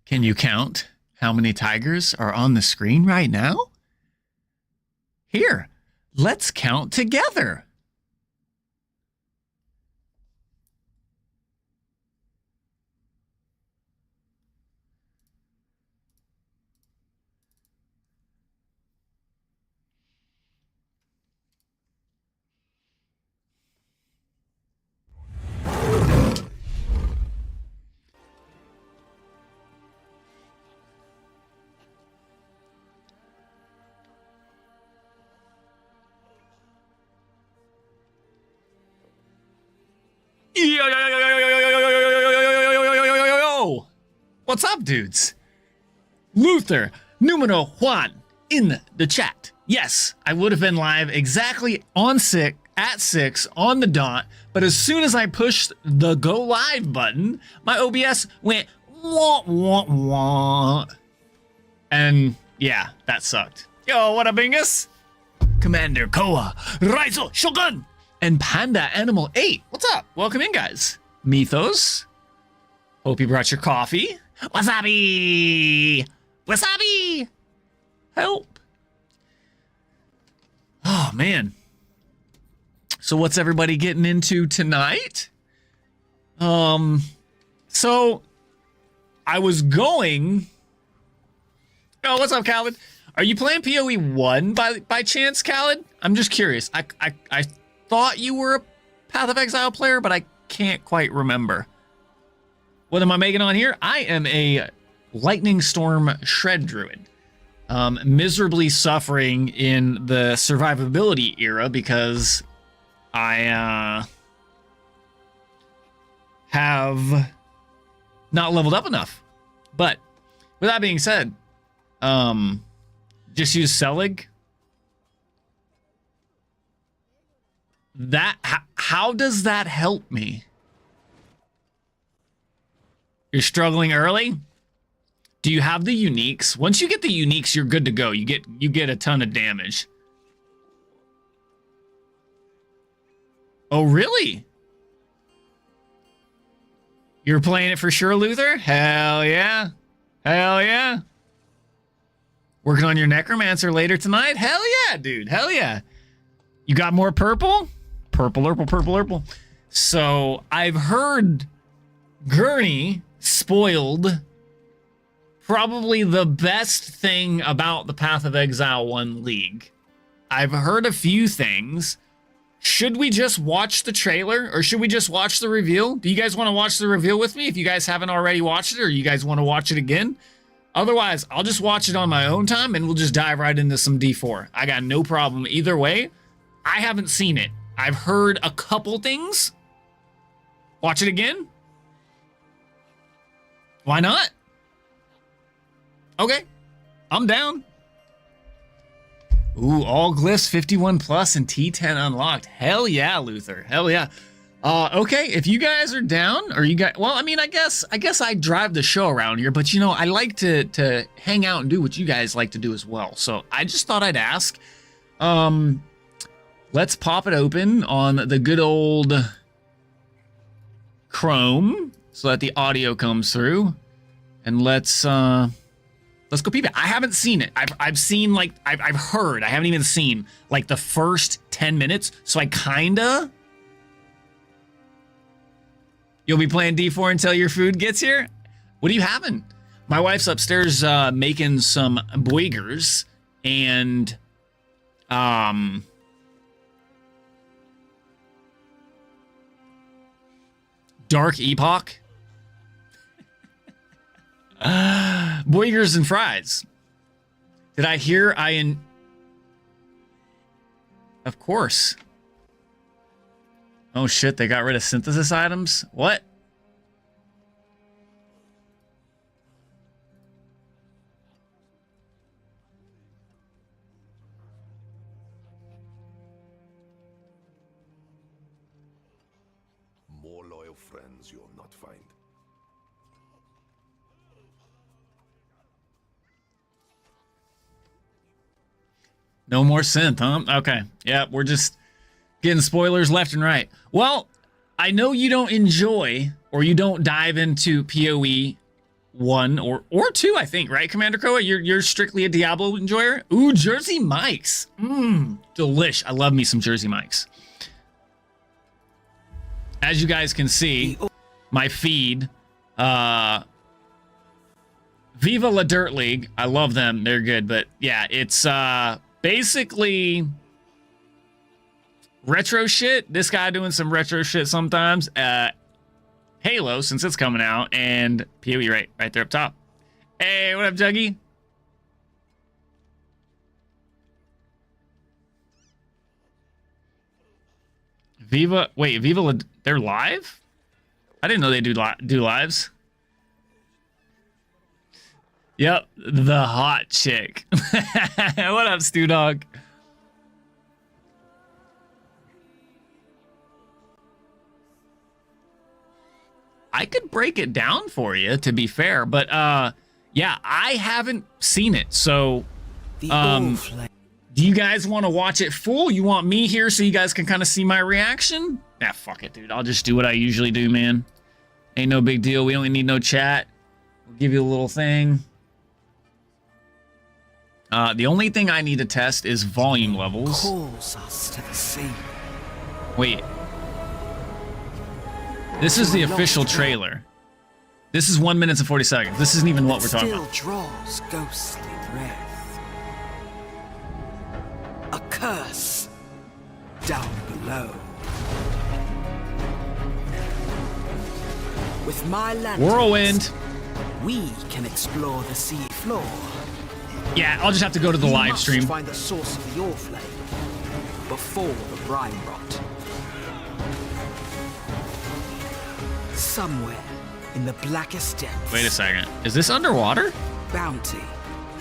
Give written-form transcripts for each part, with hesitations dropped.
Can you count how many tigers are on the screen right now? Here, let's count together. Yo! What's up, dudes? Luther, numero Juan, in the chat. Yes, I would have been live exactly at 6 on the dot, but as soon as I pushed the go live button, my OBS went wah, wah, wah. And yeah, that sucked. Yo, what up, Bingus? Commander Koa, Raizo, Shogun, and Panda Animal 8. What's up? Welcome in, guys. Mythos. Hope you brought your coffee. Wasabi! Wasabi! Help. Oh, man. So what's everybody getting into tonight? So I was going... Oh, what's up, Khaled? Are you playing PoE 1 by chance, Khaled? I'm just curious. I thought you were a Path of Exile player, but I can't quite remember. What am I making on here? I am a Lightning Storm Shred Druid. Miserably suffering in the survivability era because I have not leveled up enough. But with that being said, just use Selig. How does that help me? You're struggling early? Do you have the uniques? Once you get the uniques, you're good to go. You get a ton of damage. Oh, really? You're playing it for sure, Luther? Hell yeah. Hell yeah. Working on your Necromancer later tonight? Hell yeah, dude. Hell yeah. You got more purple? Purple. So I've heard Gurney spoiled probably the best thing about the Path of Exile 1 League. I've heard a few things. Should we just watch the trailer or should we just watch the reveal? Do you guys want to watch the reveal with me if you guys haven't already watched it or you guys want to watch it again? Otherwise, I'll just watch it on my own time and we'll just dive right into some D4. I got no problem either way. I haven't seen it. I've heard a couple things. Watch it again? Why not? Okay, I'm down. Ooh, all glyphs 51 plus and T10 unlocked. Hell yeah, Luther. Hell yeah. Okay, if you guys are down, or you guys, well, I mean, I guess I drive the show around here, but you know, I like to hang out and do what you guys like to do as well. So I just thought I'd ask. Let's pop it open on the good old Chrome so that the audio comes through, and let's go peep it. I haven't seen it. I've seen like I've heard. I haven't even seen like the first 10 minutes. So I kinda. You'll be playing D4 until your food gets here. What are you having? My wife's upstairs making some boigers and Dark Epoch. Boigers and fries. Did I hear Of course. Oh shit, they got rid of synthesis items? What? More loyal friends you'll not find. No more synth, huh? Okay. Yeah, we're just getting spoilers left and right. Well, I know you don't enjoy or you don't dive into PoE one or two, I think, right, Commander Koa? You're strictly a Diablo enjoyer. Ooh, Jersey Mike's. Delish. I love me some Jersey Mike's. As you guys can see, my feed, Viva La Dirt League. I love them. They're good, but yeah, it's basically retro shit. This guy doing some retro shit sometimes. Halo, since it's coming out, and PoE right there up top. Hey, what up, Juggy? Viva, wait, Viva, they're live? I didn't know they do lives. Yep, the hot chick. What up, Stu Dog? I could break it down for you, to be fair, but yeah, I haven't seen it, so do you guys want to watch it full? You want me here so you guys can kind of see my reaction? Ah, fuck it, dude. I'll just do what I usually do, man. Ain't no big deal. We don't need no chat. We'll give you a little thing. The only thing I need to test is volume levels. Calls us to the sea. Wait. This is the official trailer. This is 1 minute and 40 seconds. This isn't even what we're talking about. Still draws ghostly breath. A curse down below. With my lanterns, Whirlwind. we can explore the sea floor. Yeah, I'll just have to go to the We live must stream. find the source of the ore flame before the brine rot. Somewhere in the blackest depths. Wait a second. Is this underwater? Bounty.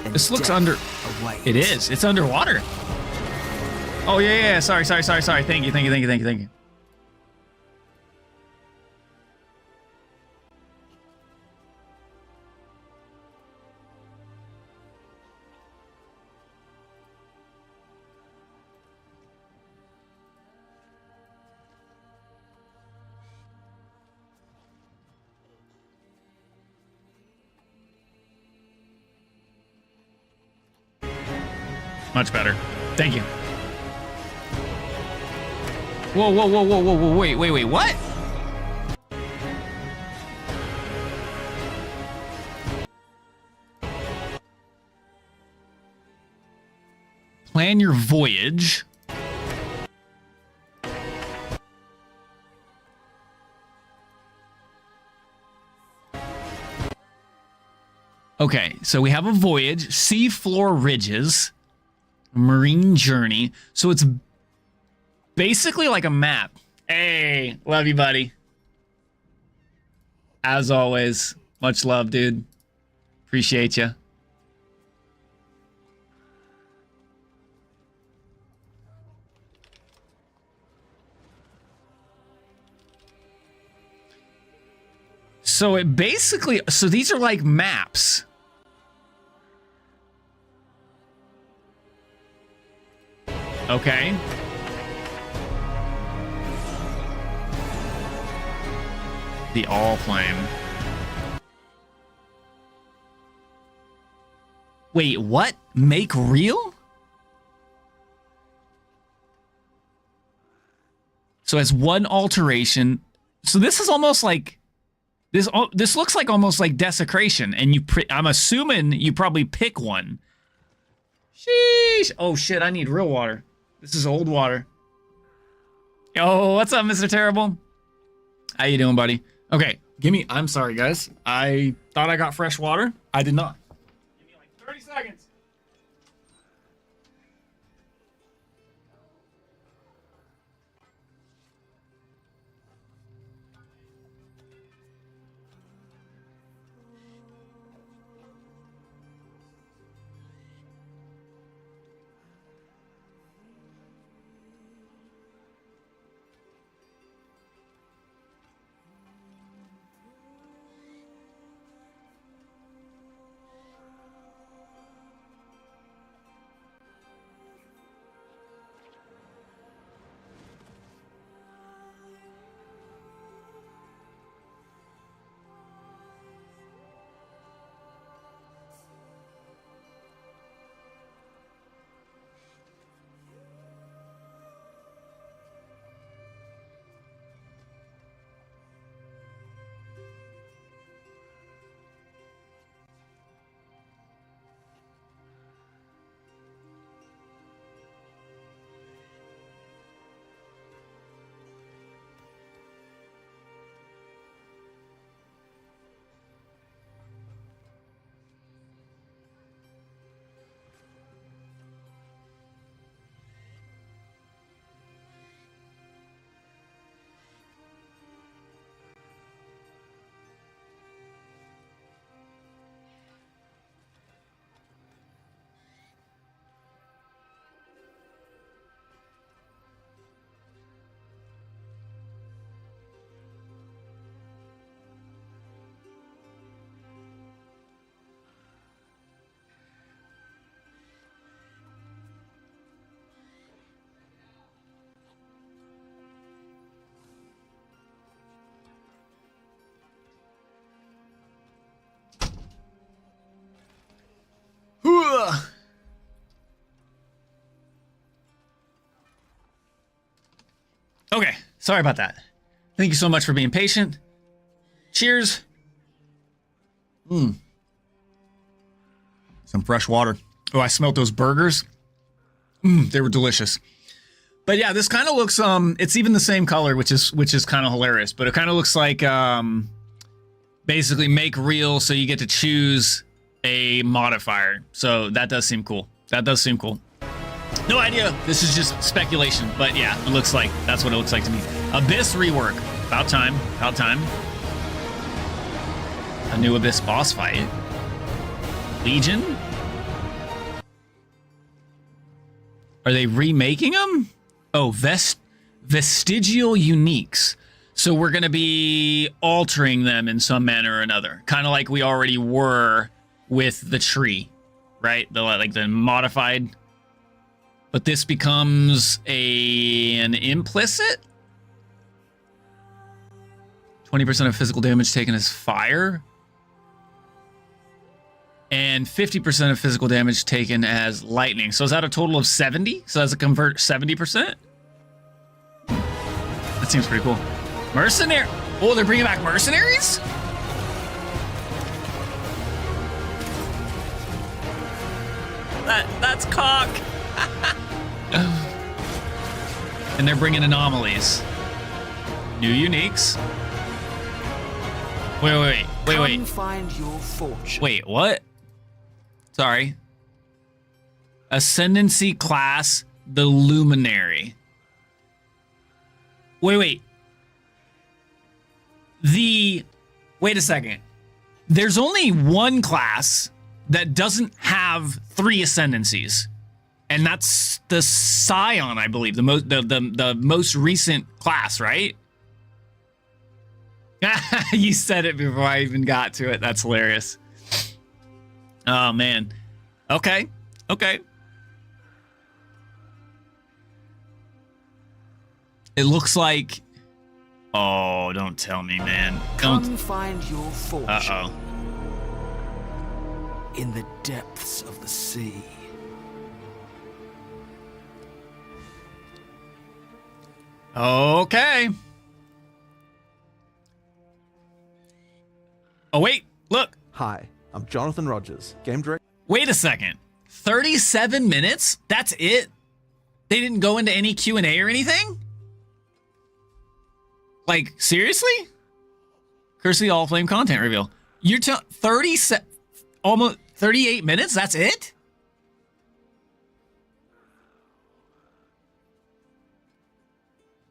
And This looks death under... awaits. It is. It's underwater. Oh, yeah. Sorry. Thank you. Much better. Thank you. Whoa, wait, what? Plan your voyage. Okay, so we have a voyage, sea floor ridges, marine journey. So it's basically like a map. Hey, love you, buddy. As always, much love, dude. Appreciate you. So it basically, so these are like maps. Okay. The all flame. Wait, what? Make real? So as one alteration. So this is almost like this looks like almost like desecration, and I'm assuming you probably pick one. Sheesh. Oh shit, I need real water. This is old water. Yo, what's up, Mr. Terrible? How you doing, buddy? Okay, I'm sorry, guys. I thought I got fresh water. I did not. Give me like 30 seconds. Okay, sorry about that. Thank you so much for being patient. Cheers. Some fresh water. Oh, I smelled those burgers. They were delicious. But yeah, this kind of looks it's even the same color, which is kind of hilarious, but it kind of looks like basically make real, so you get to choose a modifier. So that does seem cool. That does seem cool. No idea. This is just speculation, but yeah, it looks like that's what it looks like to me. Abyss rework. About time. About time. A new Abyss boss fight. Legion? Are they remaking them? Oh, vestigial uniques. So we're going to be altering them in some manner or another. Kind of like we already were with the tree, right? The modified. But this becomes an implicit? 20% of physical damage taken as fire? And 50% of physical damage taken as lightning. So is that a total of 70? So that's a convert 70%? That seems pretty cool. Mercenary. Oh, they're bringing back mercenaries? That's cock. And they're bringing anomalies. New uniques. Wait. Come find your fortune. Wait, what? Sorry. Ascendancy class, the Luminary. Wait. Wait a second. There's only one class that doesn't have 3 ascendancies. And that's the Scion, I believe. The most recent class, right? You said it before I even got to it. That's hilarious. Oh, man. Okay. It looks like... Oh, don't tell me, man. Come find your fortune. Uh-oh. In the depths of the sea. Okay. Oh, wait. Look. Hi, I'm Jonathan Rogers, game director. Wait a second. 37 minutes? That's it? They didn't go into any Q&A or anything? Like, seriously? Curse of the All Flame content reveal. You're telling almost 38 minutes? That's it?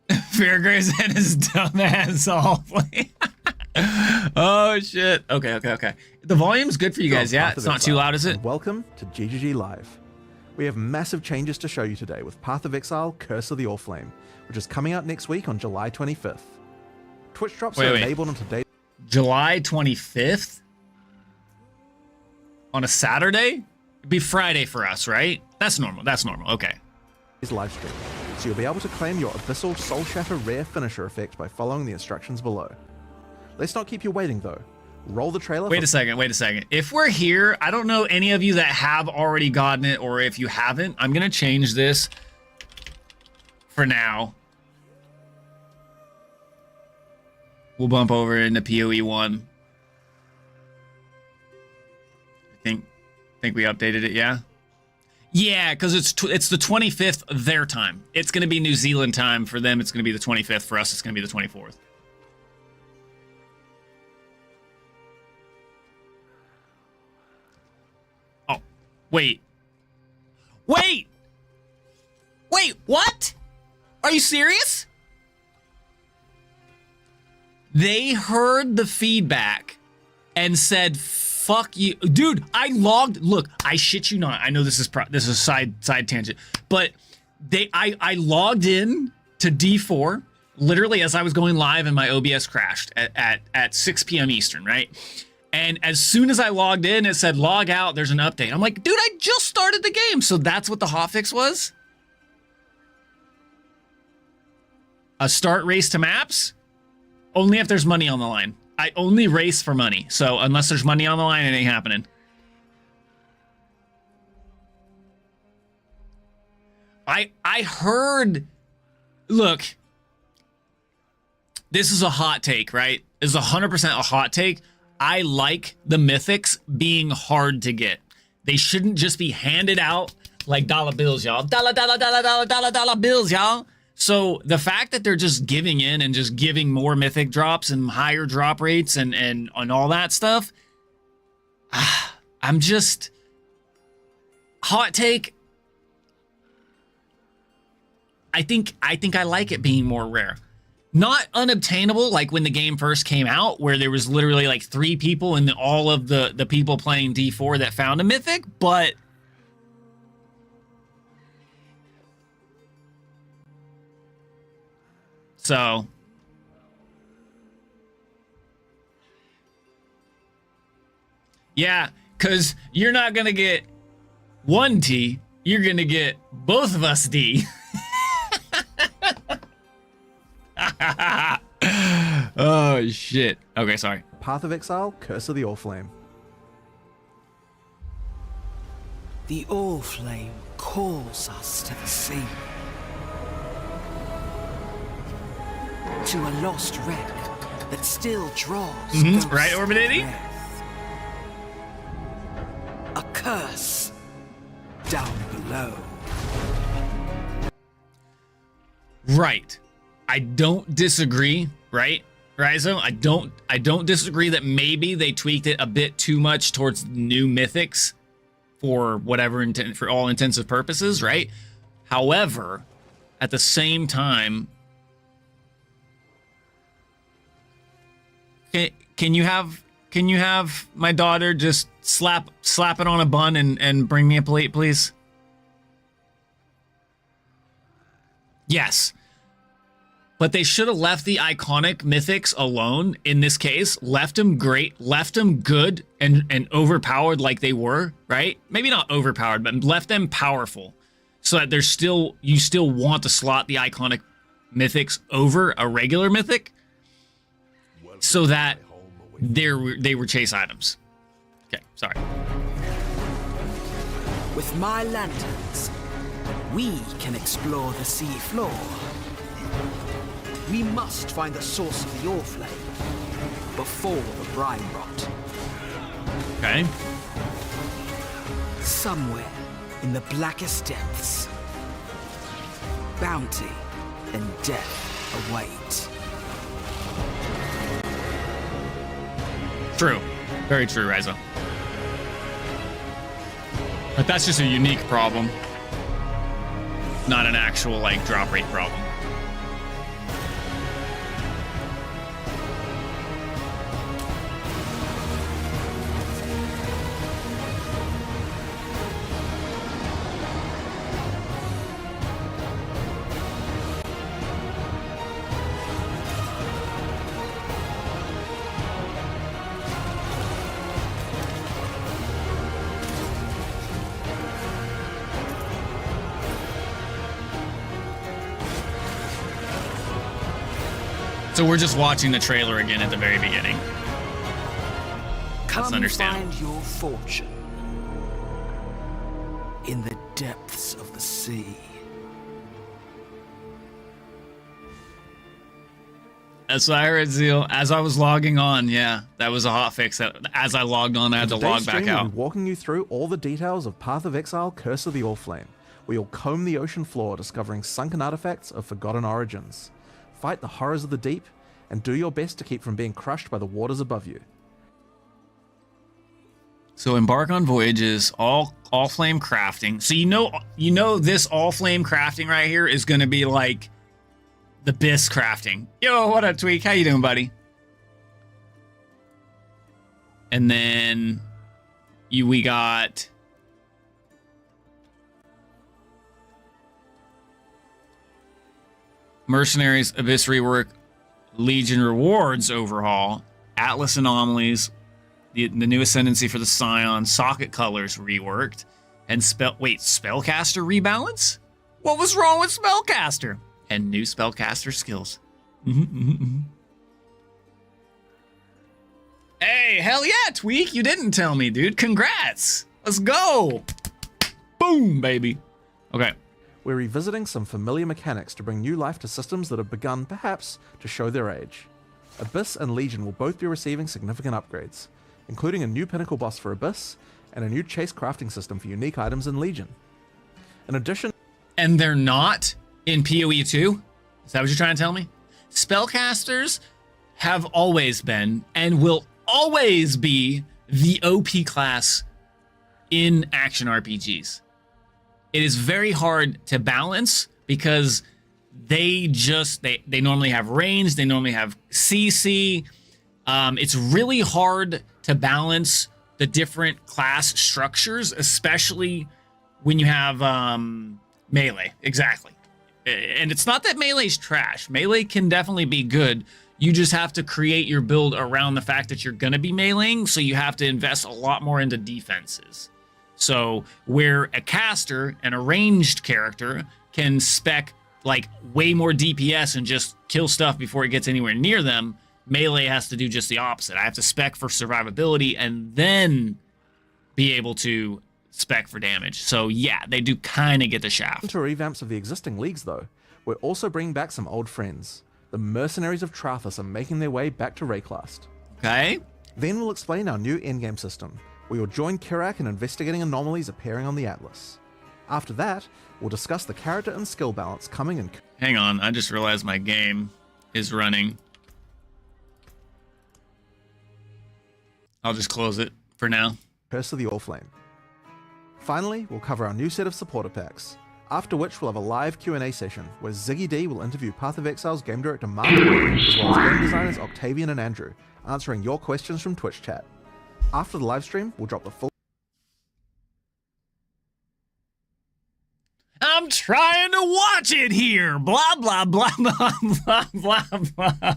Fairgraves and his dumbass all flame. Oh shit. Okay. The volume's good for you guys, yeah? It's not too loud, is it? Welcome to GGG Live. We have massive changes to show you today with Path of Exile, Curse of the Orflame, which is coming out next week on July 25th. Twitch drops are enabled on today. July 25th? On a Saturday? It'd be Friday for us, right? That's normal. Okay. Live stream, so you'll be able to claim your Abyssal Soul Shatter rare finisher effect by following the instructions below. Let's not keep you waiting though. Roll the trailer. Wait a second. If we're here, I don't know any of you that have already gotten it, or if you haven't, I'm gonna change this for now. We'll bump over into PoE 1. I think we updated it, yeah? Yeah, because it's the 25th their time. It's going to be New Zealand time. For them, it's going to be the 25th. For us, it's going to be the 24th. Oh, wait, what? Are you serious? They heard the feedback and said, fuck you. Dude, I logged, look, I shit you not. I know this is a side tangent, but I logged in to D4 literally as I was going live and my OBS crashed at 6 p.m. Eastern, right? And as soon as I logged in, it said log out, there's an update. I'm like, dude, I just started the game. So that's what the hotfix was? A start race to maps? Only if there's money on the line. I only race for money. So unless there's money on the line, it ain't happening. I heard, look, this is a hot take, right? This is 100% a hot take. I like the mythics being hard to get. They shouldn't just be handed out like dollar bills, y'all. Dollar bills, y'all. So the fact that they're just giving in and just giving more mythic drops and higher drop rates and all that stuff, I'm just... Hot take. I think I like it being more rare. Not unobtainable like when the game first came out, where there was literally like 3 people and all of the people playing D4 that found a mythic, but so yeah, because you're not gonna get one T, you're gonna get both of us D. Oh shit. Okay, sorry. Path of Exile, Curse of the Oriflame. The Oriflame calls us to the sea. To a lost wreck that still draws ghosts Right, Orbidity? breath. A curse down below. Right. I don't disagree, right? Raizo, I don't disagree that maybe they tweaked it a bit too much towards new mythics for whatever intent, for all intensive purposes, right? However, at the same time, can you have my daughter just slap it on a bun and bring me a plate, please? Yes. But they should have left the iconic mythics alone in this case, left them great, left them good and overpowered like they were, right? Maybe not overpowered, but left them powerful so that there's still, you still want to slot the iconic mythics over a regular mythic so that they were chase items. Okay, sorry. With my lanterns, we can explore the sea floor. We must find the source of the Oriflame before the brine rot. Okay. Somewhere in the blackest depths, bounty and death await. True. Very true, Raizo. But that's just a unique problem. Not an actual, like, drop rate problem. So we're just watching the trailer again at the very beginning. Come understandable. find your fortune in the depths of the sea. As I heard, Zeal, as I was logging on, yeah, that was a hot fix. That as I logged on, I had to Today's log back stream, we'll out. be walking you through all the details of Path of Exile, Curse of the Oriflame, where you'll comb the ocean floor discovering sunken artifacts of forgotten origins. Fight the horrors of the deep, and do your best to keep from being crushed by the waters above you. So embark on voyages, all flame crafting. So you know this all flame crafting right here is going to be like the BIS crafting. Yo, what up, Tweak? How you doing, buddy? And then we got Mercenaries, Abyss rework, Legion rewards overhaul, Atlas anomalies, the new ascendancy for the Scion, socket colors reworked, and spellcaster rebalance? What was wrong with spellcaster? And new spellcaster skills. Hey, hell yeah, Tweak! You didn't tell me, dude. Congrats! Let's go! Boom, baby. Okay. we're revisiting some familiar mechanics to bring new life to systems that have begun, perhaps, to show their age. Abyss and Legion will both be receiving significant upgrades, including a new pinnacle boss for Abyss and a new chase crafting system for unique items in Legion. In addition, And they're not in PoE 2? Is that what you're trying to tell me? Spellcasters have always been and will always be the OP class in action RPGs. It is very hard to balance because they normally have range, they normally have CC. It's really hard to balance the different class structures, especially when you have melee. Exactly. And it's not that melee's trash. Melee can definitely be good. You just have to create your build around the fact that you're going to be meleeing, so you have to invest a lot more into defenses. So where a caster and a ranged character can spec like way more DPS and just kill stuff before it gets anywhere near them, melee has to do just the opposite. I have to spec for survivability and then be able to spec for damage. So yeah, they do kind of get the shaft. to revamps of the existing leagues though, we're also bringing back some old friends. The mercenaries of Trathus are making their way back to Rayclast. Okay. Then we'll explain our new endgame system, where you'll join Kirak in investigating anomalies appearing on the Atlas. After that, we'll discuss the character and skill balance coming in Hang on, I just realized my game is running. I'll just close it for now. Curse of the Orflame. Finally, we'll cover our new set of supporter packs, after which we'll have a live Q&A session where Ziggy D will interview Path of Exile's game director Mark, as well as game designers Octavian and Andrew, answering your questions from Twitch chat. After the live stream, we'll drop the full I'm trying to watch it here. Blah, blah, blah, blah, blah, blah, blah.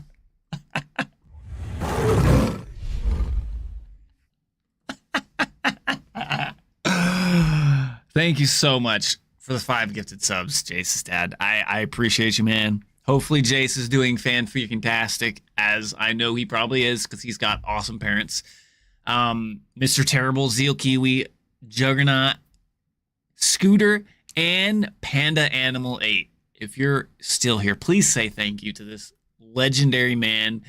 Thank you so much for the 5 gifted subs, Jace's dad. I appreciate you, man. Hopefully Jace is doing fan-freaking-tastic, as I know he probably is, because he's got awesome parents. Mr. Terrible, Zeal Kiwi, Juggernaut, Scooter, and Panda Animal 8. If you're still here, please say thank you to this legendary man.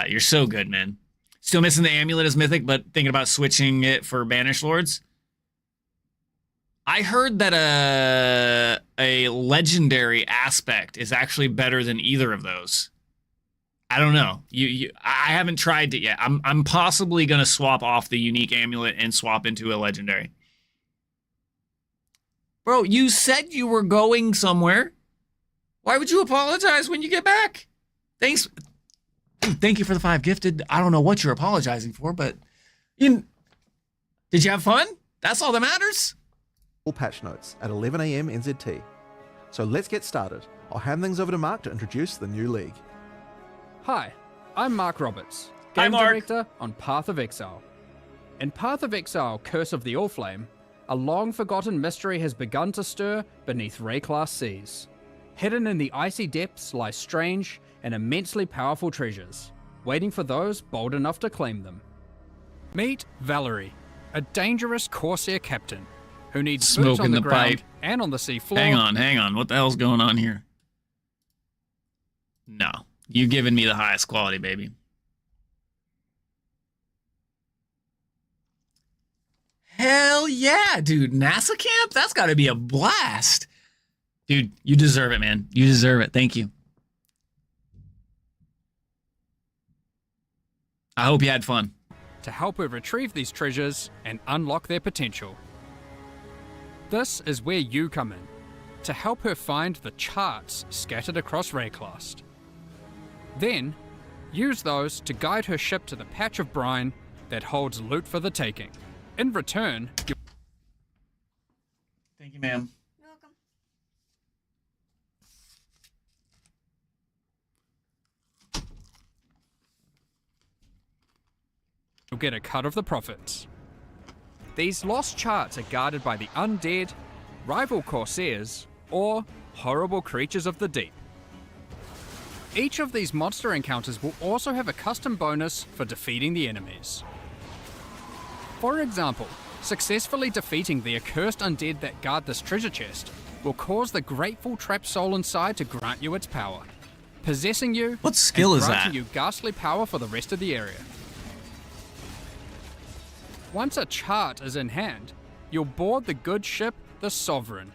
You're so good, man. Still missing the amulet as mythic, but thinking about switching it for Banished Lords. I heard that a legendary aspect is actually better than either of those. I don't know. I haven't tried it yet. I'm possibly gonna swap off the unique amulet and swap into a legendary. Bro, you said you were going somewhere. Why would you apologize when you get back? Thanks. Thank you for the 5 gifted. I don't know what you're apologizing for, but did you have fun? That's all that matters. patch notes at 11 AM NZT. So let's get started. I'll hand things over to Mark to introduce the new league. Hi, I'm Mark Roberts, Hi, Game Mark. Director on Path of Exile. In Path of Exile Curse of the Orflame, a long-forgotten mystery has begun to stir beneath Rayclast seas. Hidden in the icy depths lie strange and immensely powerful treasures, waiting for those bold enough to claim them. Meet Valerie, a dangerous Corsair captain who needs boots Smoking on the the ground pipe. and on the sea floor. Hang on. What the hell's going on here? No. You've given me the highest quality, baby. Hell yeah, dude. NASA camp? That's got to be a blast. Dude, you deserve it, man. You deserve it. Thank you. I hope you had fun. To help her retrieve these treasures and unlock their potential. This is where you come in, to help her find the charts scattered across Rayclast. Then, use those to guide her ship to the patch of brine that holds loot for the taking. In return, Thank you, ma'am. You're welcome. you'll get a cut of the profits. These lost charts are guarded by the undead, rival corsairs, or horrible creatures of the deep. Each of these monster encounters will also have a custom bonus for defeating the enemies. For example, successfully defeating the accursed undead that guard this treasure chest will cause the grateful trapped soul inside to grant you its power, possessing you What skill and is granting that? you ghastly power for the rest of the area. Once a chart is in hand, you'll board the good ship, the Sovereign,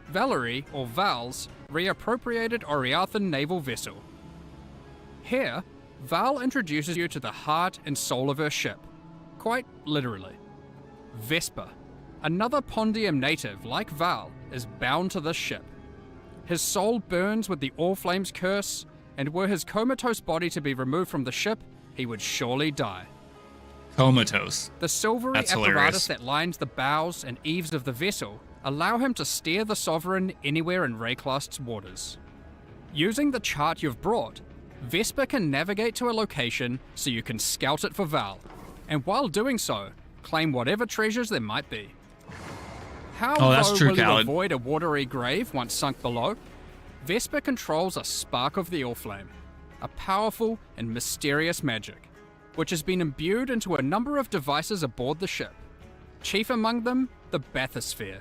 Valerie or Val's reappropriated Oriathan naval vessel. Here, Val introduces you to the heart and soul of her ship, quite literally. Vesper, another Pondium native like Val, is bound to this ship. His soul burns with the Orflame's curse, and were his comatose body to be removed from the ship, he would surely die. Comatose. The silvery That's apparatus hilarious. that lines the bows and eaves of the vessel allow him to steer the Sovereign anywhere in Rayclast's waters. Using the chart you've brought, Vesper can navigate to a location so you can scout it for Val, and while doing so, claim whatever treasures there might be. How Oh, that's though true, will you Khaled. avoid a watery grave once sunk below? Vesper controls a spark of the Orflame, a powerful and mysterious magic, which has been imbued into a number of devices aboard the ship. Chief among them, the bathysphere.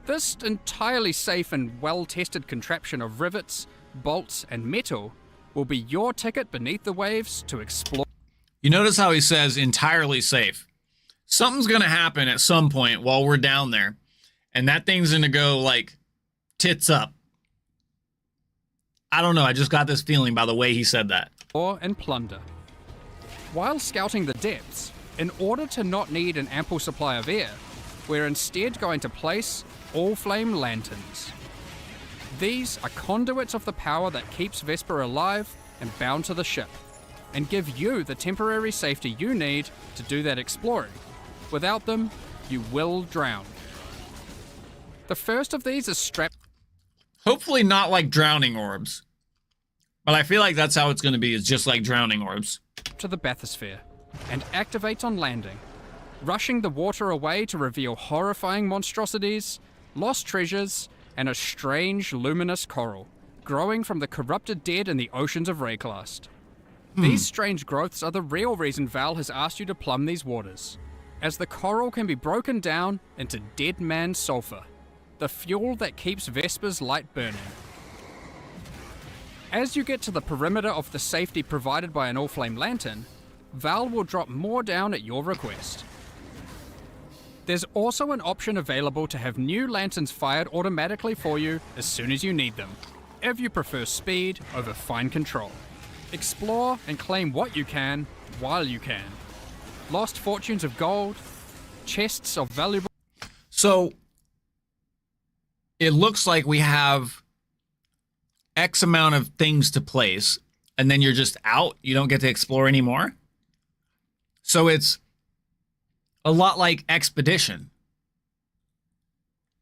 This entirely safe and well-tested contraption of rivets, bolts, and metal will be your ticket beneath the waves to explore. You notice how he says entirely safe. Something's going to happen at some point while we're down there, and that thing's going to go like tits up. I don't know. I just got this feeling by the way he said that. And plunder. While scouting the depths, in order to not need an ample supply of air, we're instead going to place all-flame lanterns. These are conduits of the power that keeps Vesper alive and bound to the ship, and give you the temporary safety you need to do that exploring. Without them, you will drown. The first of these is strapped Hopefully not like drowning orbs. But I feel like that's how it's going to be, is just like drowning orbs. to the bathysphere and activates on landing, rushing the water away to reveal horrifying monstrosities, lost treasures, and a strange luminous coral growing from the corrupted dead in the oceans of Rayclast. These strange growths are the real reason Val has asked you to plumb these waters, as the coral can be broken down into dead man sulfur, the fuel that keeps Vesper's light burning. As you get to the perimeter of the safety provided by an all-flame lantern, Val will drop more down at your request. There's also an option available to have new lanterns fired automatically for you as soon as you need them, if you prefer speed over fine control. Explore and claim what you can while you can. Lost fortunes of gold, chests of valuable... So it looks like we have X amount of things to place, and then you're just out. You don't get to explore anymore. So it's a lot like Expedition,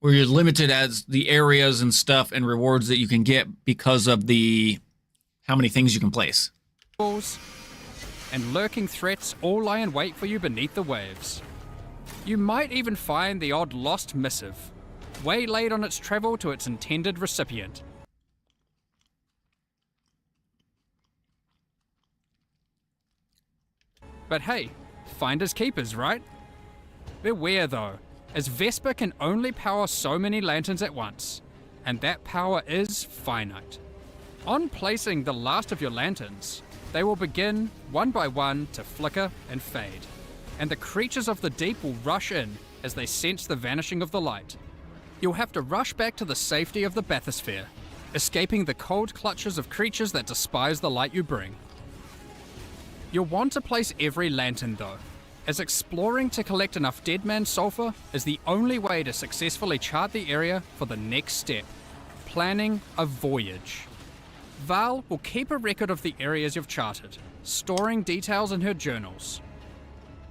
where you're limited as the areas and stuff and rewards that you can get because of the how many things you can place. And lurking threats all lie in wait for you beneath the waves. You might even find the odd lost missive, waylaid on its travel to its intended recipient. But hey, finders keepers, right? Beware though, as Vesper can only power so many lanterns at once, and that power is finite. On placing the last of your lanterns, they will begin, one by one, to flicker and fade, and the creatures of the deep will rush in as they sense the vanishing of the light. You'll have to rush back to the safety of the bathysphere, escaping the cold clutches of creatures that despise the light you bring. You'll want to place every lantern though, as exploring to collect enough dead man sulfur is the only way to successfully chart the area for the next step, planning a voyage. Val will keep a record of the areas you've charted, storing details in her journals.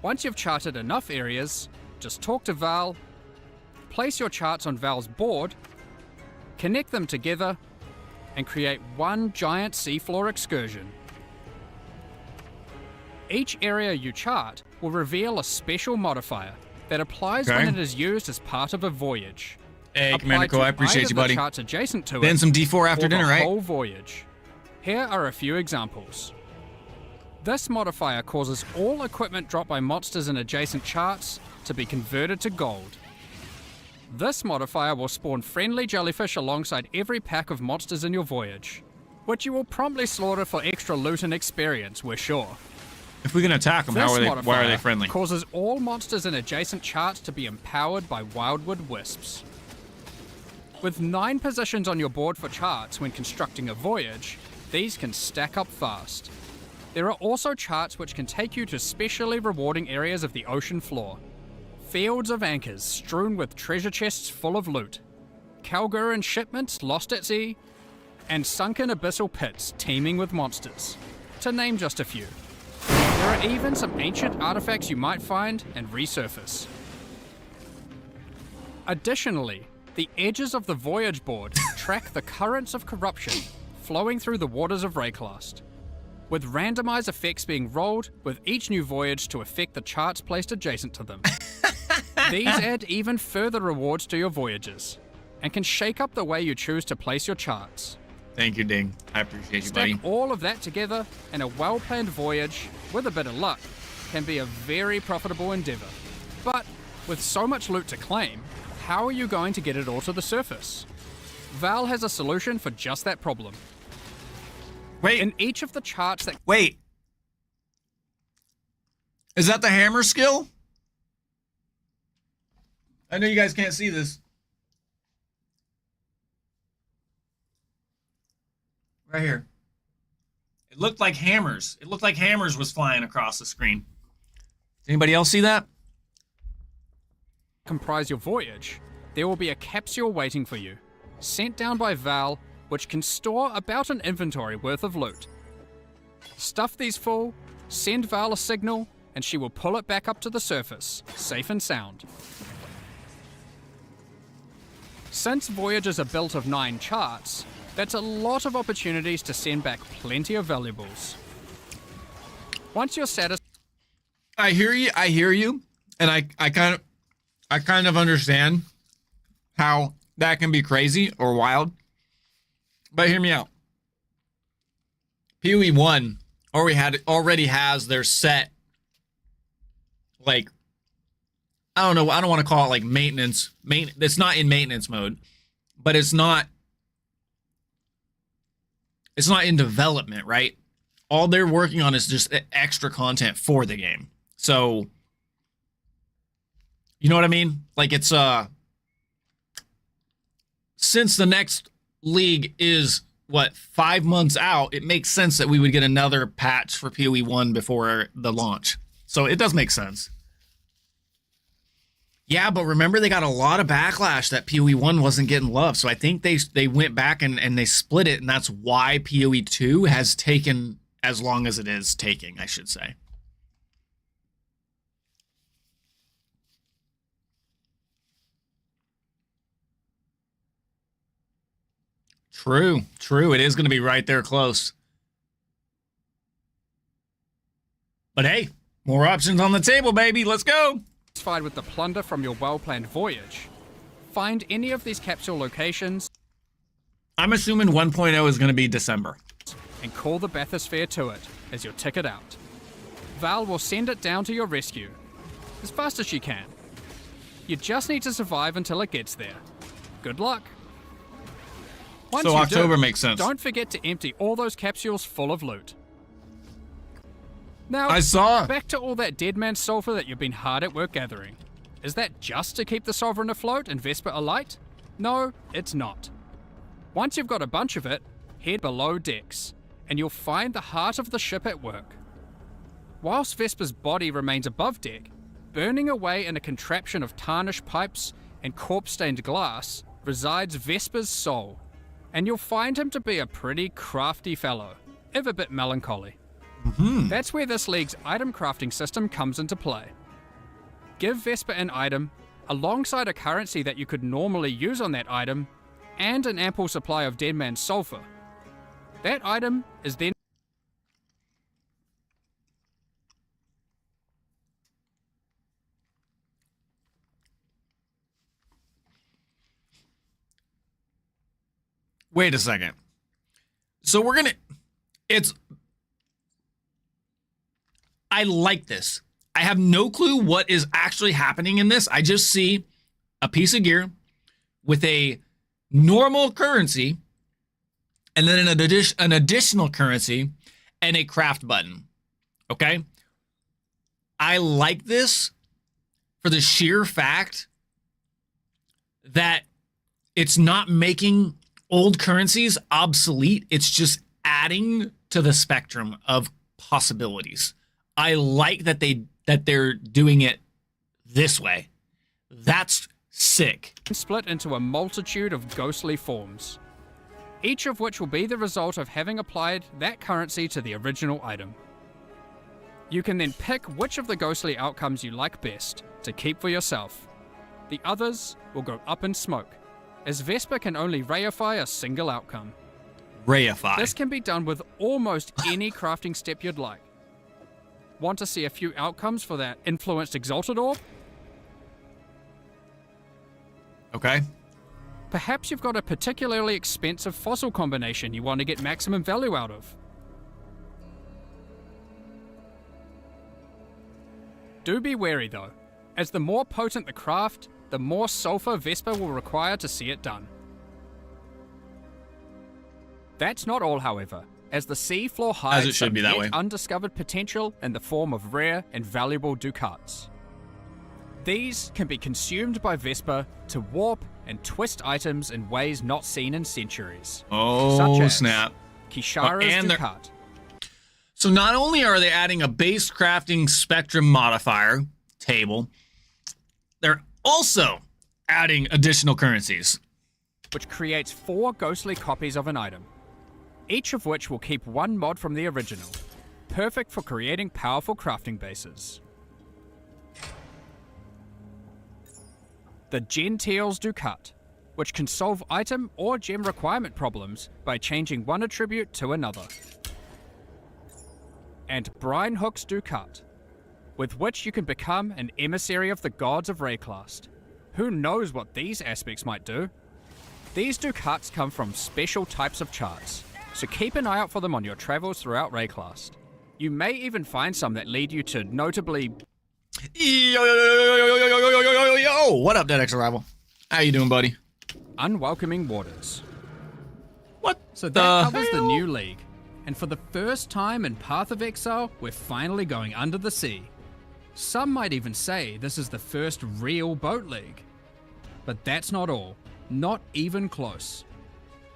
Once you've charted enough areas, just talk to Val, place your charts on Val's board, connect them together, and create one giant seafloor excursion. Each area you chart will reveal a special modifier that applies when it is used as part of a voyage. Hey, Applied Commander Co, to I appreciate either you, the buddy. charts adjacent to Then it, some D4 after or dinner, the right? whole voyage. Here are a few examples. This modifier causes all equipment dropped by monsters in adjacent charts to be converted to gold. This modifier will spawn friendly jellyfish alongside every pack of monsters in your voyage, which you will promptly slaughter for extra loot and experience, we're sure. If we can attack them, This why are modifier they friendly? causes all monsters in adjacent charts to be empowered by wildwood wisps. With 9 positions on your board for charts when constructing a voyage, these can stack up fast. There are also charts which can take you to specially rewarding areas of the ocean floor. Fields of anchors strewn with treasure chests full of loot, Kalguran shipments lost at sea, and sunken abyssal pits teeming with monsters, to name just a few. There are even some ancient artifacts you might find and resurface. Additionally, the edges of the voyage board track the currents of corruption flowing through the waters of Rayclast, with randomized effects being rolled with each new voyage to affect the charts placed adjacent to them. These add even further rewards to your voyages, and can shake up the way you choose to place your charts. Thank you, Ding. I appreciate you, buddy. Stack all of that together, and a well-planned voyage, with a bit of luck, can be a very profitable endeavor. But with so much loot to claim, how are you going to get it all to the surface? Val has a solution for just that problem. Wait, In each of the charts that wait. Is that the hammer skill? I know you guys can't see this. Right here. It looked like hammers. It looked like hammers was flying across the screen. Anybody else see that? comprise your voyage, there will be a capsule waiting for you, sent down by Val, which can store about an inventory worth of loot. Stuff these full, send Val a signal, and she will pull it back up to the surface, safe and sound. Since voyages are built of 9 charts, that's a lot of opportunities to send back plenty of valuables. Once you're satisfied, I hear you, and I kind of understand how that can be crazy or wild. But hear me out. PoE 1 already has their set, like, I don't know, I don't want to call it like maintenance. It's not in maintenance mode, but it's not in development, right? All they're working on is just extra content for the game. So, you know what I mean? Like, it's since the next league is what, 5 months out, it makes sense that we would get another patch for PoE 1 before the launch. So it does make sense. Yeah, but remember, they got a lot of backlash that PoE 1 wasn't getting love. So I think they went back and they split it, and that's why PoE 2 has taken as long as it is taking, I should say. True. It is going to be right there close. But hey, more options on the table, baby. Let's go. with the plunder from your well-planned voyage, find any of these capsule locations I'm assuming 1.0 is going to be December. and call the bathysphere to it as your ticket out. Val will send it down to your rescue as fast as she can. You just need to survive until it gets there. Good luck. Once So you October do, makes sense. Don't forget to empty all those capsules full of loot. Now, I saw. back to all that dead man sulfur that you've been hard at work gathering. Is that just to keep the Sovereign afloat and Vesper alight? No, it's not. Once you've got a bunch of it, head below decks, and you'll find the heart of the ship at work. Whilst Vesper's body remains above deck, burning away in a contraption of tarnished pipes and corpse-stained glass, resides Vesper's soul, and you'll find him to be a pretty crafty fellow, if a bit melancholy. That's where this league's item crafting system comes into play. Give Vesper an item, alongside a currency that you could normally use on that item, and an ample supply of Dead Man's Sulfur. That item is then Wait a second. So we're going to... I like this. I have no clue what is actually happening in this. I just see a piece of gear with a normal currency and then an additional currency and a craft button. Okay? I like this for the sheer fact that it's not making old currencies obsolete. It's just adding to the spectrum of possibilities. I like that they're doing it this way. That's sick. Split into a multitude of ghostly forms, each of which will be the result of having applied that currency to the original item. You can then pick which of the ghostly outcomes you like best to keep for yourself. The others will go up in smoke, as Vesper can only reify a single outcome. Reify. This can be done with almost any crafting step you'd like. Want to see a few outcomes for that influenced exalted orb? Okay. Perhaps you've got a particularly expensive fossil combination you want to get maximum value out of. Do be wary though, as the more potent the craft, the more sulfur Vesper will require to see it done. That's not all, however, as the seafloor hides some yet undiscovered potential in the form of rare and valuable ducats. These can be consumed by Vesper to warp and twist items in ways not seen in centuries. Oh, such as snap. Kishara's Ducat. So not only are they adding a base crafting spectrum modifier table, they're also adding additional currencies, which creates 4 ghostly copies of an item, each of which will keep 1 mod from the original, perfect for creating powerful crafting bases. The Gentile's Ducat, which can solve item or gem requirement problems by changing one attribute to another. And Brine Hook's Ducat, with which you can become an emissary of the gods of Rayclast. Who knows what these aspects might do? These Ducats come from special types of charts, so keep an eye out for them on your travels throughout Rayclast. You may even find some that lead you to notably... Yo, what up, Dead X Arrival? How you doing, buddy? unwelcoming waters. What? So that covers the new league. And for the first time in Path of Exile, we're finally going under the sea. Some might even say this is the first real boat league. But that's not all. Not even close.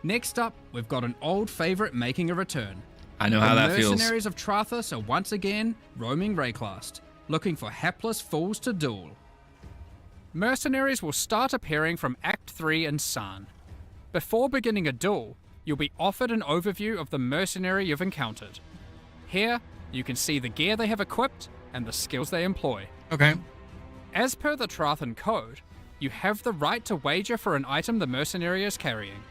Next up, we've got an old favorite making a return. I know how that feels. The mercenaries of Trathus are once again roaming Rayclast, looking for hapless fools to duel. Mercenaries will start appearing from Act 3 in San. Before beginning a duel, you'll be offered an overview of the mercenary you've encountered. Here, you can see the gear they have equipped and the skills they employ. Okay. As per the Trathan code, you have the right to wager for an item the mercenary is carrying.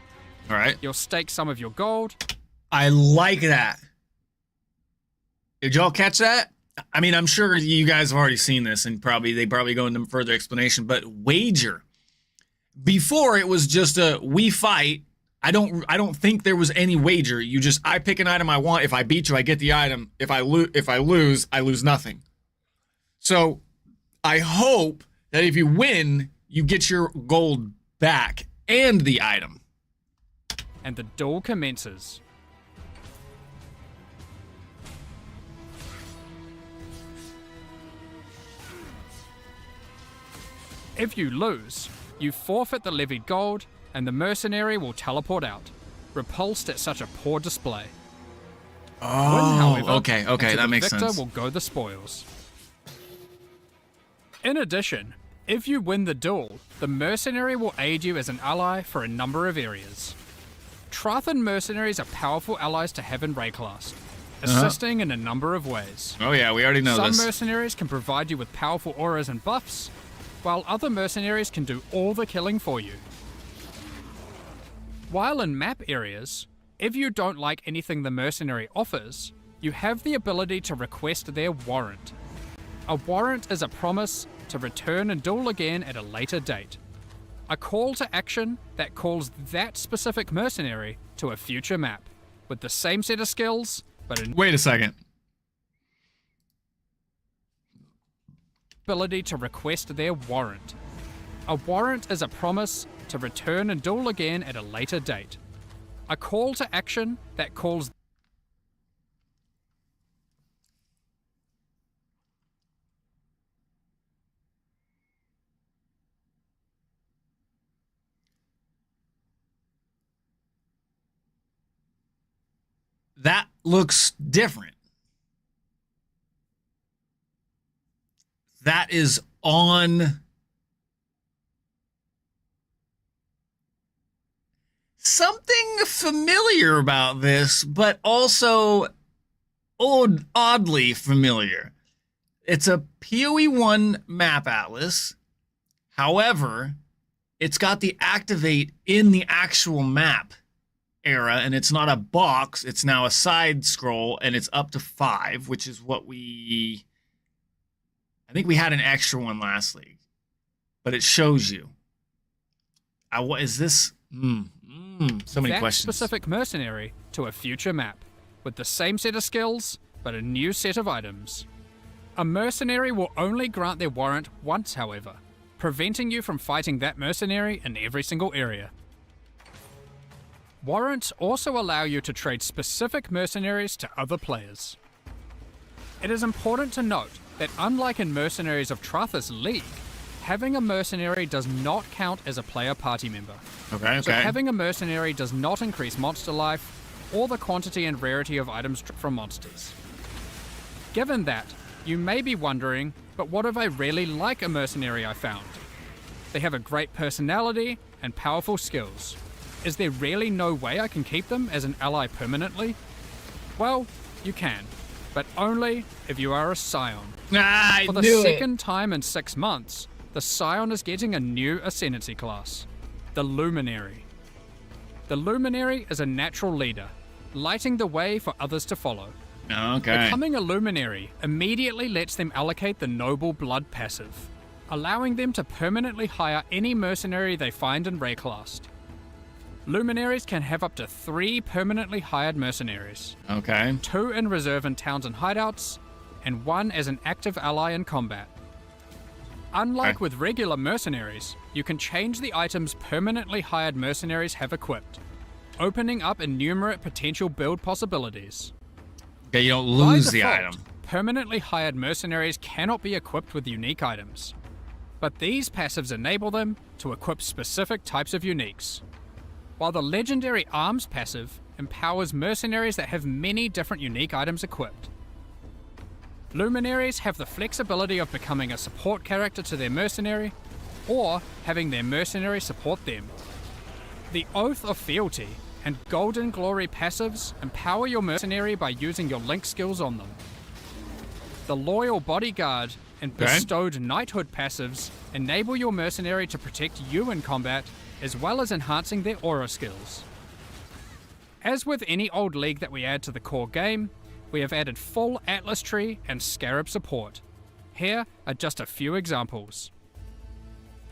Alright. You'll stake some of your gold. I like that. Did y'all catch that? I mean, I'm sure you guys have already seen this, and they probably go into further explanation, but wager. Before, it was just a we fight. I don't think there was any wager. I pick an item I want. If I beat you, I get the item. If I lose, I lose nothing. So I hope that if you win, you get your gold back and the item. And the duel commences. If you lose, you forfeit the levied gold, and the mercenary will teleport out, repulsed at such a poor display. Oh, Win, however, okay, that makes victor sense. will go the spoils. In addition, if you win the duel, the mercenary will aid you as an ally for a number of areas. Trathan mercenaries are powerful allies to have in Rayclast, assisting in a number of ways. Oh yeah, we already know this. Some mercenaries can provide you with powerful auras and buffs, while other mercenaries can do all the killing for you. While in map areas, if you don't like anything the mercenary offers, you have the ability to request their warrant. A warrant is a promise to return and duel again at a later date. A call to action that calls that specific mercenary to a future map, with the same set of skills, but an Wait a second. ability to request their warrant. A warrant is a promise to return and duel again at a later date. A call to action that calls That looks different. That is on something familiar about this, but also oddly familiar. It's a PoE1 map atlas. However, it's got the activate in the actual map era, and it's not a box, it's now a side scroll, and it's up to 5, which is what I think we had an extra one last league, but it shows you. What is this? So many that questions. specific mercenary to a future map, with the same set of skills, but a new set of items. A mercenary will only grant their warrant once, however, preventing you from fighting that mercenary in every single area. Warrants also allow you to trade specific mercenaries to other players. It is important to note that unlike in Mercenaries of Trathis League, having a mercenary does not count as a player party member. Okay. So having a mercenary does not increase monster life or the quantity and rarity of items from monsters. Given that, you may be wondering, but what if I really like a mercenary I found? They have a great personality and powerful skills. Is there really no way I can keep them as an ally permanently? Well, you can, but only if you are a Scion. For the second time in 6 months, the Scion is getting a new Ascendancy class, the Luminary. The Luminary is a natural leader, lighting the way for others to follow. Okay. Becoming a Luminary immediately lets them allocate the Noble Blood passive, allowing them to permanently hire any mercenary they find in Rayclast. Luminaries can have up to 3 permanently hired mercenaries. Okay. 2 in reserve in towns and hideouts, and 1 as an active ally in combat. Unlike with regular mercenaries, you can change the items permanently hired mercenaries have equipped, opening up innumerate potential build possibilities. Okay, you don't lose By the default, item. Permanently hired mercenaries cannot be equipped with unique items, but these passives enable them to equip specific types of uniques. While the legendary arms passive empowers mercenaries that have many different unique items equipped. Luminaries have the flexibility of becoming a support character to their mercenary, or having their mercenary support them. The Oath of Fealty and Golden Glory passives empower your mercenary by using your link skills on them. The Loyal Bodyguard and Bestowed Knighthood passives enable your mercenary to protect you in combat, as well as enhancing their aura skills. As with any old league that we add to the core game, we have added full Atlas Tree and Scarab support. Here are just a few examples.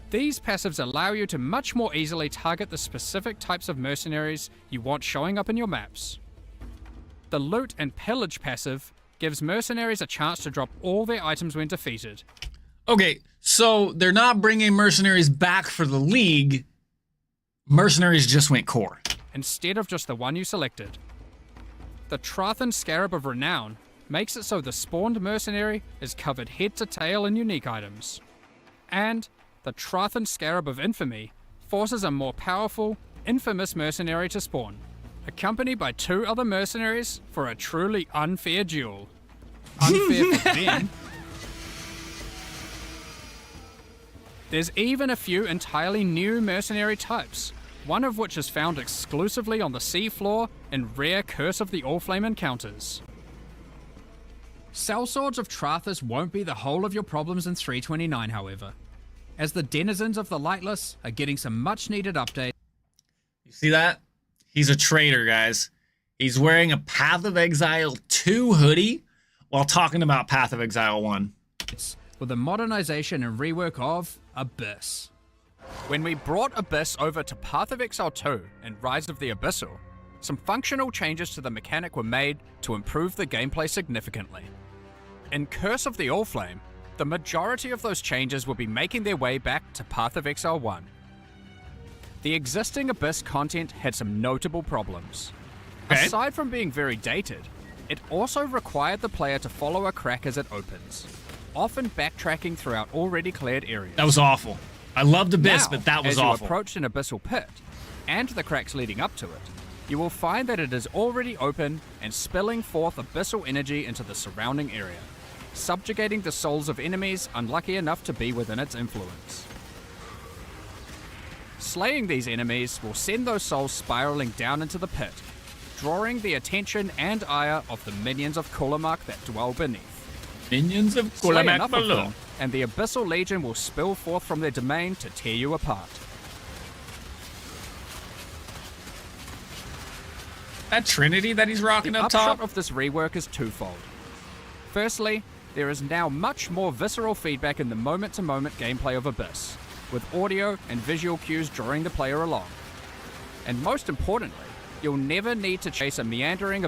These passives allow you to much more easily target the specific types of mercenaries you want showing up in your maps. The Loot and Pillage passive gives mercenaries a chance to drop all their items when defeated. Okay, so they're not bringing mercenaries back for the league. Mercenaries just went core. Instead of just the one you selected. The Trathan Scarab of Renown makes it so the spawned mercenary is covered head to tail in unique items. And the Trathan Scarab of Infamy forces a more powerful, infamous mercenary to spawn, accompanied by 2 other mercenaries for a truly unfair duel. Unfair for them. There's even a few entirely new mercenary types, one of which is found exclusively on the seafloor in rare Curse of the Allflame encounters. Sellswords of Trathis won't be the whole of your problems in 329, however, as the denizens of the Lightless are getting some much needed updates. You see that? He's a traitor, guys. He's wearing a Path of Exile 2 hoodie while talking about Path of Exile 1. With the modernization and rework of Abyss. When we brought Abyss over to Path of Exile 2 and Rise of the Abyssal, some functional changes to the mechanic were made to improve the gameplay significantly. In Curse of the Allflame, the majority of those changes will be making their way back to Path of Exile 1. The existing Abyss content had some notable problems. Okay. Aside from being very dated, it also required the player to follow a crack as it opens, often backtracking throughout already cleared areas. That was awful. I loved Abyss, Now, but that was as you awful. approach an abyssal pit, and the cracks leading up to it, you will find that it is already open and spilling forth abyssal energy into the surrounding area, subjugating the souls of enemies unlucky enough to be within its influence. Slaying these enemies will send those souls spiraling down into the pit, drawing the attention and ire of the minions of Kulamak that dwell beneath. Minions of Slay Kulamak enough of below. them, and the Abyssal Legion will spill forth from their domain to tear you apart. That Trinity that he's rocking The up upshot top. of this rework is twofold. Firstly, there is now much more visceral feedback in the moment-to-moment gameplay of Abyss, with audio and visual cues drawing the player along. And most importantly, you'll never need to chase a meandering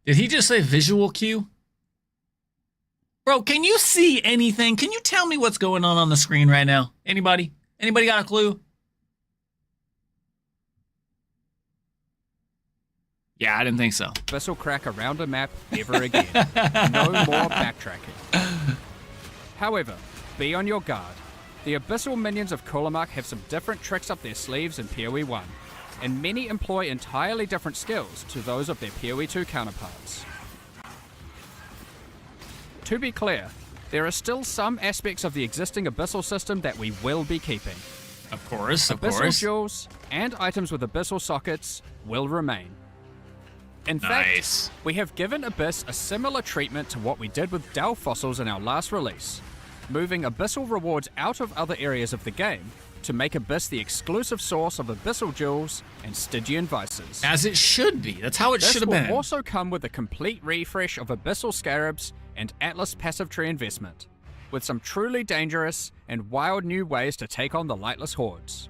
Did he just say visual cue? Bro, can you see anything? Can you tell me what's going on the screen right now? Anybody? Anybody got a clue? Yeah, I didn't think so. abyssal crack around a map ever again. No more backtracking. However, be on your guard. The abyssal minions of Kulamak have some different tricks up their sleeves in PoE 1, and many employ entirely different skills to those of their PoE 2 counterparts. To be clear, there are still some aspects of the existing abyssal system that we will be keeping. Of course, of Abyssal course. jewels and items with abyssal sockets will remain. In Nice. fact, we have given Abyss a similar treatment to what we did with Dell fossils in our last release, moving abyssal rewards out of other areas of the game to make Abyss the exclusive source of abyssal jewels and Stygian vices. As it should be. That's how it This should have will been. also come with a complete refresh of abyssal scarabs and Atlas passive tree investment, with some truly dangerous and wild new ways to take on the lightless hordes.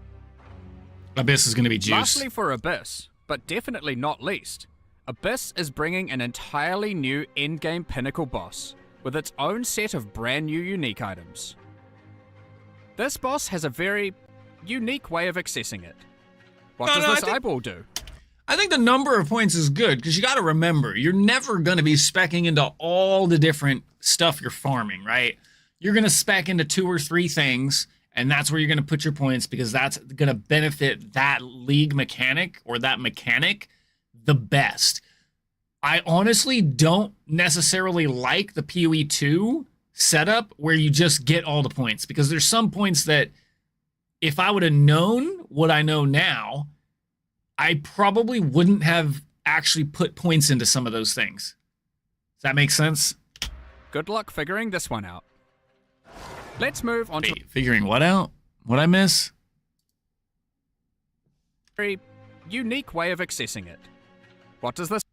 Abyss is going to be juice. Lastly for Abyss, but definitely not least, Abyss is bringing an entirely new endgame pinnacle boss, with its own set of brand new unique items. This boss has a very unique way of accessing it. What does this eyeball do? I think the number of points is good because you got to remember, you're never going to be speccing into all the different stuff you're farming, right? You're going to spec into 2 or 3 things, and that's where you're going to put your points because that's going to benefit that league mechanic or that mechanic the best. I honestly don't necessarily like the PoE 2 setup where you just get all the points because there's some points that if I would have known what I know now, I probably wouldn't have actually put points into some of those things. Does that make sense? Good luck figuring this one out. Let's move on to Wait, figuring what out? What'd I miss? a very unique way of accessing it. What does this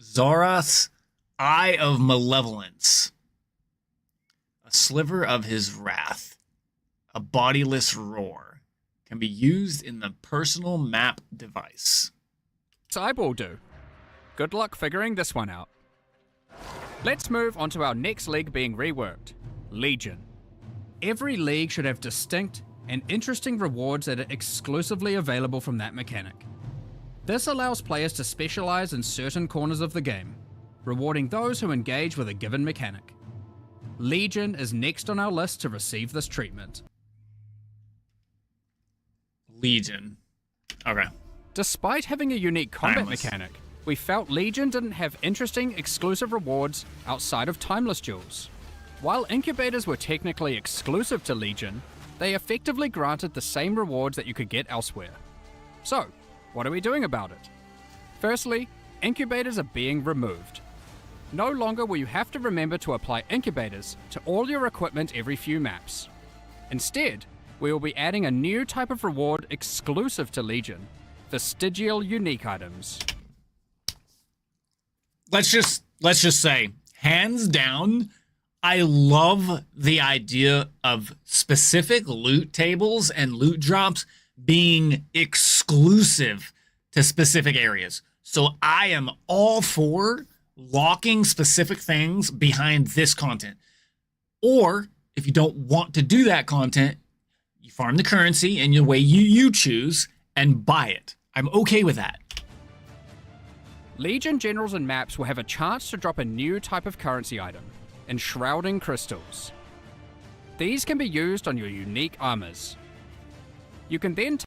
Zoroth's Eye of Malevolence. A sliver of his wrath. A bodiless roar. Can be used in the personal map device. eyeball do? Good luck figuring this one out. Let's move on to our next league being reworked, Legion. Every league should have distinct and interesting rewards that are exclusively available from that mechanic. This allows players to specialize in certain corners of the game, rewarding those who engage with a given mechanic. Legion is next on our list to receive this treatment. Legion. Okay. Despite having a unique combat Timeless. mechanic, we felt Legion didn't have interesting exclusive rewards outside of Timeless Jewels. While incubators were technically exclusive to Legion, they effectively granted the same rewards that you could get elsewhere. So, what are we doing about it? Firstly, incubators are being removed. No longer will you have to remember to apply incubators to all your equipment every few maps. Instead, we will be adding a new type of reward exclusive to Legion, the Stygial unique items. Let's just say, hands down, I love the idea of specific loot tables and loot drops being exclusive to specific areas. So I am all for locking specific things behind this content. Or if you don't want to do that content, you farm the currency in the way you choose and buy it. I'm okay with that. Legion generals and maps will have a chance to drop a new type of currency item, enshrouding crystals. These can be used on your unique armors. You can then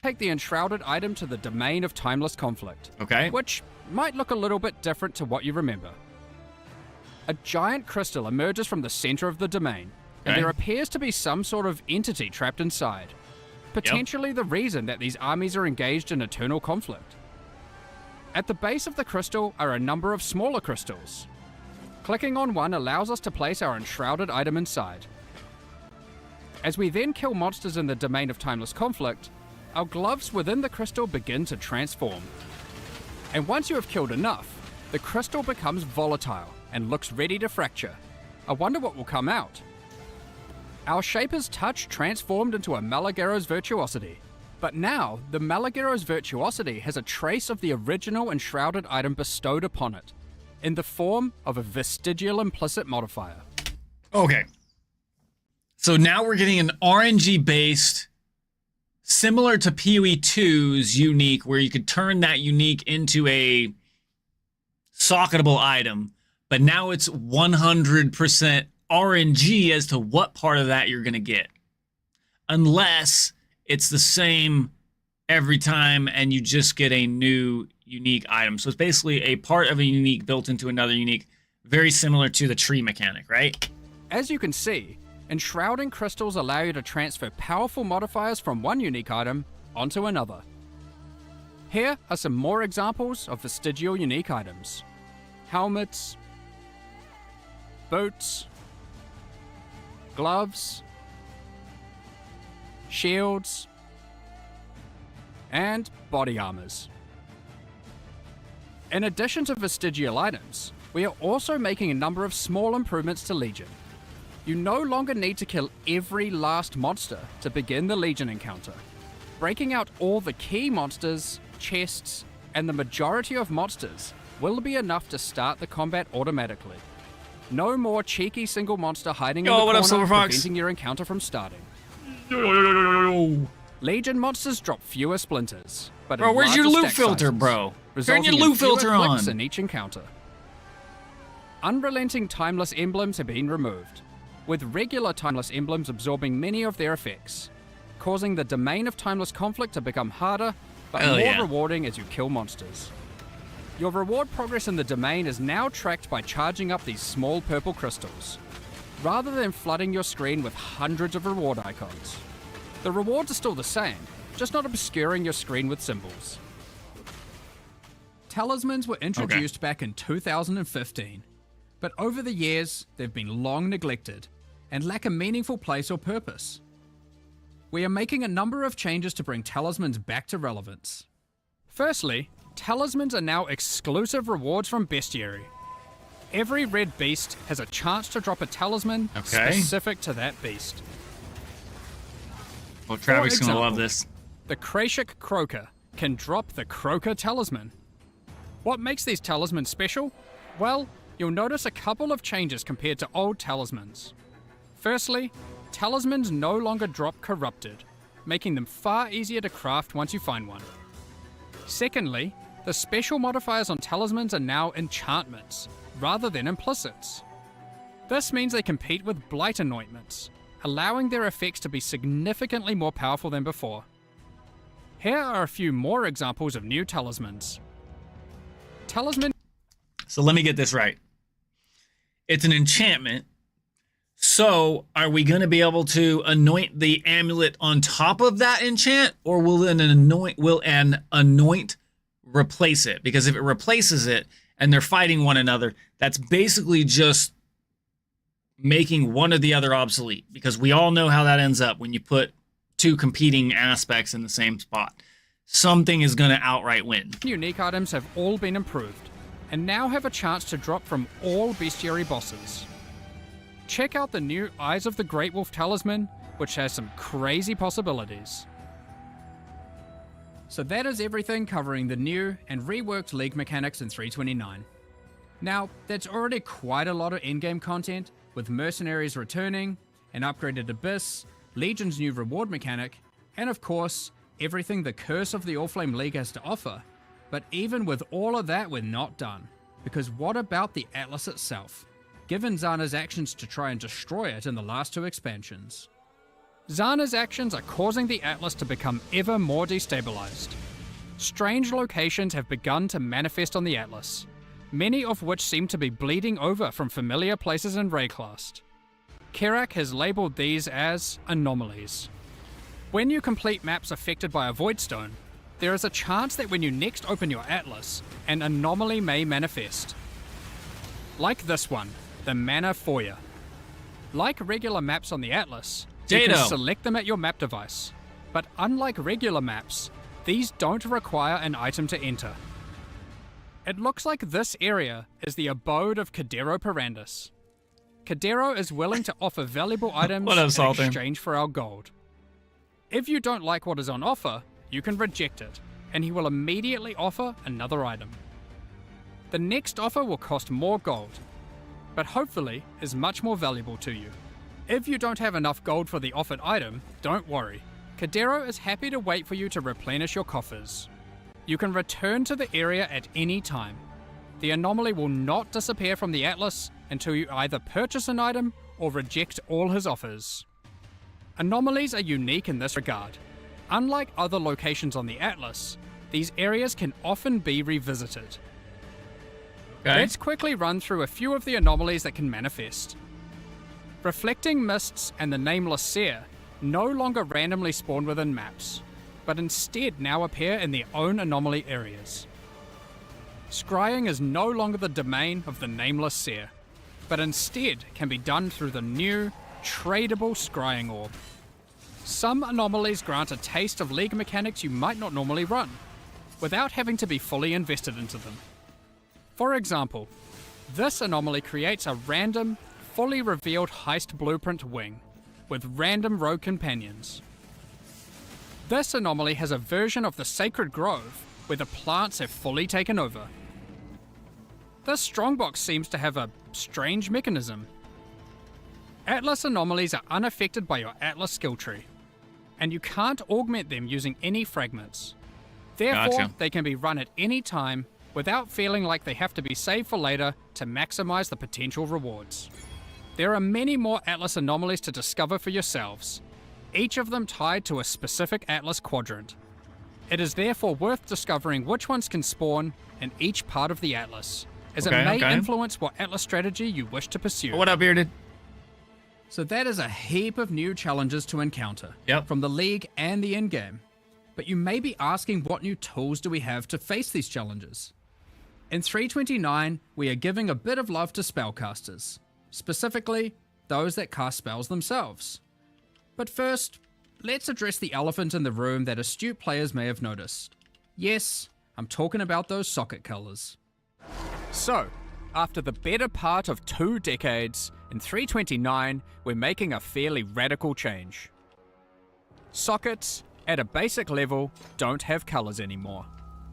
take the enshrouded item to the domain of timeless conflict. Okay. Which might look a little bit different to what you remember. A giant crystal emerges from the center of the domain, and Okay. there appears to be some sort of entity trapped inside. Potentially the reason that these armies are engaged in eternal conflict. At the base of the crystal are a number of smaller crystals. Clicking on one allows us to place our enshrouded item inside. As we then kill monsters in the domain of timeless conflict, our gloves within the crystal begin to transform. And once you have killed enough, the crystal becomes volatile and looks ready to fracture. I wonder what will come out. Our Shaper's Touch transformed into a Malagero's Virtuosity. But now, the Malagero's Virtuosity has a trace of the original enshrouded item bestowed upon it, in the form of a vestigial implicit modifier. Okay. So now we're getting an RNG-based, similar to PoE2's unique, where you could turn that unique into a socketable item, but now it's 100% RNG as to what part of that you're going to get. Unless it's the same every time and you just get a new unique item. So it's basically a part of a unique built into another unique, very similar to the tree mechanic, right? As you can see, enshrouding crystals allow you to transfer powerful modifiers from one unique item onto another. Here are some more examples of vestigial unique items. Helmets, boots, gloves, shields, and body armors. In addition to vestigial items, we are also making a number of small improvements to Legion. You no longer need to kill every last monster to begin the Legion encounter. Breaking out all the key monsters, chests, and the majority of monsters will be enough to start the combat automatically. No more cheeky single monster hiding in the what up, corner, Silverfox? preventing your encounter from starting. Legion monsters drop fewer splinters, but Bro, in where's your larger loot stack filter, sizes, bro? Turn resulting your in loot fewer filter clicks on. in each encounter. Unrelenting timeless emblems have been removed, with regular timeless emblems absorbing many of their effects, causing the domain of timeless conflict to become harder, but Hell more yeah. rewarding as you kill monsters. Your reward progress in the domain is now tracked by charging up these small purple crystals, rather than flooding your screen with hundreds of reward icons. The rewards are still the same, just not obscuring your screen with symbols. Talismans were introduced back in 2015, but over the years, they've been long neglected and lack a meaningful place or purpose. We are making a number of changes to bring talismans back to relevance. Firstly, talismans are now exclusive rewards from Bestiary. Every red beast has a chance to drop a talisman specific to that beast. Well, Travis For gonna love example, this. The Krashik Croaker can drop the Croaker Talisman. What makes these talismans special? Well, you'll notice a couple of changes compared to old talismans. Firstly, talismans no longer drop Corrupted, making them far easier to craft once you find one. Secondly, the special modifiers on talismans are now enchantments, rather than implicits. This means they compete with Blight Anointments, allowing their effects to be significantly more powerful than before. Here are a few more examples of new talismans. Talisman. So let me get this right. It's an enchantment. So are we going to be able to anoint the amulet on top of that enchant, or will an anoint replace it? Because if it replaces it and they're fighting one another, that's basically just making one or the other obsolete, because we all know how that ends up when you put two competing aspects in the same spot. Something is going to outright win. Unique items have all been improved, and now have a chance to drop from all bestiary bosses. check out the new Eyes of the Great Wolf Talisman, which has some crazy possibilities. So that is everything covering the new and reworked League mechanics in 329. Now, that's already quite a lot of in-game content, with Mercenaries returning, an upgraded Abyss, Legion's new reward mechanic, and of course, everything the Curse of the Allflame League has to offer. But even with all of that, we're not done. Because what about the Atlas itself? Given Zana's actions to try and destroy it in the last 2 expansions. Zana's actions are causing the Atlas to become ever more destabilized. Strange locations have begun to manifest on the Atlas, many of which seem to be bleeding over from familiar places in Rayclast. Kerak has labelled these as anomalies. When you complete maps affected by a Voidstone, there is a chance that when you next open your Atlas, an anomaly may manifest. Like this one, the Mana Foyer. Like regular maps on the Atlas, you can select them at your map device, but unlike regular maps, these don't require an item to enter. It looks like this area is the abode of Cadero Perandus. Cadero is willing to offer valuable items in exchange for our gold. If you don't like what is on offer, you can reject it, and he will immediately offer another item. The next offer will cost more gold, but hopefully is much more valuable to you. If you don't have enough gold for the offered item, don't worry. Cadero is happy to wait for you to replenish your coffers. You can return to the area at any time. The anomaly will not disappear from the Atlas until you either purchase an item or reject all his offers. Anomalies are unique in this regard. Unlike other locations on the Atlas, these areas can often be revisited. Okay. Let's quickly run through a few of the anomalies that can manifest. Reflecting Mists and the Nameless Seer no longer randomly spawn within maps, but instead now appear in their own anomaly areas. Scrying is no longer the domain of the Nameless Seer, but instead can be done through the new, tradable Scrying Orb. Some anomalies grant a taste of League mechanics you might not normally run, without having to be fully invested into them. For example, this anomaly creates a random, fully revealed heist blueprint wing, with random rogue companions. This anomaly has a version of the Sacred Grove, where the plants have fully taken over. This strongbox seems to have a strange mechanism. Atlas anomalies are unaffected by your Atlas skill tree, and you can't augment them using any fragments. Therefore, they can be run at any time without feeling like they have to be saved for later to maximize the potential rewards. There are many more Atlas anomalies to discover for yourselves, each of them tied to a specific Atlas quadrant. It is therefore worth discovering which ones can spawn in each part of the Atlas, as it may influence what Atlas strategy you wish to pursue. What up, Bearded? So that is a heap of new challenges to encounter, from the League and the in-game. But you may be asking, what new tools do we have to face these challenges? In 329, we are giving a bit of love to spellcasters, specifically those that cast spells themselves. But first, let's address the elephant in the room that astute players may have noticed. Yes, I'm talking about those socket colors. So, after the better part of 2 decades, in 329, we're making a fairly radical change. Sockets, at a basic level, don't have colors anymore.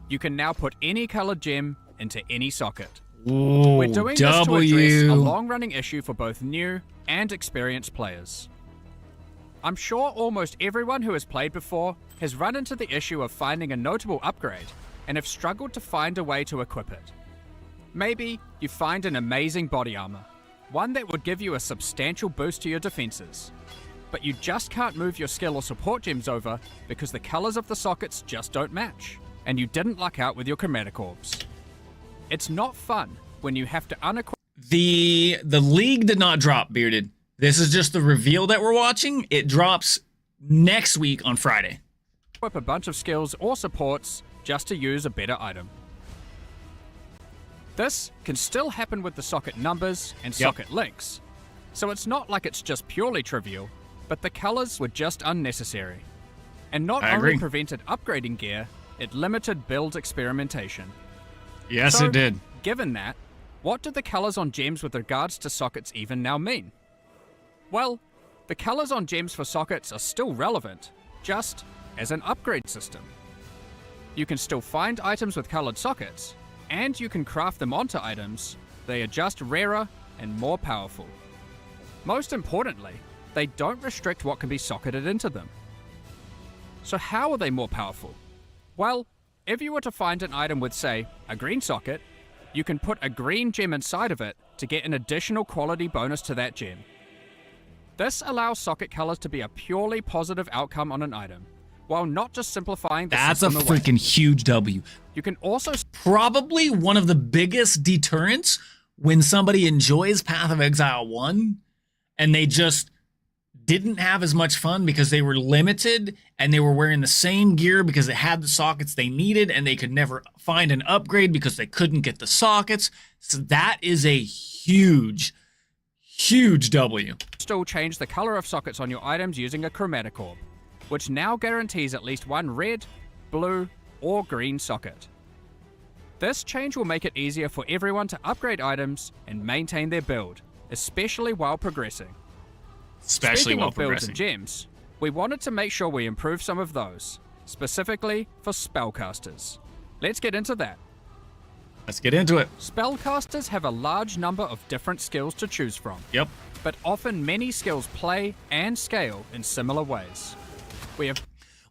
You can now put any colored gem into any socket. Ooh, we're doing this to address a long-running issue for both new and experienced players. I'm sure almost everyone who has played before has run into the issue of finding a notable upgrade and have struggled to find a way to equip it. Maybe you find an amazing body armor, one that would give you a substantial boost to your defenses, but you just can't move your skill or support gems over because the colors of the sockets just don't match, and you didn't luck out with your chromatic orbs. It's not fun when you have to unequip. The League did not drop, Bearded. This is just the reveal that we're watching. It drops next week on Friday. Equip a bunch of skills or supports just to use a better item. This can still happen with the socket numbers and socket links, so it's not like it's just purely trivial, but the colors were just unnecessary. And not only prevented upgrading gear, it limited build experimentation. Yes, so, it did. Given that, what do the colors on gems with regards to sockets even now mean? Well, the colors on gems for sockets are still relevant, just as an upgrade system. You can still find items with colored sockets, and you can craft them onto items. They are just rarer and more powerful. Most importantly, they don't restrict what can be socketed into them. So how are they more powerful? Well, if you were to find an item with, say, a green socket, you can put a green gem inside of it to get an additional quality bonus to that gem. This allows socket colors to be a purely positive outcome on an item, while not just simplifying the That's a system away. freaking huge W. You can also Probably one of the biggest deterrents when somebody enjoys Path of Exile 1 and they just didn't have as much fun because they were limited and they were wearing the same gear because it had the sockets they needed and they could never find an upgrade because they couldn't get the sockets. So that is a huge, huge W. still change the color of sockets on your items using a chromatic orb, which now guarantees at least one red, blue, or green socket. This change will make it easier for everyone to upgrade items and maintain their build, especially while progressing. Especially Speaking while of builds progressing. and gems, we wanted to make sure we improve some of those, specifically for spellcasters. Let's get into that. Let's get into it. Spellcasters have a large number of different skills to choose from, Yep. but often many skills play and scale in similar ways. We have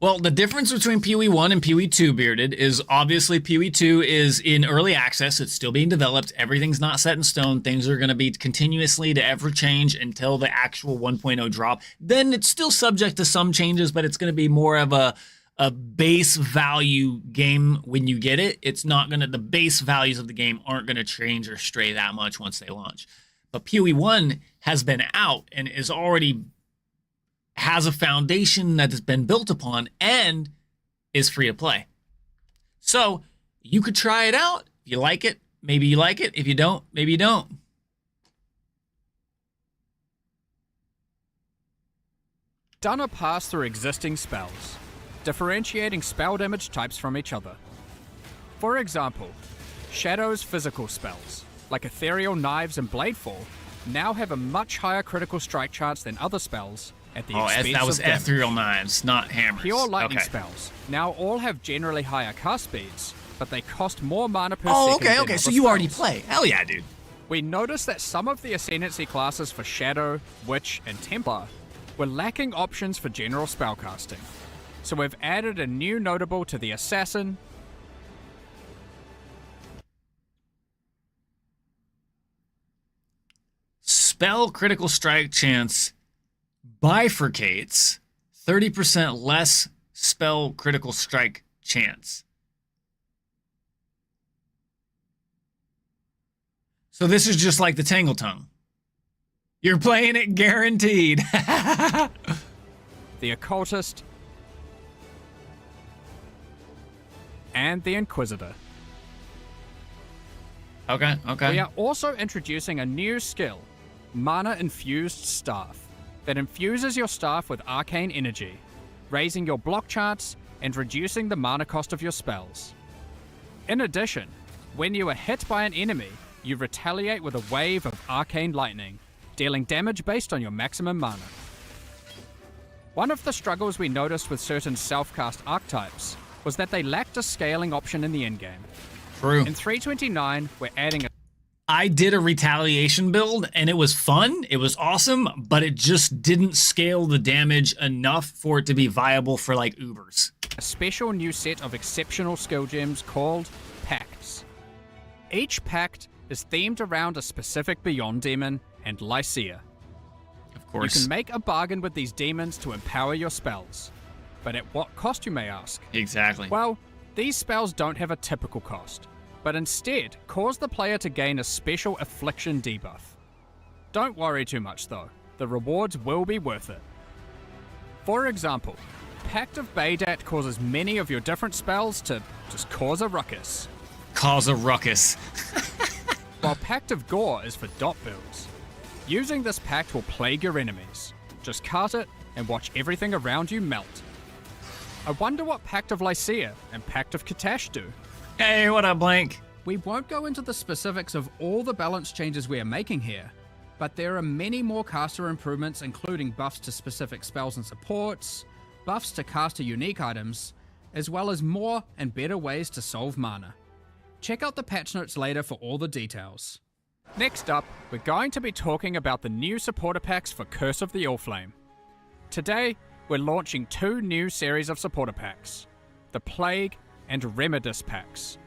Well, the difference between PoE 1 and PoE 2, Bearded, is obviously PoE 2 is in early access. It's still being developed. Everything's not set in stone. Things are going to be continuously to ever change until the actual 1.0 drop. Then it's still subject to some changes, but it's going to be more of a base value game when you get it. It's not going to, the base values of the game aren't going to change or stray that much once they launch. But PoE 1 has been out and is already has a foundation that has been built upon and is free to play. So you could try it out. If you like it, maybe you like it. If you don't, maybe you don't. done a pass through existing spells, differentiating spell damage types from each other. For example, Shadow's physical spells, like Ethereal Knives and Bladefall, now have a much higher critical strike chance than other spells at the expense that was of damage. ethereal knives, not hammers. Pure lightning Okay. spells now all have generally higher cast speeds, but they cost more mana per Oh, second okay, than okay. So other you already spells. play. Hell yeah, dude. We noticed that some of the Ascendancy classes for Shadow, Witch, and Templar were lacking options for general spellcasting. So we've added a new notable to the Assassin, Spell critical strike chance bifurcates 30% less spell critical strike chance. So this is just like the Tangle Tongue. You're playing it guaranteed. the Occultist, and the Inquisitor. Okay. We are also introducing a new skill, Mana Infused Staff, that infuses your staff with arcane energy, raising your block chance and reducing the mana cost of your spells. In addition, when you are hit by an enemy, you retaliate with a wave of arcane lightning, dealing damage based on your maximum mana. One of the struggles we noticed with certain self-cast archetypes was that they lacked a scaling option in the endgame. True. In 329, we're adding a I did a retaliation build and it was fun. It was awesome, but it just didn't scale the damage enough for it to be viable for like Ubers. special new set of exceptional skill gems called Pacts. Each pact is themed around a specific Beyond demon and Lycia. Of You course. can make a bargain with these demons to empower your spells. But at what cost, you may ask? Exactly. Well, these spells don't have a typical cost, but instead cause the player to gain a special affliction debuff. Don't worry too much though, the rewards will be worth it. For example, Pact of Baydat causes many of your different spells to just cause a ruckus, Cause a ruckus. while Pact of Gore is for dot builds. Using this pact will plague your enemies. Just cart it and watch everything around you melt. I wonder what Pact of Lycia and Pact of Katash do. Hey, what up, Blank? We won't go into the specifics of all the balance changes we are making here, but there are many more caster improvements, including buffs to specific spells and supports, buffs to caster unique items, as well as more and better ways to solve mana. Check out the patch notes later for all the details. Next up, we're going to be talking about the new supporter packs for Curse of the Allflame. Today, we're launching 2 new series of supporter packs, the Plague and Remedis packs.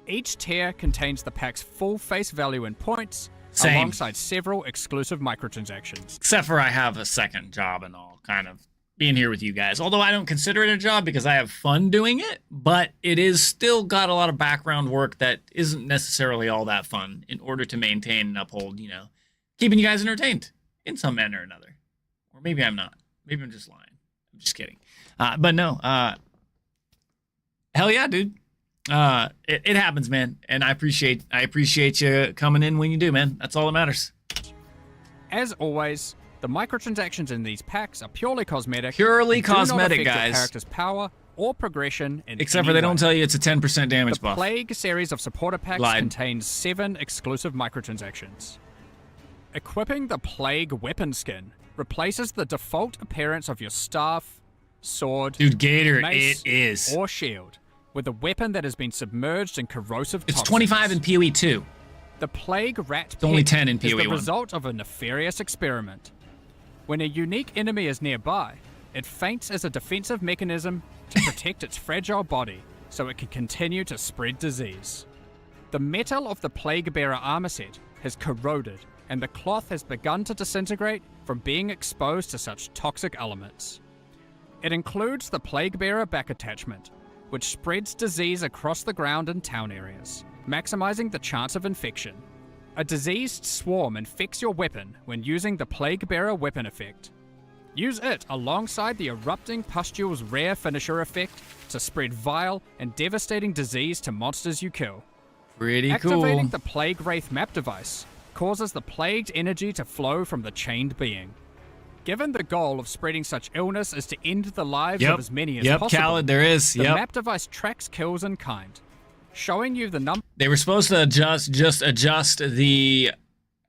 Each tier contains the pack's full face value in points, Same. alongside several exclusive microtransactions. Except for I have a second job and all, kind of being here with you guys. Although I don't consider it a job because I have fun doing it, but it is still got a lot of background work that isn't necessarily all that fun in order to maintain and uphold, you know, keeping you guys entertained in some manner or another. Or maybe I'm not. Maybe I'm just lying. I'm just kidding. But no, hell yeah, dude. It happens, man. And I appreciate you coming in when you do, man. That's all that matters. As always, the microtransactions in these packs are purely cosmetic. Purely and do not cosmetic, affect your guys. character's power or progression in Except for any they don't way. tell you it's a 10% damage The buff. Plague series of supporter packs Lied. contains 7 exclusive microtransactions. Equipping the Plague weapon skin replaces the default appearance of your staff, sword, Dude, Gator, mace, it is. or shield with a weapon that has been submerged in corrosive It's toxins. 25 in PoE 2. The Plague Rat It's only Pit 10 in is PoE the 1. result of a nefarious experiment. When a unique enemy is nearby, it faints as a defensive mechanism to protect its fragile body so it can continue to spread disease. The metal of the Plague Bearer armor set has corroded, and the cloth has begun to disintegrate from being exposed to such toxic elements. It includes the Plague Bearer back attachment, which spreads disease across the ground in town areas, maximizing the chance of infection. A diseased swarm infects your weapon when using the Plague Bearer weapon effect. Use it alongside the Erupting Pustule's rare finisher effect to spread vile and devastating disease to monsters you kill. Pretty Activating cool. the Plague Wraith map device causes the plagued energy to flow from the chained being. Given the goal of spreading such illness is to end the lives of as many as possible, Khaled, there is. the Yep. map device tracks kills in kind, showing you the number They were supposed to adjust the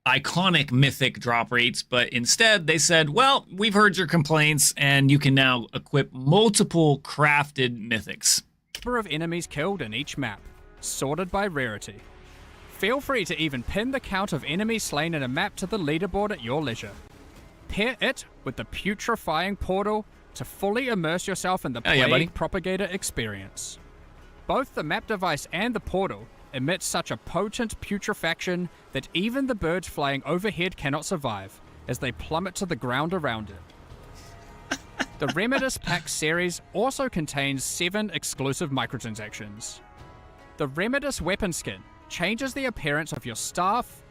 iconic mythic drop rates, but instead they said, well, we've heard your complaints and you can now equip multiple crafted mythics. of enemies killed in each map, sorted by rarity. Feel free to even pin the count of enemies slain in a map to the leaderboard at your leisure. Pair it with the putrefying portal to fully immerse yourself in the Oh, yeah, buddy. Plague Propagator experience. Both the map device and the portal emit such a potent putrefaction that even the birds flying overhead cannot survive, as they plummet to the ground around it. The Remedis Pack series also contains 7 exclusive microtransactions. The Remedis weapon skin changes the appearance of your staff,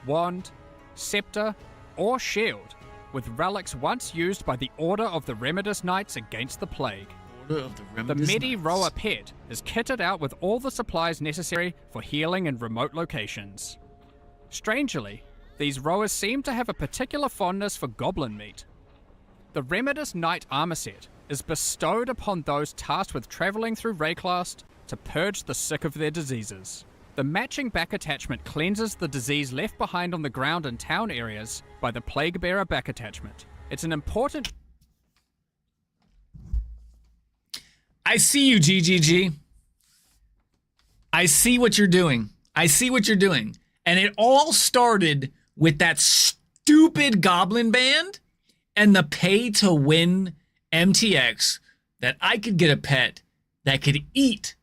wand, scepter, or shield, with relics once used by the Order of the Remedis Knights against the plague. The Medi Roa pet is kitted out with all the supplies necessary for healing in remote locations. Strangely, these Roas seem to have a particular fondness for goblin meat. The Remedis Knight armor set is bestowed upon those tasked with traveling through Rayclast to purge the sick of their diseases. The matching back attachment cleanses the disease left behind on the ground in town areas by the Plague Bearer back attachment. It's an important... I see you, GGG. I see what you're doing. I see what you're doing. And it all started with that stupid goblin band and the pay to win MTX that I could get a pet that could eat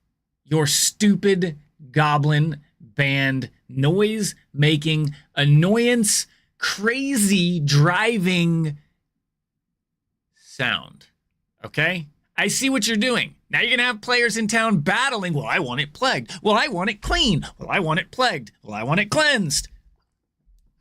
your stupid goblin band noise making annoyance crazy driving sound. Okay? I see what you're doing. Now you're going to have players in town battling. Well, I want it plagued. Well, I want it clean. Well, I want it plagued. Well, I want it cleansed.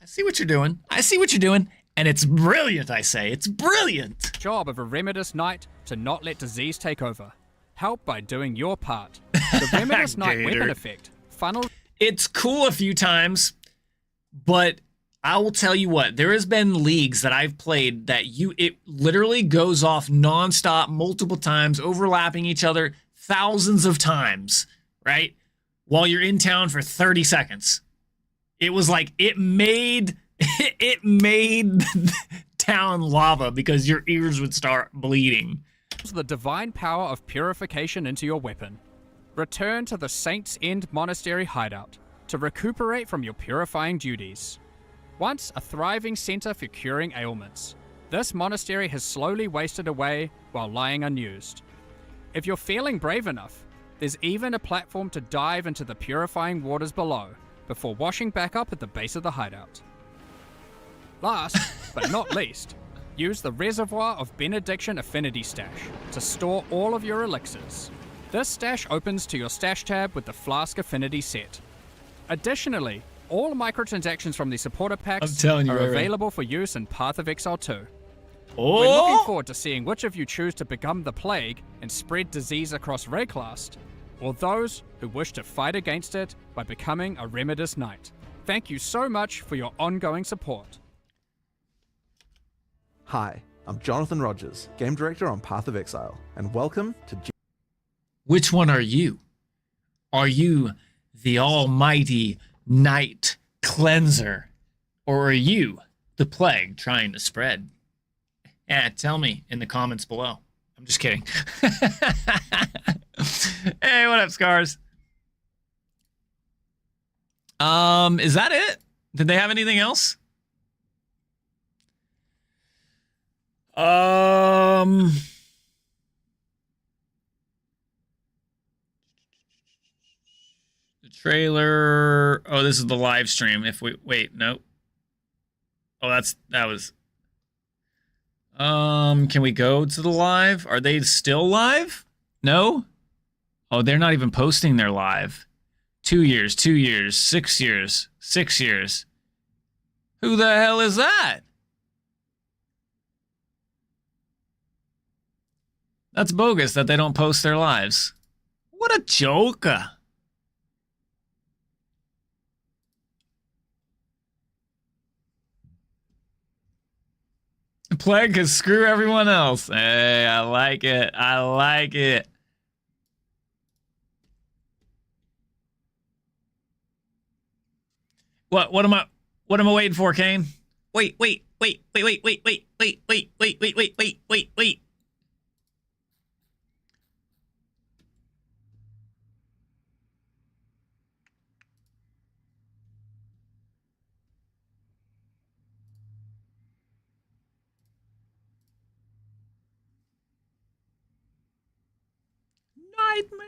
I see what you're doing. I see what you're doing. And it's brilliant, I say. It's brilliant. job of a Remedis Knight to not let disease take over. Help by doing your part. The Remedis Knight Gator. weapon effect funnels It's cool a few times, but I will tell you what, there has been leagues that I've played that it literally goes off nonstop multiple times, overlapping each other thousands of times, right? While you're in town for 30 seconds. It was like it made it made town lava because your ears would start bleeding. The divine power of purification into your weapon. Return to the Saints' End Monastery hideout to recuperate from your purifying duties. Once a thriving center for curing ailments, this monastery has slowly wasted away while lying unused. If you're feeling brave enough, there's even a platform to dive into the purifying waters below before washing back up at the base of the hideout. Last, but not least, use the Reservoir of Benediction Affinity Stash to store all of your elixirs. This stash opens to your stash tab with the Flask Affinity set. Additionally, all microtransactions from the supporter packs are available for use in Path of Exile 2. Oh! We're looking forward to seeing which of you choose to become the plague and spread disease across Rayclast, or those who wish to fight against it by becoming a Remedis Knight. Thank you so much for your ongoing support. Hi, I'm Jonathan Rogers, Game Director on Path of Exile, and welcome to Which one are you? Are you the almighty Night Cleanser? Or are you the plague trying to spread? Yeah, tell me in the comments below. I'm just kidding. Hey, what up, Scars? Is that it? Did they have anything else? The trailer. Oh, this is the live stream. If we wait, nope. Oh, that was. Can we go to the live? Are they still live? No? Oh, they're not even posting their live. 2 years, 2 years, 6 years, 6 years. Who the hell is that? That's bogus that they don't post their lives. What a joke. Plague can screw everyone else. Hey, I like it. I like it. What am I waiting for, Kane? Wait. Nightmare.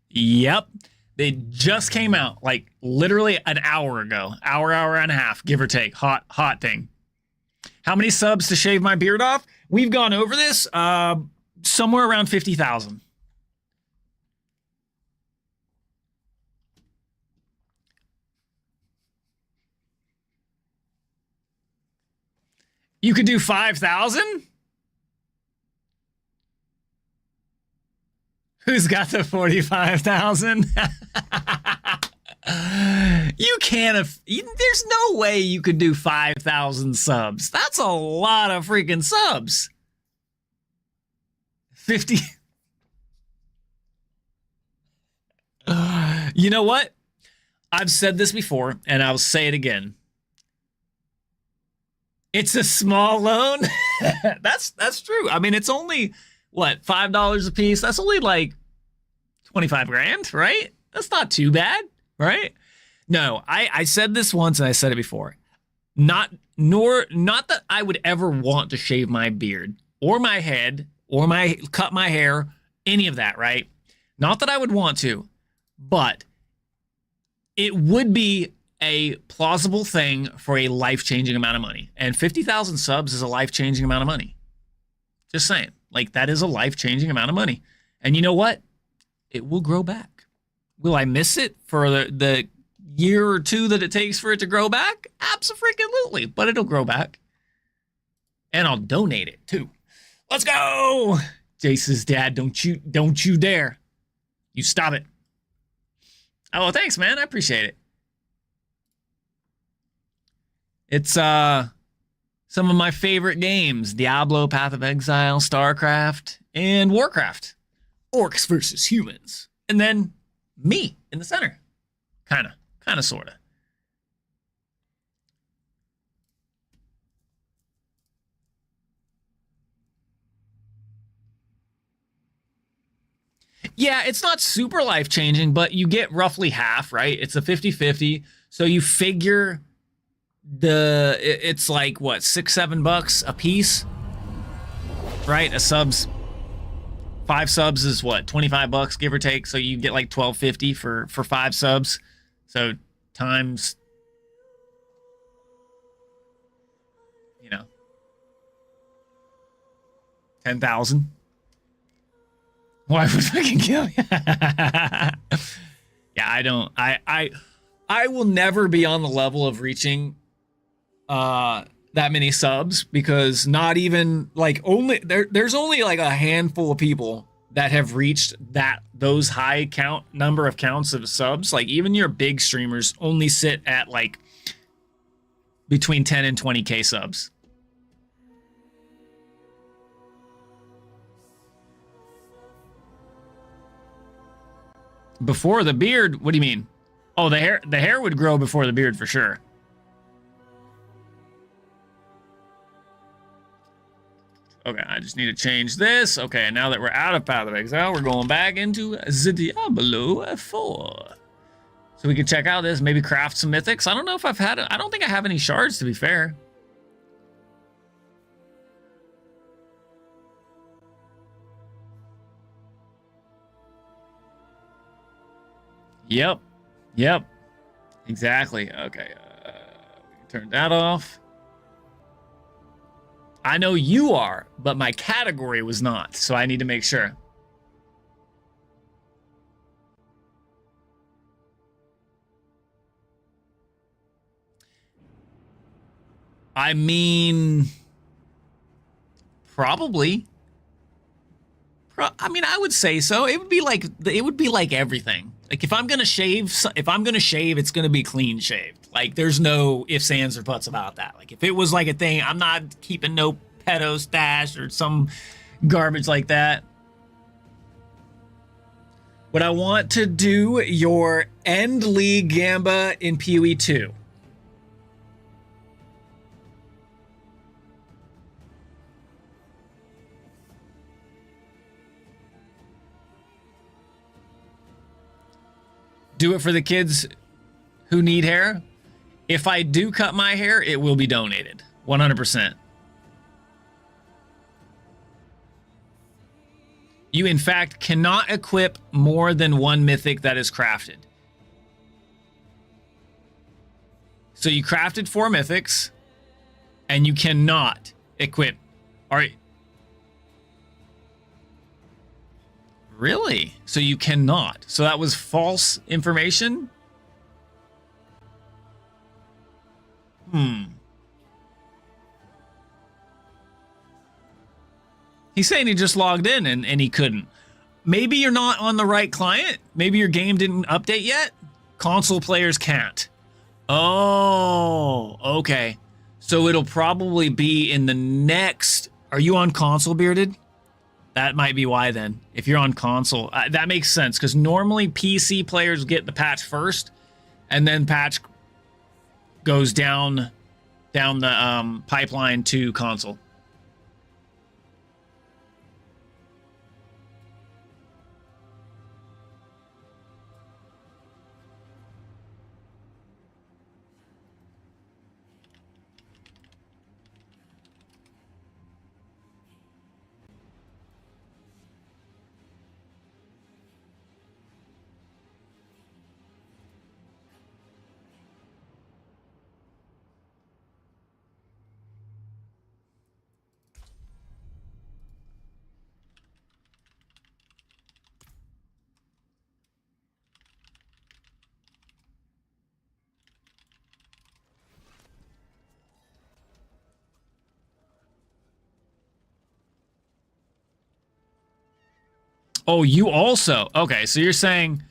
Yep. They just came out like literally an hour ago. Hour and a half, give or take. Hot thing. How many subs to shave my beard off? We've gone over this. Somewhere around 50,000. You could do 5,000? Who's got the 45,000? You can't there's no way you could do 5,000 subs. That's a lot of freaking subs. 50. You know what? I've said this before and I'll say it again. It's a small loan. That's true. I mean, it's only what, $5 a piece? That's only like 25 grand, right? That's not too bad, right? No, I said this once and I said it before. Not that I would ever want to shave my beard or my head or cut my hair, any of that, right? Not that I would want to, but it would be a plausible thing for a life-changing amount of money. And 50,000 subs is a life-changing amount of money. Just saying. Like, that is a life-changing amount of money. And you know what? It will grow back. Will I miss it for the year or two that it takes for it to grow back? Absolutely. But it'll grow back. And I'll donate it, too. Let's go! Jace's dad, don't you dare. You stop it. Oh, thanks, man. I appreciate it. It's some of my favorite games. Diablo, Path of Exile, StarCraft, and Warcraft. orcs versus humans, and then me in the center. Kind of, sort of. Yeah, it's not super life-changing, but you get roughly half, right? It's a 50-50. So you figure it's like, what, $6-7 a piece? Right? 5 subs is what, $25, give or take. So you get like $12.50 for 5 subs. So times, 10,000. Why would fucking kill me? Yeah, I will never be on the level of reaching that many subs, because not even like there's only like a handful of people that have reached those high number of counts of subs. Like even your big streamers only sit at like between 10 and 20k subs. Before the beard, what do you mean? Oh, the hair would grow before the beard for sure. Okay, I just need to change this. Okay, now that we're out of Path of Exile, we're going back into the Diablo 4. So we can check out this, maybe craft some mythics. I don't know if I don't think I have any shards, to be fair. Yep. Exactly. Okay. We can turn that off. I know you are, but my category was not, so I need to make sure. I mean, probably. I mean, I would say so. It would be like everything. Like if I'm gonna shave, it's gonna be clean shaved. Like there's no ifs, ands, or buts about that. Like if it was like a thing, I'm not keeping no pedo stash or some garbage like that. Would I want to do your end league Gamba in PoE 2? Do it for the kids who need hair. If I do cut my hair, it will be donated. 100%. You, in fact, cannot equip more than one mythic that is crafted. So you crafted 4 mythics, and you cannot equip. All right. Really? So you cannot. So that was false information? He's saying he just logged in and he couldn't. Maybe you're not on the right client. Maybe your game didn't update yet. Console players can't. Oh, okay. So it'll probably be in the next... Are you on console, Bearded? That might be why then. If you're on console, that makes sense, because normally PC players get the patch first, and then patch goes down the pipeline to console. Oh, you also. Okay, so you're saying,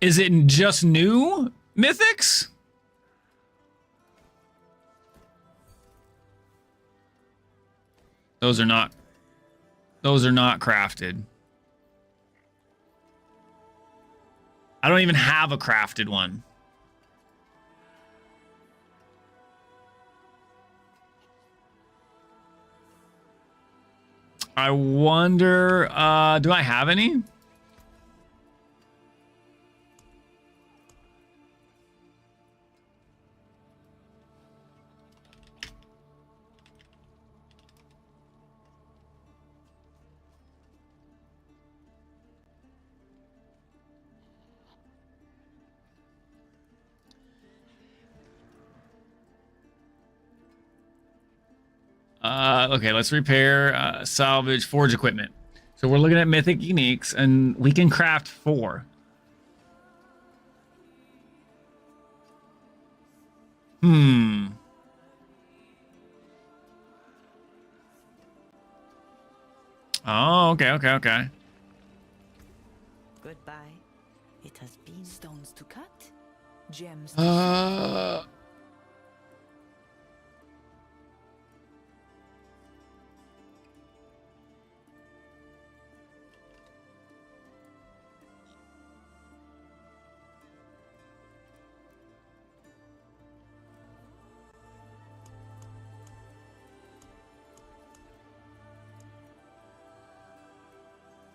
is it just new mythics? Those are not crafted. I don't even have a crafted one. I wonder, do I have any? Okay, let's repair, salvage, forge equipment. So we're looking at mythic uniques, and we can craft 4. Oh, okay. Goodbye. It has been stones to cut, gems.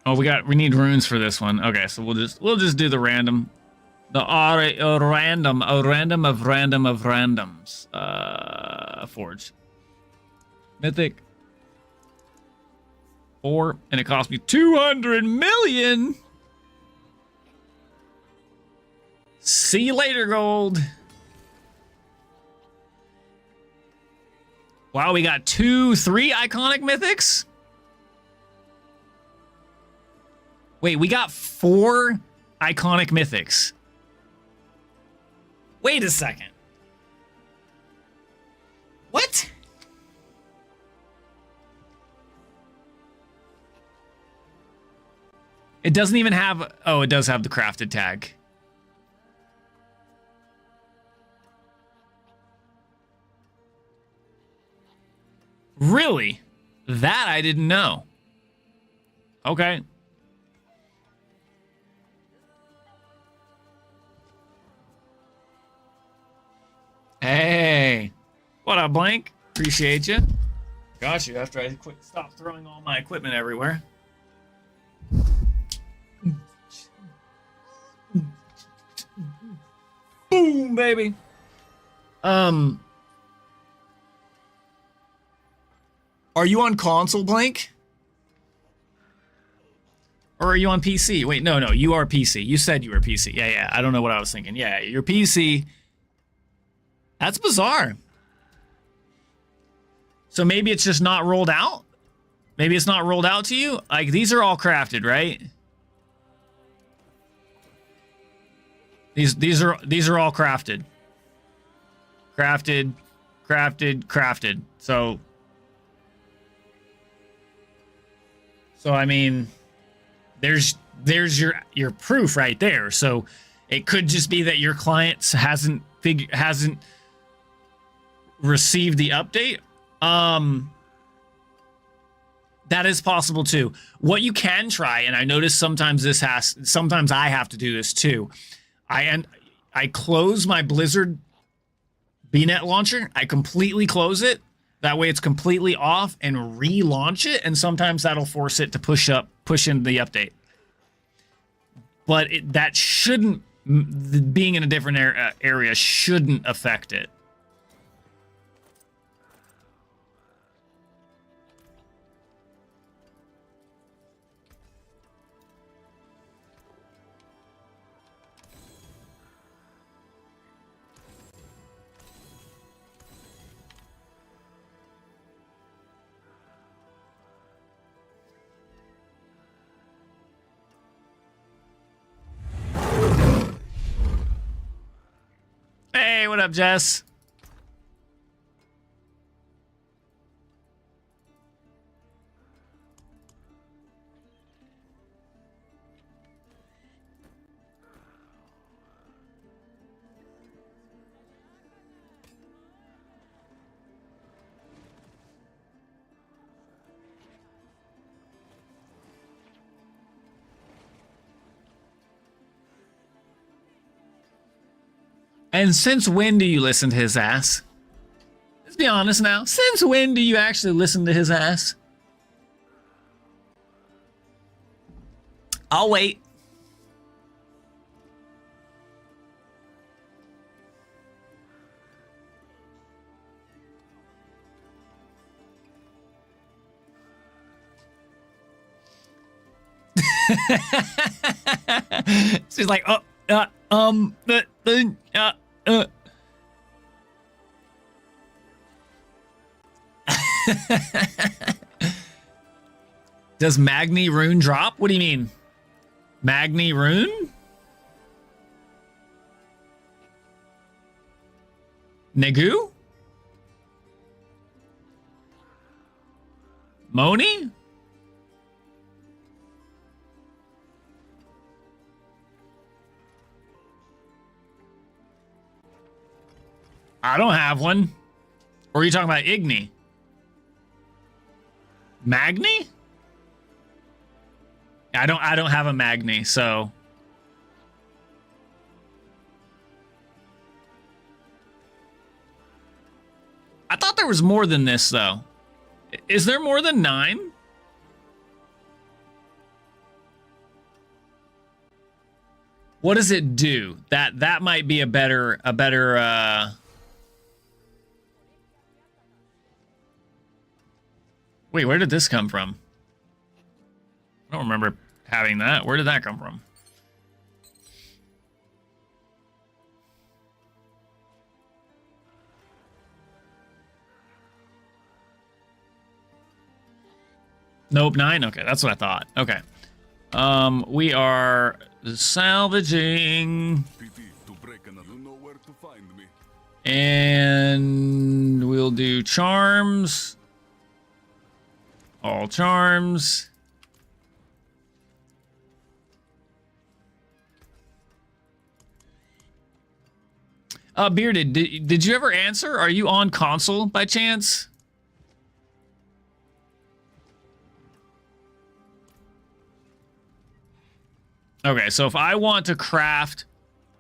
Oh, we need runes for this one. Okay, so we'll just do the random, random of randoms. Forge, mythic, 4, and it cost me 200 million. See you later, gold. Wow, we got 3 iconic mythics. Wait, we got 4 iconic mythics. Wait a second. What? It doesn't even have... Oh, it does have the crafted tag. Really? That I didn't know. Okay. Hey, what up, Blank? Appreciate you. Got you after I stopped throwing all my equipment everywhere. Boom, baby. Are you on console, Blank? Or are you on PC? Wait, no, you are PC. You said you were PC. Yeah, I don't know what I was thinking. Yeah, you're PC. That's bizarre. So maybe it's just not rolled out? Maybe it's not rolled out to you? Like, these are all crafted, right? These are all crafted. Crafted. So I mean, there's your proof right there. So it could just be that your client hasn't received the update. That is possible too. What you can try, and I notice sometimes I have to do this too. I close my Blizzard BNet launcher. I completely close it. That way it's completely off, and relaunch it. And sometimes that'll force it to push in the update. But that shouldn't, being in a different area shouldn't affect it. Hey, what up, Jess? And since when do you listen to his ass? Let's be honest now. Since when do you actually listen to his ass? I'll wait. She's like, Does Magni Rune drop? What do you mean? Magni Rune? Negu? Moni? I don't have one. Or are you talking about Igni? Magni? I don't have a Magni, so I thought there was more than this though. Is there more than 9? What does it do? That might be a better Wait, where did this come from? I don't remember having that. Where did that come from? Nope, 9. Okay, that's what I thought. Okay. We are salvaging. You know where to find me. And we'll do charms. All charms. Bearded, did you ever answer? Are you on console by chance? Okay, so if I want to craft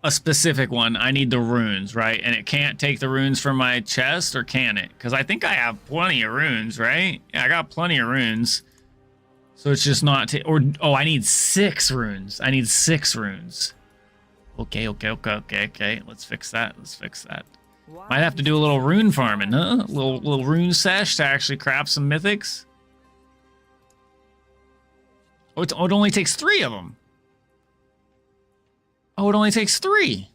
a specific one, I need the runes, right? And it can't take the runes from my chest, or can it? Because I think I have plenty of runes, right? Yeah, I got plenty of runes. So it's just not... oh, I need 6 runes. I need 6 runes. Okay. Let's fix that. Might have to do a little rune farming, huh? A little rune sesh to actually craft some mythics. Oh, it only takes 3 of them. Oh, it only takes 3.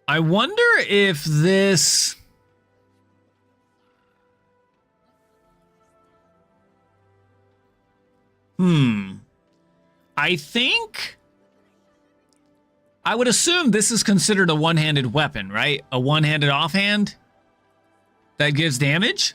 I wonder if this... I think... I would assume this is considered a one-handed weapon, right? A one-handed offhand that gives damage?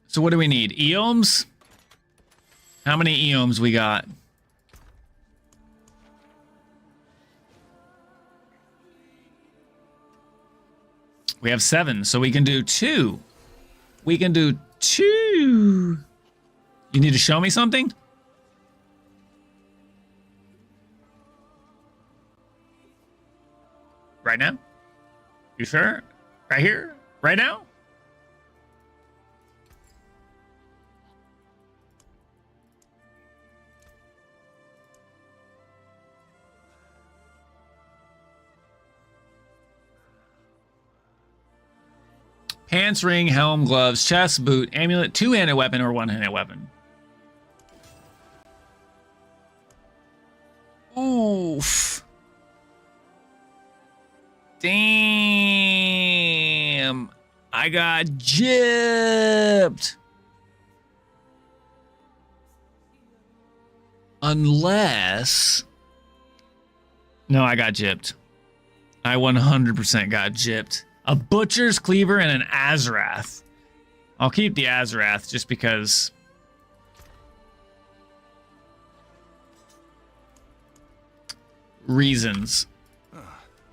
So what do we need? Eoms? How many eoms we got? We have 7, so we can do 2. We can do 2. You need to show me something? Right now? You sure? Right here? Right now? Pants, ring, helm, gloves, chest, boot, amulet, 2-handed weapon, or 1-handed weapon. Oof. Damn. I got gypped. Unless... No, I got gypped. I 100% got gypped. A Butcher's Cleaver and an Azarath. I'll keep the Azarath just because... reasons.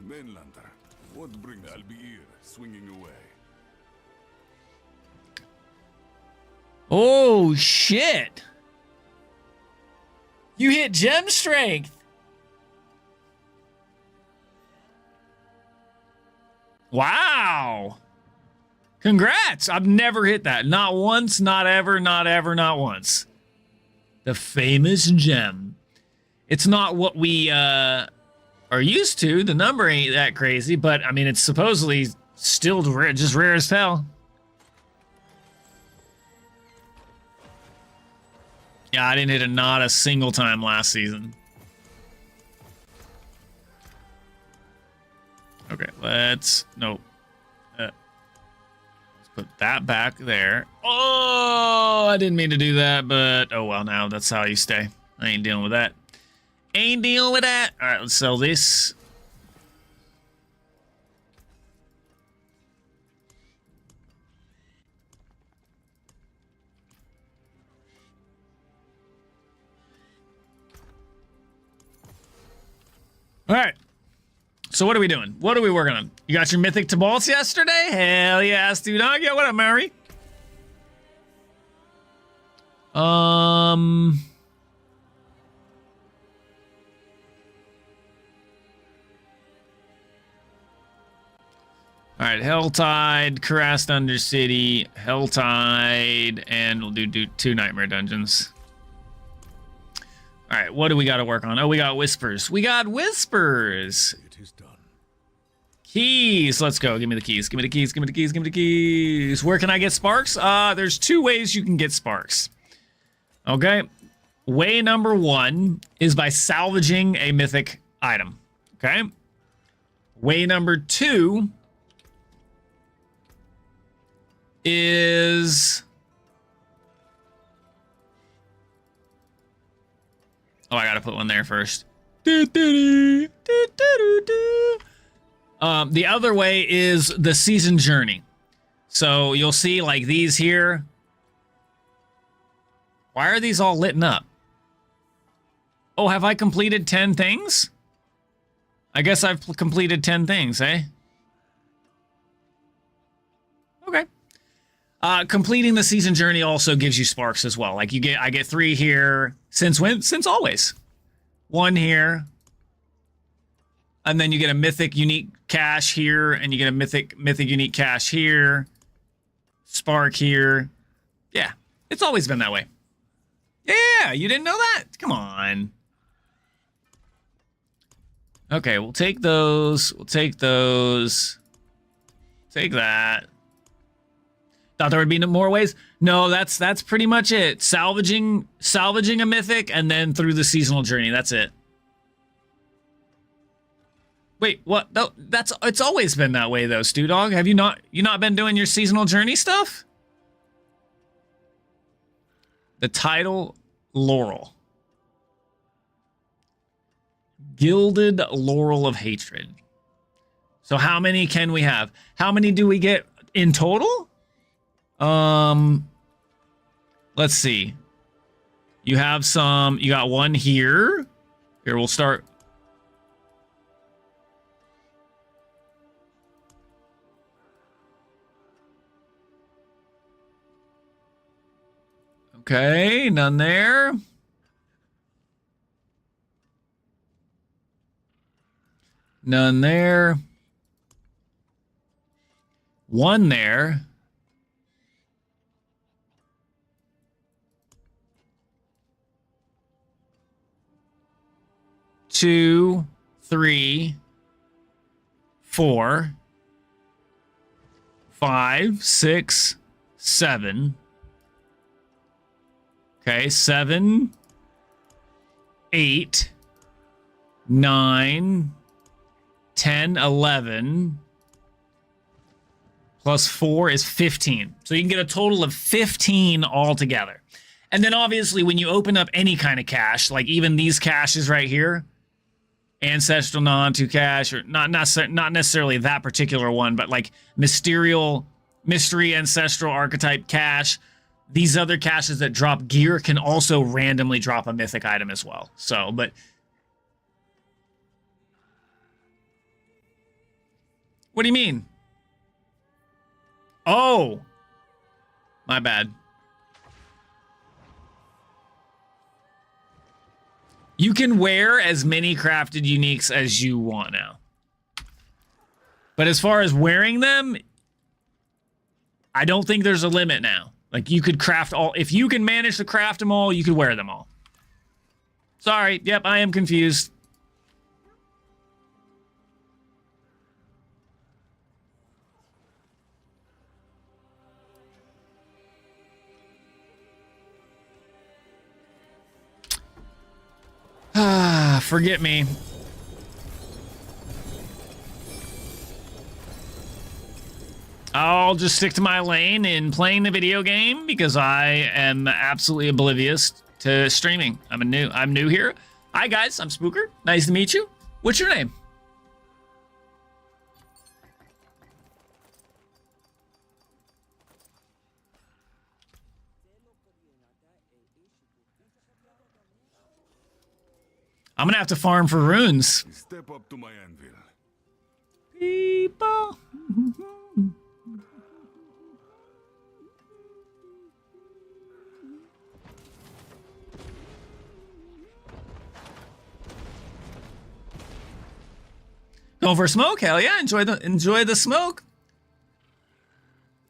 Mainlander, what bring I'll be here, swinging away. Oh, shit. You hit gem strength. Wow. Congrats. I've never hit that. Not once, not ever, not ever, not once. The famous gem. It's not what we are used to. The number ain't that crazy, but I mean, it's supposedly still rare, just rare as hell. Yeah, I didn't hit it not a single time last season. Okay, nope. Let's put that back there. Oh, I didn't mean to do that, but oh well, now that's how you stay. I ain't dealing with that. Ain't dealing with that. All right, let's sell this. All right. So what are we doing? What are we working on? You got your mythic Tibalts yesterday? Hell yes, dude. Yeah, what up, Mary? All right, Helltide, Karast Undercity, Helltide, and we'll do 2 Nightmare Dungeons. All right, what do we got to work on? Oh, we got Whispers. We got Whispers. It is done. Keys. Let's go. Give me the keys. Give me the keys. Give me the keys. Give me the keys. Where can I get sparks? There's 2 ways you can get sparks. Okay. Way number 1 is by salvaging a mythic item. Okay. Way number 2 is... Oh, I gotta put one there first. The other way is the season journey. So you'll see like these here. Why are these all lit up? Oh, have I completed 10 things? I guess I've completed 10 things, eh? Okay. Completing the season journey also gives you sparks as well. Like I get 3 here. Since when? Since always. 1 here. And then you get a mythic unique cache here, and you get a mythic unique cache here. Spark here. Yeah, it's always been that way. Yeah, you didn't know that? Come on. Okay, we'll take those. We'll take those. Take that. Thought there would be more ways. No, that's pretty much it. Salvaging a mythic, and then through the seasonal journey. That's it. Wait, what? No, it's always been that way though, Stew Dog. Have you not been doing your seasonal journey stuff? The title, Laurel. Gilded Laurel of Hatred. So how many can we have? How many do we get in total? Let's see. You have some, you got 1 here. Here, we'll start. Okay, none there. None there. 1 there. 2, 3, 4, 5, 6, 7. Okay, 7, 8, 9, 10, 11, plus 4 is 15. So you can get a total of 15 altogether. And then obviously when you open up any kind of cache, like even these caches right here, Ancestral Non-2 cache, or not necessarily that particular one, but like Mystery Ancestral Archetype cache, these other caches that drop gear can also randomly drop a mythic item as well. So, but... What do you mean? Oh! My bad. You can wear as many crafted uniques as you want now. But as far as wearing them, I don't think there's a limit now. Like, you could craft all... If you can manage to craft them all, you could wear them all. Sorry. Yep, I am confused. Ah, forget me. I'll just stick to my lane in playing the video game because I am absolutely oblivious to streaming. I'm new here. Hi guys, I'm Spooker. Nice to meet you. What's your name? I'm gonna have to farm for runes. Step up to my anvil. People. Going for a smoke? Hell yeah! Enjoy the smoke.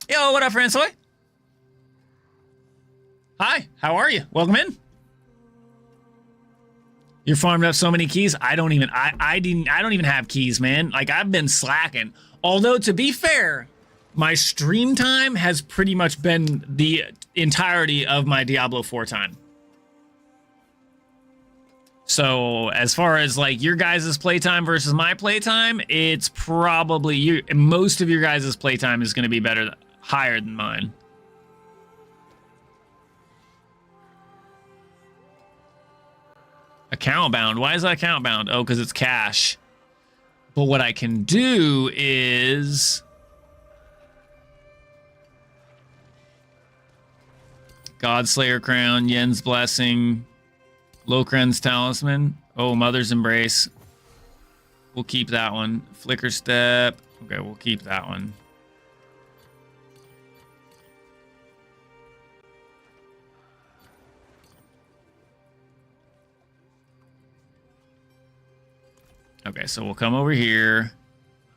Yo, what up, Francois? Hi, how are you? Welcome in. You're farmed up so many keys. I don't even have keys, man. Like, I've been slacking. Although, to be fair, my stream time has pretty much been the entirety of my Diablo 4 time. So as far as like your guys' playtime versus my playtime, it's probably most of your guys' playtime is going to be higher than mine. Account bound. Why is that account bound? Oh, because it's cash. But what I can do is Godslayer Crown, Yen's Blessing, Lokren's Talisman. Oh, Mother's Embrace. We'll keep that one. Flicker Step. Okay, we'll keep that one. Okay, so we'll come over here.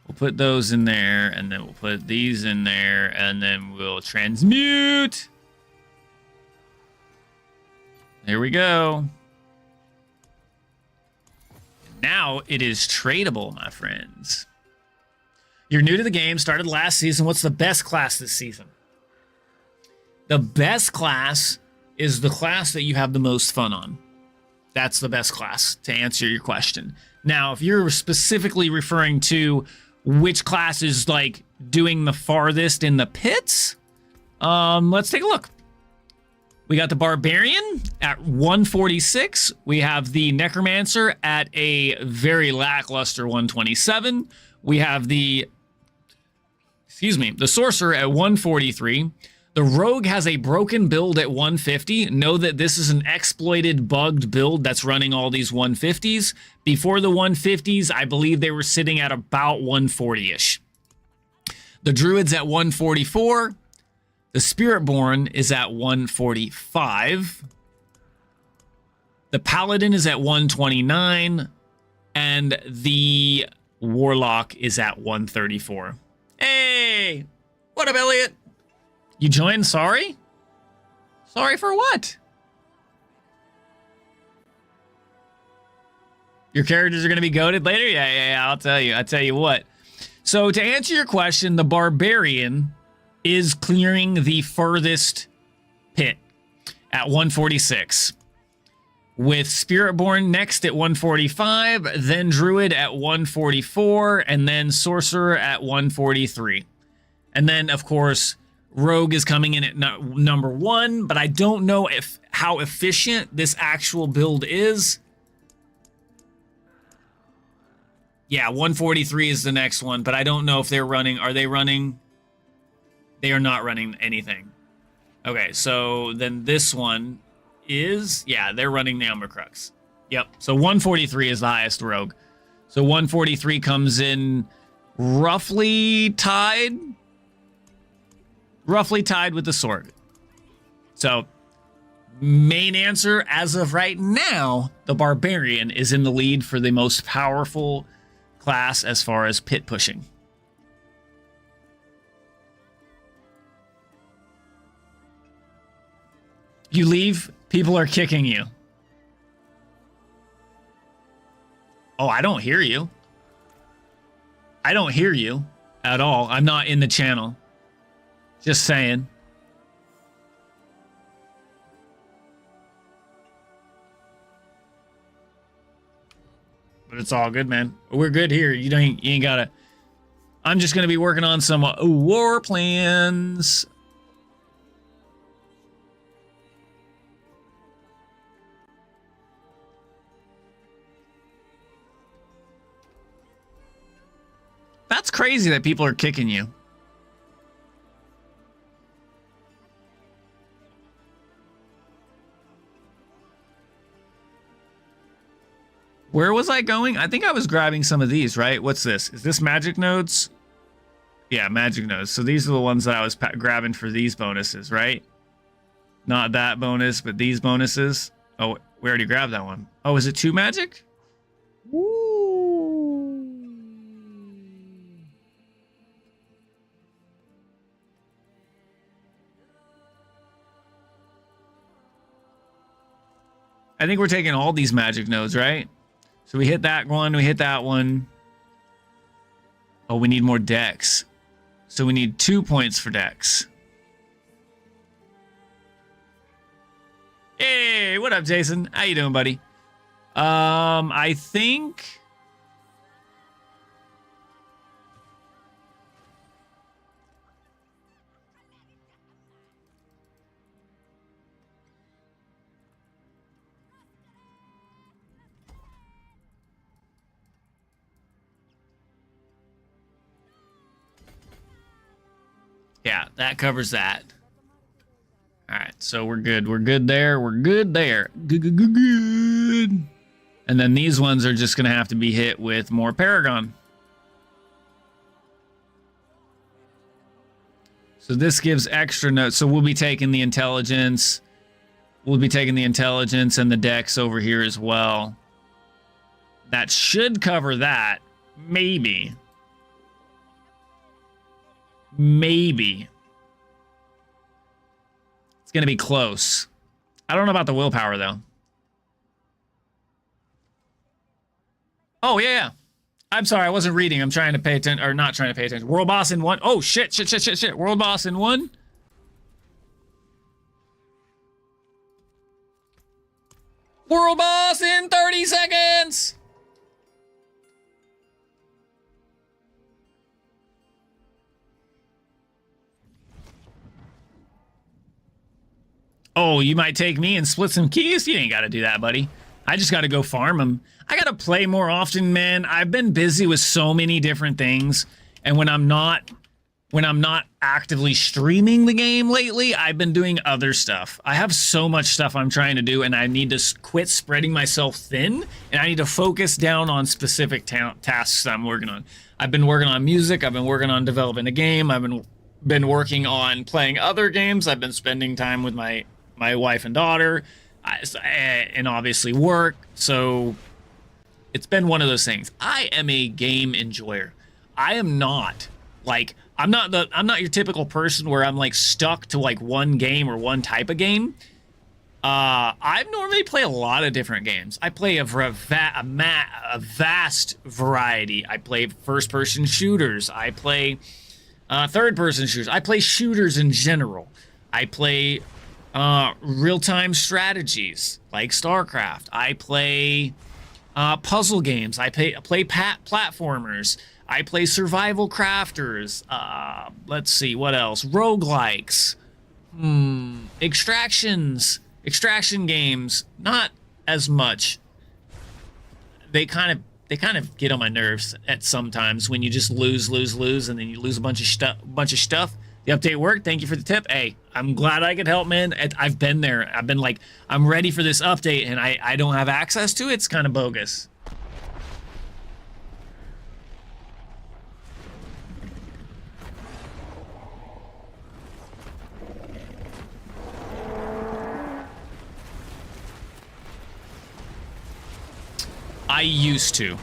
We'll put those in there, and then we'll put these in there, and then we'll transmute. There we go. Now it is tradable, my friends. You're new to the game, started last season. What's the best class this season? The best class is the class that you have the most fun on. That's the best class, to answer your question. Now, if you're specifically referring to which class is like doing the farthest in the pits, let's take a look. We got the Barbarian at 146. We have the Necromancer at a very lackluster 127. We have the Sorcerer at 143. The Rogue has a broken build at 150. Know that this is an exploited, bugged build that's running all these 150s. Before the 150s, I believe they were sitting at about 140-ish. The Druid's at 144. The Spiritborn is at 145. The Paladin is at 129. And the Warlock is at 134. Hey! What up, Elliot? You joined? Sorry? Sorry for what? Your characters are going to be goated later? Yeah, I'll tell you. I tell you what. So to answer your question, the Barbarian is clearing the furthest pit at 146. with Spiritborn next at 145, then Druid at 144, and then Sorcerer at 143. And then, of course, Rogue is coming in at number 1, but I don't know how efficient this actual build is. Yeah, 143 is the next one, but I don't know if they're running. Are they running? They are not running anything. Okay, so then this one is, yeah, they're running the Umbercrux. Yep, so 143 is the highest Rogue. So 143 comes in roughly tied with the Sword. So main answer as of right now, the Barbarian is in the lead for the most powerful class as far as pit pushing. You leave, people are kicking you. Oh, I don't hear you. I don't hear you at all. I'm not in the channel. Just saying. But it's all good, man. We're good here. You ain't gotta. I'm just gonna be working on some war plans. That's crazy that people are kicking you. Where was I going? I think I was grabbing some of these, right? What's this? Is this magic nodes? Yeah, magic nodes. So these are the ones that I was grabbing for these bonuses, right? Not that bonus, but these bonuses. Oh, we already grabbed that one. Oh, is it 2 magic? Woo. I think we're taking all these magic nodes, right? So we hit that one, we hit that one. Oh, we need more decks. So we need 2 points for decks. Hey, what up, Jason? How you doing, buddy? I think... yeah, that covers that. All right, so we're good. We're good there. We're good there. Good. And then these ones are just going to have to be hit with more Paragon. So this gives extra notes. So we'll be taking the intelligence. We'll be taking the intelligence and the dex over here as well. That should cover that. Maybe. Maybe. It's going to be close. I don't know about the willpower, though. Oh, yeah. I'm sorry, I wasn't reading. I'm trying to pay attention, or not trying to pay attention. World boss in 1. Oh, shit. World boss in 1. World boss in 30 seconds. Oh, you might take me and split some keys? You ain't got to do that, buddy. I just got to go farm them. I got to play more often, man. I've been busy with so many different things. And when I'm not actively streaming the game lately, I've been doing other stuff. I have so much stuff I'm trying to do, and I need to quit spreading myself thin, and I need to focus down on specific tasks that I'm working on. I've been working on music. I've been working on developing a game. I've been working on playing other games. I've been spending time with my wife and daughter, and obviously work. So it's been one of those things. I am a game enjoyer. I am not like, I'm not your typical person where I'm like stuck to like one game or one type of game. I normally play a lot of different games. I play a vast variety. I play first-person shooters. I play third-person shooters. I play shooters in general. I play real-time strategies like StarCraft. I play puzzle games. I play platformers. I play survival crafters. Let's see, what else? Roguelikes. Extraction games. Not as much. They kind of get on my nerves at sometimes when you just lose, and then you lose a bunch of stuff. The update worked. Thank you for the tip. Hey, I'm glad I could help, man. I've been there. I've been like, I'm ready for this update, and I don't have access to it. It's kind of bogus. I used to.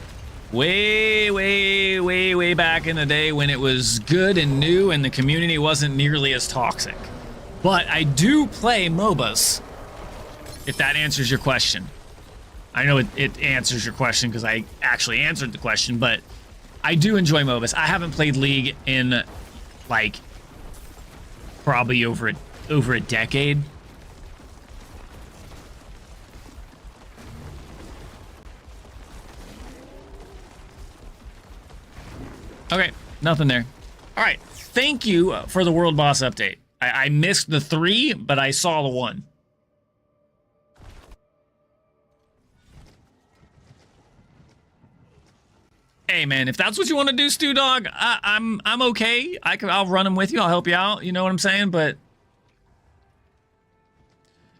Way back in the day when it was good and new and the community wasn't nearly as toxic. But I do play MOBAs, if that answers your question. I know it answers your question because I actually answered the question, but I do enjoy MOBAs. I haven't played League in, like, probably over a decade. Okay, nothing there. All right, thank you for the World Boss update. I missed the 3, but I saw the 1. Hey man, if that's what you want to do, Stew Dog, I'm okay. I'll run them with you. I'll help you out. You know what I'm saying? But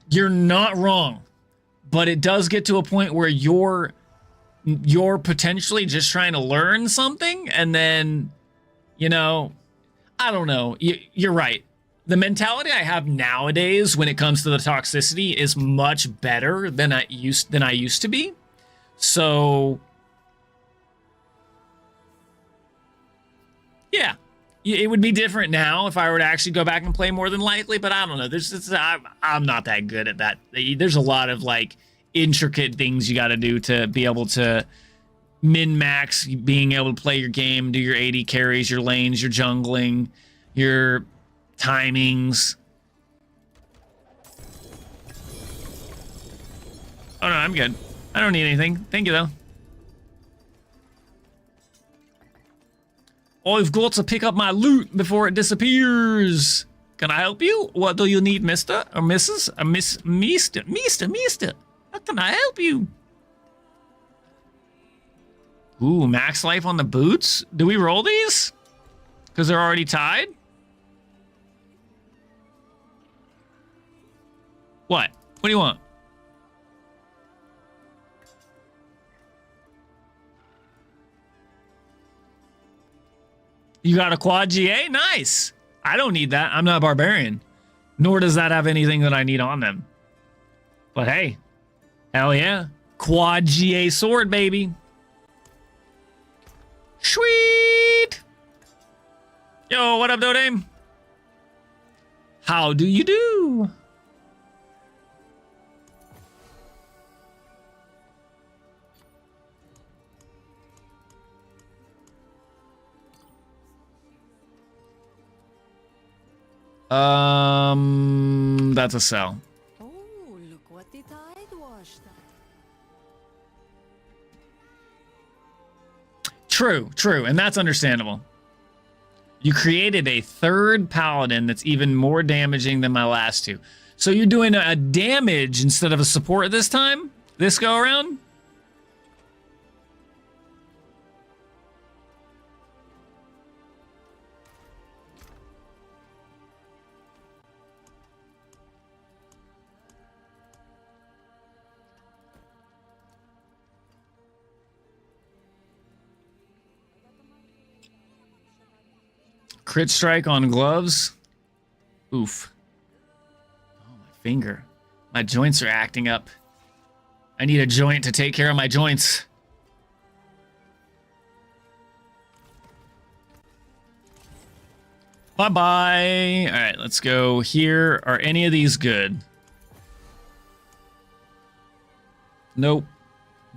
you're not wrong. But it does get to a point where you're potentially just trying to learn something, and then, you know, I don't know. You're right. The mentality I have nowadays when it comes to the toxicity is much better than I used to be. So, yeah, it would be different now if I were to actually go back and play, more than likely. But I don't know. I'm not that good at that. There's a lot of like intricate things you got to do to be able to min-max being able to play your game, do your AD carries, your lanes, your jungling, your timings. Oh no, I'm good. I don't need anything. Thank you though. I've got to pick up my loot before it disappears. Can I help you? What do you need, Mr. or Mrs. or Mister? How can I help you? Ooh, max life on the boots? Do we roll these? Because they're already tied? What? What do you want? You got a quad GA? Nice. I don't need that. I'm not a barbarian. Nor does that have anything that I need on them. But hey, hell yeah. Quad GA sword, baby. Sweet. Yo, what up, Dodame? How do you do? That's a sell. Oh, look what the tide washed up. True, and that's understandable. You created a third paladin that's even more damaging than my last two. So you're doing a damage instead of a support this time? This go around? Crit strike on gloves. Oof. Oh, my finger. My joints are acting up. I need a joint to take care of my joints. Bye-bye. All right, let's go here. Are any of these good? Nope.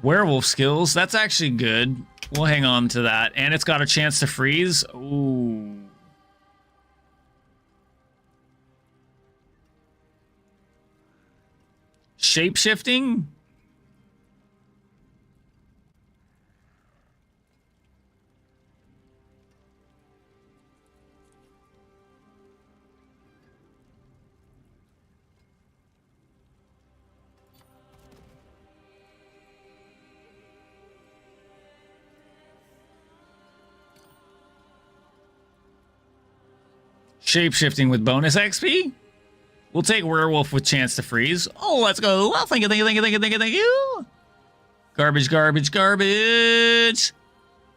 Werewolf skills. That's actually good. We'll hang on to that. And it's got a chance to freeze. Ooh. shape-shifting? Shape-shifting with bonus XP? We'll take werewolf with chance to freeze. Oh, let's go. Well, thank you, thank you, thank you, thank you, thank you, thank you. Garbage, garbage, garbage.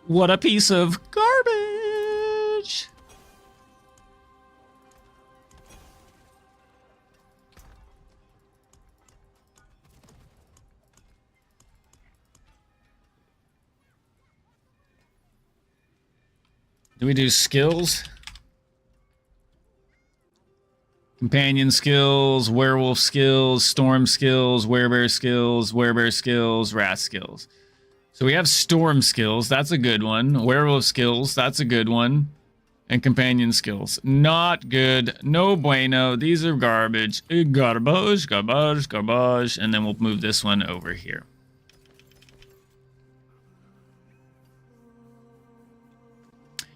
What a piece of garbage. Do we do skills? Companion skills, werewolf skills, storm skills, werebear skills, werebear skills, rat skills. So we have storm skills. That's a good one. Werewolf skills. That's a good one. And companion skills. Not good. No bueno. These are garbage. Garbage, garbage, garbage. And then we'll move this one over here.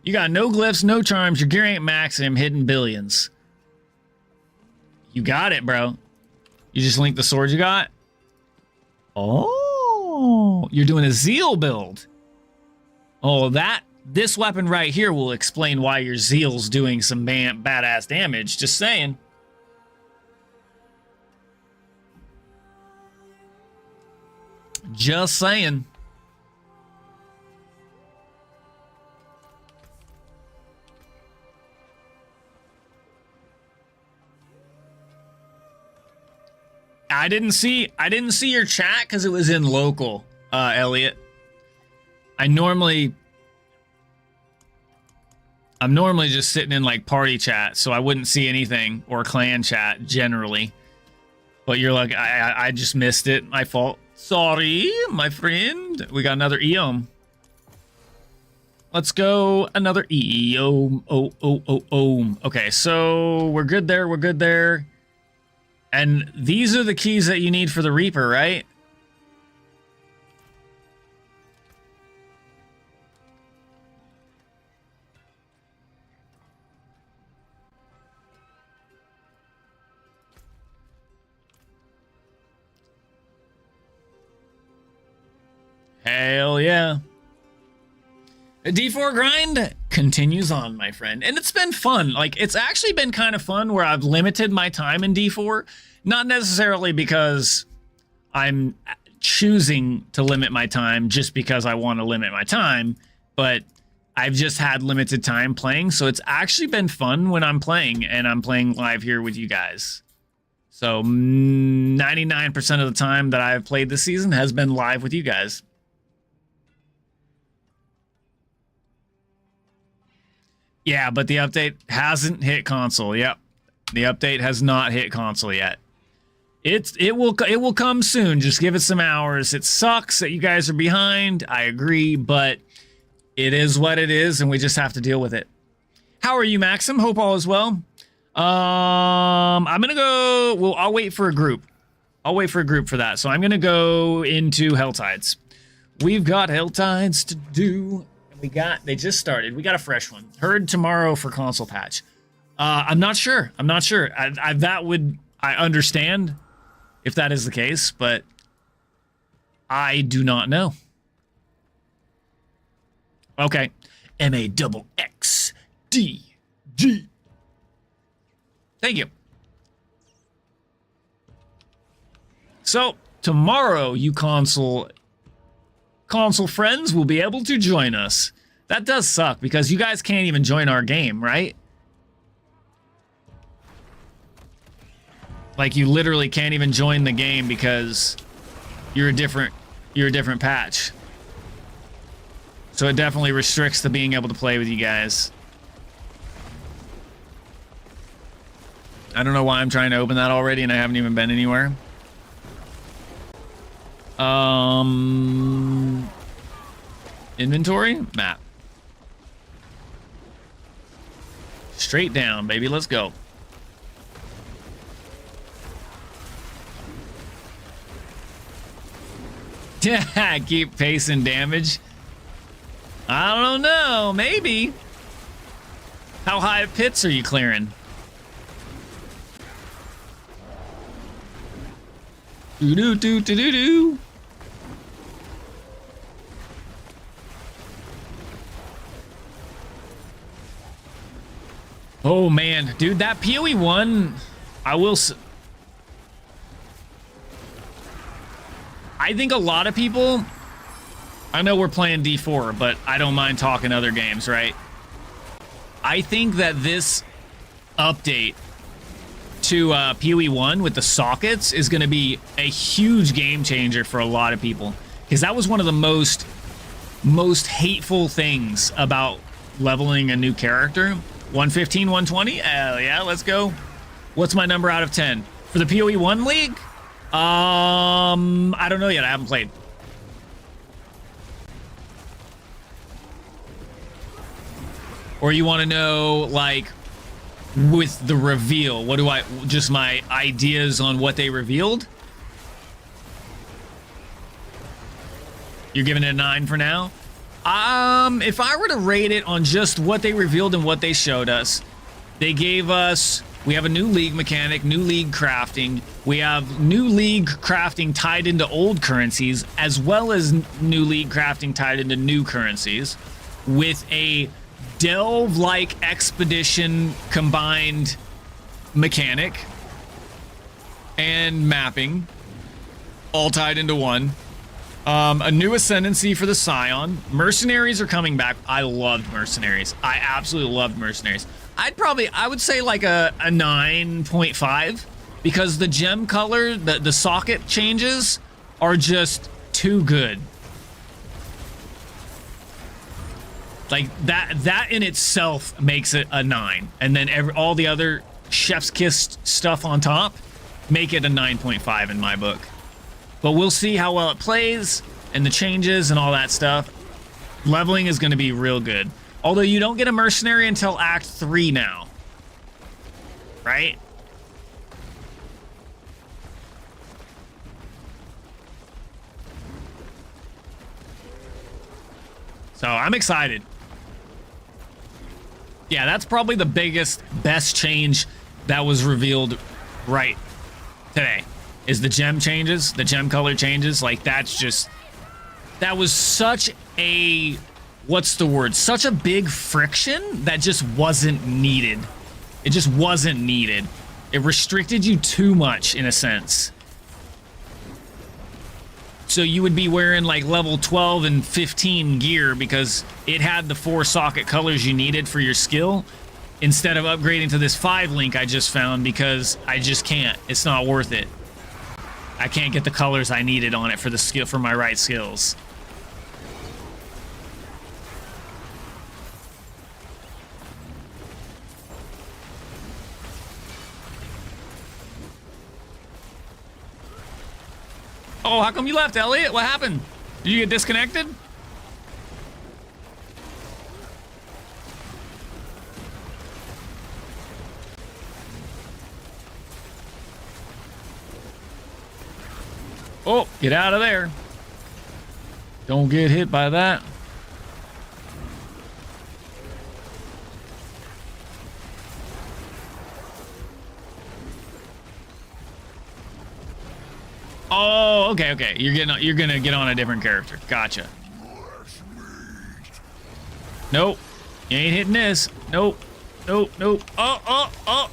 You got no glyphs, no charms. Your gear ain't maximum, hidden billions. You got it, bro. You just link the sword you got? Oh, you're doing a Zeal build. Oh, this weapon right here will explain why your Zeal's doing some badass damage. Just saying. Just saying. I didn't see your chat because it was in local, Elliot. I'm normally just sitting in like party chat, so I wouldn't see anything, or clan chat generally. But you're like, I just missed it. My fault. Sorry, my friend. We got another Eom. Let's go another Eom. Oh. Okay, so we're good there. We're good there. And these are the keys that you need for the Reaper, right? Hell yeah. The D4 grind continues on, my friend. And it's been fun. Like, it's actually been kind of fun where I've limited my time in D4. Not necessarily because I'm choosing to limit my time just because I want to limit my time, but I've just had limited time playing. So it's actually been fun when I'm playing, and I'm playing live here with you guys. So 99% of the time that I've played this season has been live with you guys. Yeah, but the update hasn't hit console. Yep. The update has not hit console yet. It will come soon. Just give it some hours. It sucks that you guys are behind. I agree, but it is what it is, and we just have to deal with it. How are you, Maxim? Hope all is well. I'm gonna go. Well, I'll wait for a group. I'll wait for a group for that. So I'm gonna go into Helltides. We've got Helltides to do. They just started. We got a fresh one. Heard tomorrow for console patch. I'm not sure. I understand if that is the case, but I do not know. Okay. MAXXDG. Thank you. So tomorrow, you console friends will be able to join us. That does suck because you guys can't even join our game, right? Like, you literally can't even join the game because you're a different patch. So it definitely restricts the being able to play with you guys. I don't know why I'm trying to open that already and I haven't even been anywhere. Inventory? Map. Straight down, baby. Let's go. Yeah, keep pace and damage. I don't know. Maybe. How high pits are you clearing? Do-do-do-do-do-do. Oh, man. Dude, that PoE 1, I think a lot of people... I know we're playing D4, but I don't mind talking other games, right? I think that this update to PoE 1 with the sockets is going to be a huge game changer for a lot of people. Because that was one of the most hateful things about leveling a new character. 115, 120? Hell yeah, let's go. What's my number out of 10? For the PoE 1 league? I don't know yet. I haven't played. Or you want to know, like, with the reveal, what do I, just my ideas on what they revealed? You're giving it a 9 for now? If I were to rate it on just what they revealed and what they showed us, they gave us, we have a new league mechanic, new league crafting. We have new league crafting tied into old currencies, as well as new league crafting tied into new currencies, with a delve-like expedition combined mechanic and mapping, all tied into one. A new ascendancy for the Scion. Mercenaries are coming back. I loved Mercenaries. I absolutely loved Mercenaries. I would say like a 9.5, because the gem color, the socket changes are just too good. Like that in itself makes it a 9, and then all the other chef's kiss stuff on top make it a 9.5 in my book. But we'll see how well it plays and the changes and all that stuff. Leveling is going to be real good. Although you don't get a mercenary until Act 3 now. Right? So I'm excited. Yeah, that's probably the best change that was revealed right today. Is the gem changes, the gem color changes. Like, that was such a, what's the word? Such a big friction that just wasn't needed. It just wasn't needed. It restricted you too much, in a sense. So you would be wearing like level 12 and 15 gear because it had the 4 socket colors you needed for your skill, instead of upgrading to this 5 link I just found, because I just can't. It's not worth it. I can't get the colors I needed on it for the skill, for my right skills. Oh, how come you left, Elliot? What happened? Did you get disconnected? Oh, get out of there. Don't get hit by that. Oh, okay. You're gonna get on a different character. Gotcha. Nope. You ain't hitting this. Nope. Oh.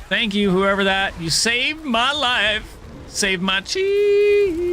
Thank you, whoever that. You saved my life. Saved my cheese.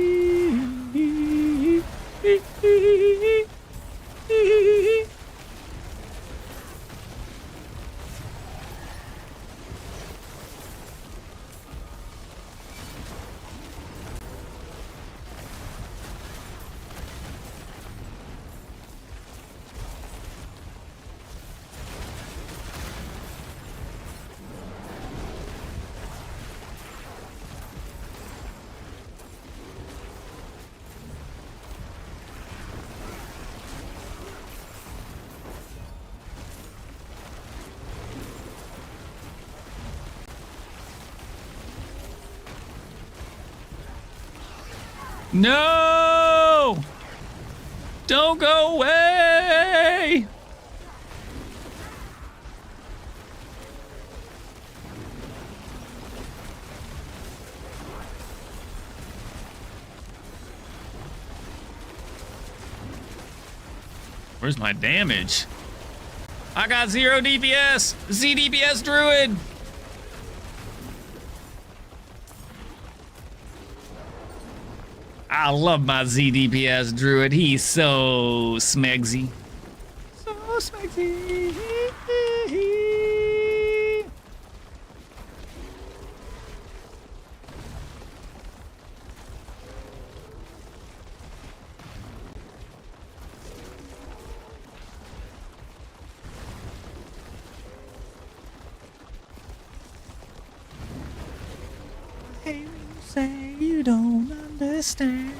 No! Don't go away! Where's my damage? I got 0 DPS! ZDPS Druid! I love my ZDPS Druid. He's so smegsy. So smegsy. Hey, you say you don't understand.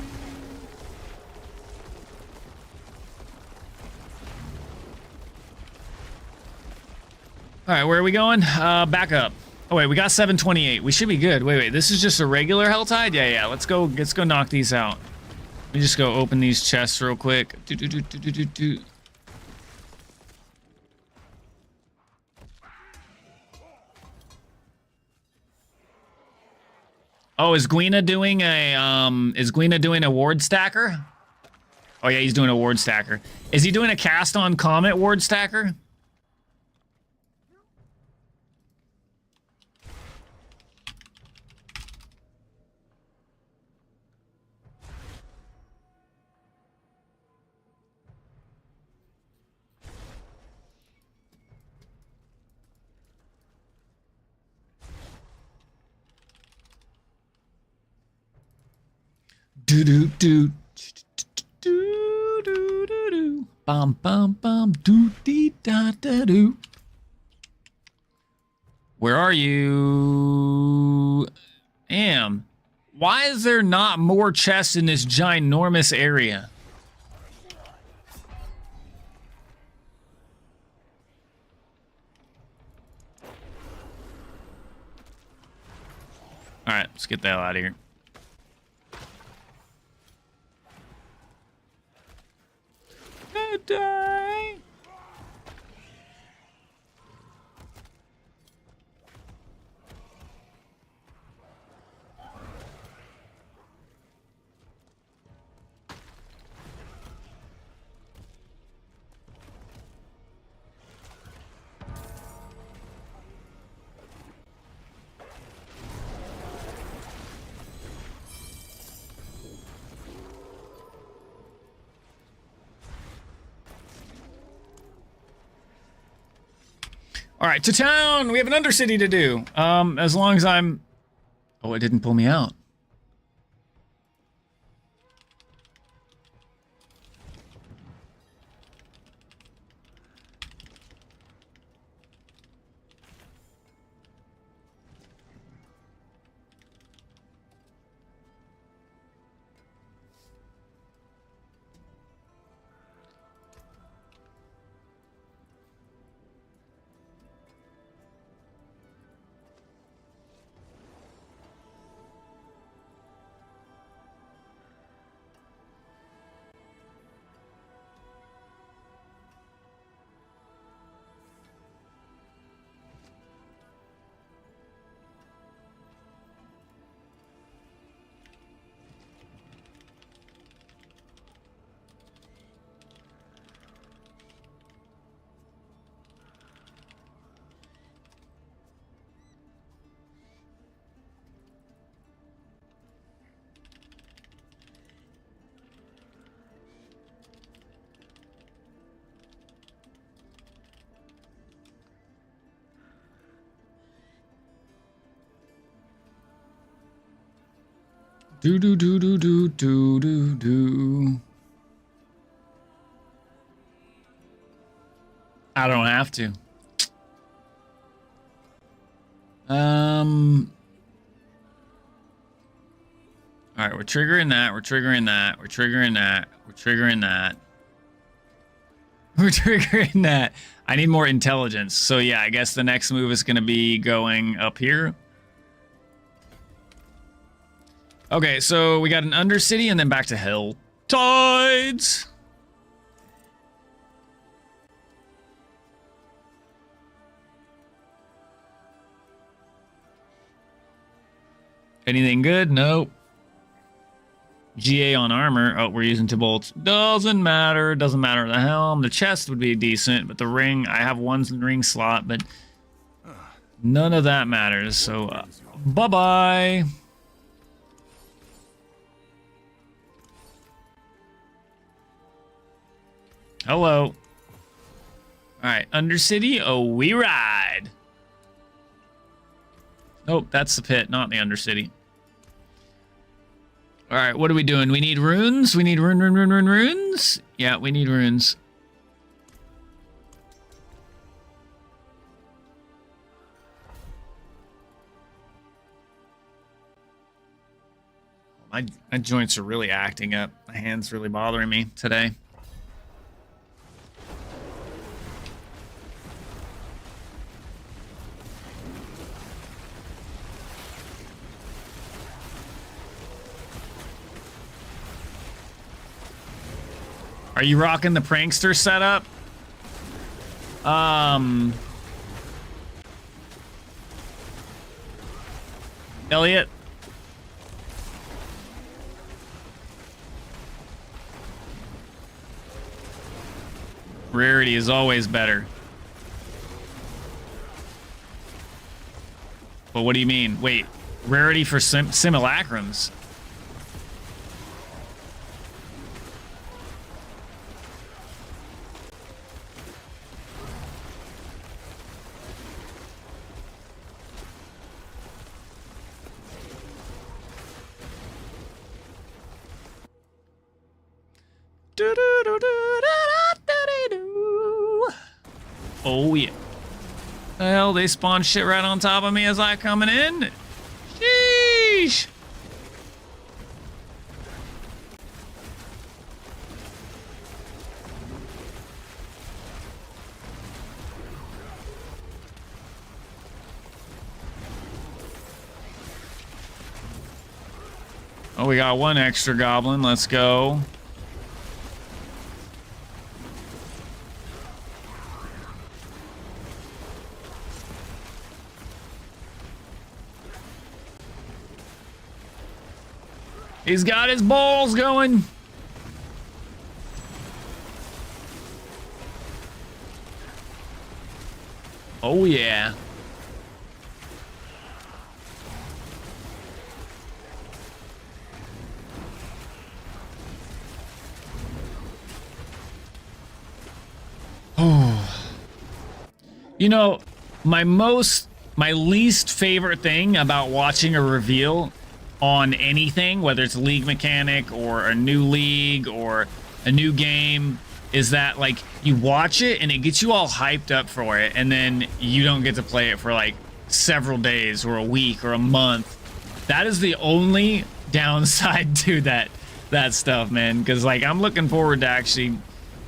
All right, where are we going? Back up. Oh wait, we got 728. We should be good. Wait, this is just a regular Helltide? Yeah. Let's go knock these out. Let me just go open these chests real quick. Oh, is Gwina doing a ward stacker? Oh yeah, he's doing a ward stacker. Is he doing a cast on Comet ward stacker? Do do do do do do do bum bum bum do dee da da do. Where are you? Why is there not more chests in this ginormous area? All right, let's get the hell out of here. Die. All right, to town. We have an Undercity to do. As long as I'm... Oh, it didn't pull me out. Do do do do do do do do. I don't have to. All right, we're triggering that. We're triggering that. We're triggering that. We're triggering that. We're triggering that. I need more intelligence. So yeah, I guess the next move is going to be going up here. Okay, so we got an Undercity and then back to Hell Tides. Anything good? Nope. GA on armor. Oh, we're using 2 bolts. Doesn't matter. Doesn't matter. The helm. The chest would be decent, but the ring, I have one ring slot, but none of that matters. So, bye-bye. Hello. All right, Undercity. Oh, we ride. Nope, that's the pit, not the Undercity. All right, what are we doing? We need runes. We need runes. Yeah, we need runes. My joints are really acting up. My hand's really bothering me today. Are you rocking the prankster setup? Elliot? Rarity is always better. But what do you mean? Wait, rarity for simulacrums? Oh yeah. The hell, they spawn shit right on top of me as I coming in? Sheesh. Oh, we got one extra goblin. Let's go. He's got his balls going. Oh, yeah. Oh. You know, my least favorite thing about watching a reveal on anything, whether it's a league mechanic or a new league or a new game, is that like you watch it and it gets you all hyped up for it, and then you don't get to play it for like several days or a week or a month. That is the only downside to that stuff, man, because like I'm looking forward to actually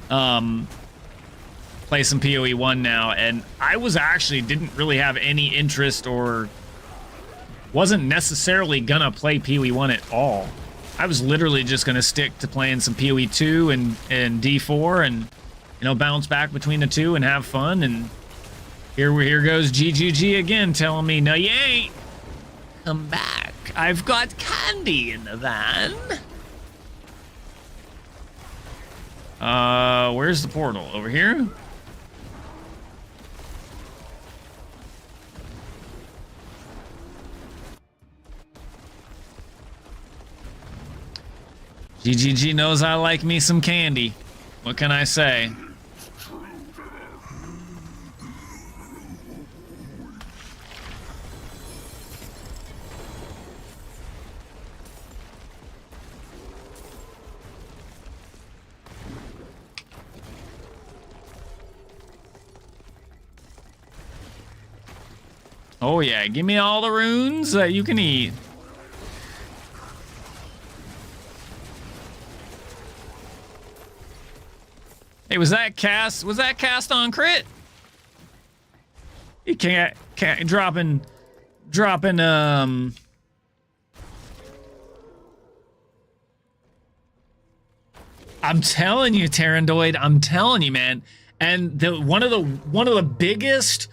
play some PoE 1 now, and I was actually didn't really have any interest or wasn't necessarily gonna play PoE 1 at all. I was literally just gonna stick to playing some PoE 2 and D4 and, you know, bounce back between the two and have fun. And here goes GGG again telling me, no, you ain't. Come back. I've got candy in the van. Where's the portal? Over here? GGG knows I like me some candy. What can I say? Oh yeah, give me all the runes that you can eat. Hey, was that cast on crit? You can't dropping I'm telling you, Terrandoid, I'm telling you, man. And one of the biggest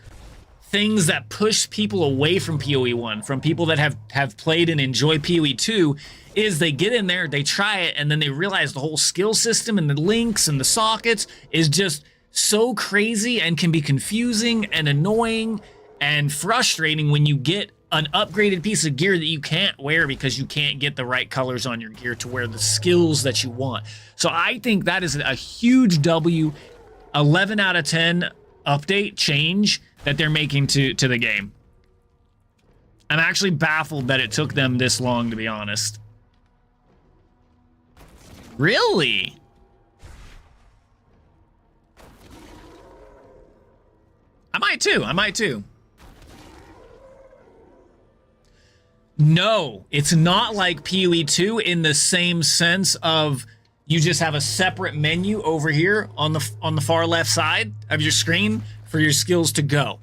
things that push people away from PoE 1, from people that have played and enjoy PoE 2, is they get in there, they try it, and then they realize the whole skill system and the links and the sockets is just so crazy and can be confusing and annoying and frustrating when you get an upgraded piece of gear that you can't wear because you can't get the right colors on your gear to wear the skills that you want. So I think that is a huge W, 11 out of 10 update change that they're making to the game. I'm actually baffled that it took them this long, to be honest. Really? I might too. No, it's not like PoE 2 in the same sense of you just have a separate menu over here on the far left side of your screen for your skills to go.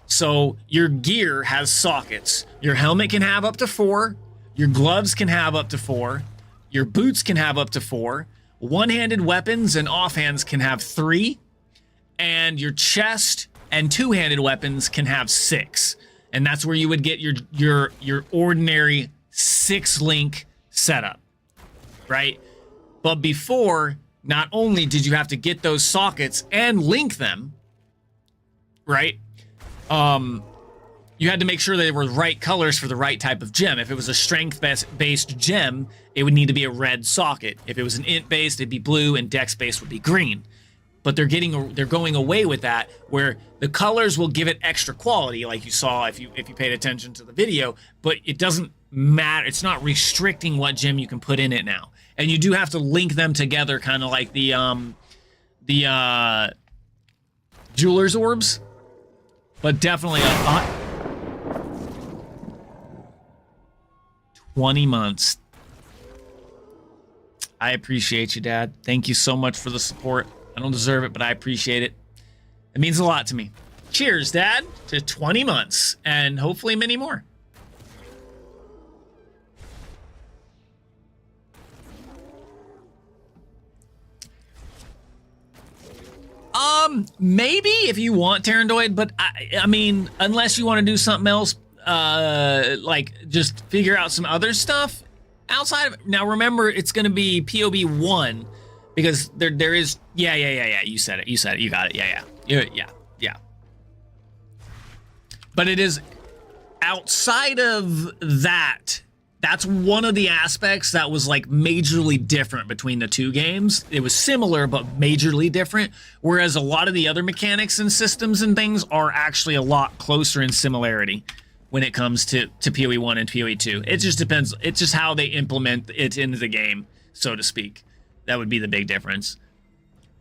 So your gear has sockets. Your helmet can have up to 4. Your gloves can have up to 4. Your boots can have up to 4. One-handed weapons and offhands can have 3. And your chest and two-handed weapons can have 6. And that's where you would get your ordinary 6-link setup, right? But before, not only did you have to get those sockets and link them, right? You had to make sure they were right colors for the right type of gem. If it was a strength-based gem, it would need to be a red socket. If it was an int-based, it'd be blue, and dex-based would be green. But they're going away with that, where the colors will give it extra quality, like you saw if you paid attention to the video. But it doesn't matter. It's not restricting what gem you can put in it now, and you do have to link them together, kind of like the jeweler's orbs. But definitely 20 months. I appreciate you, Dad. Thank you so much for the support. I don't deserve it, but I appreciate it. It means a lot to me. Cheers, Dad, to 20 months and hopefully many more. Maybe if you want Terrandoid, but I mean, unless you want to do something else, like just figure out some other stuff outside of it. Now, remember, it's going to be POB 1 because there is, yeah. You said it. You got it. Yeah. But it is outside of that. That's one of the aspects that was like majorly different between the two games. It was similar, but majorly different. Whereas a lot of the other mechanics and systems and things are actually a lot closer in similarity when it comes to PoE 1 and PoE 2. It just depends. It's just how they implement it into the game, so to speak. That would be the big difference.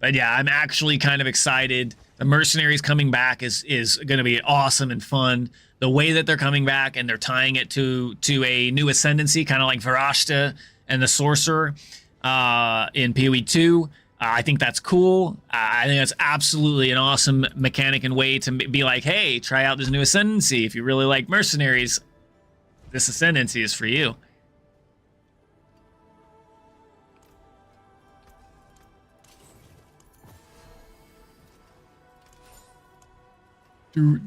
But yeah, I'm actually kind of excited. The Mercenaries coming back is going to be awesome and fun. The way that they're coming back and they're tying it to a new ascendancy, kind of like Varashta and the Sorcerer in PoE 2. I think that's cool. I think that's absolutely an awesome mechanic and way to be like, hey, try out this new ascendancy. If you really like Mercenaries, this ascendancy is for you. Do.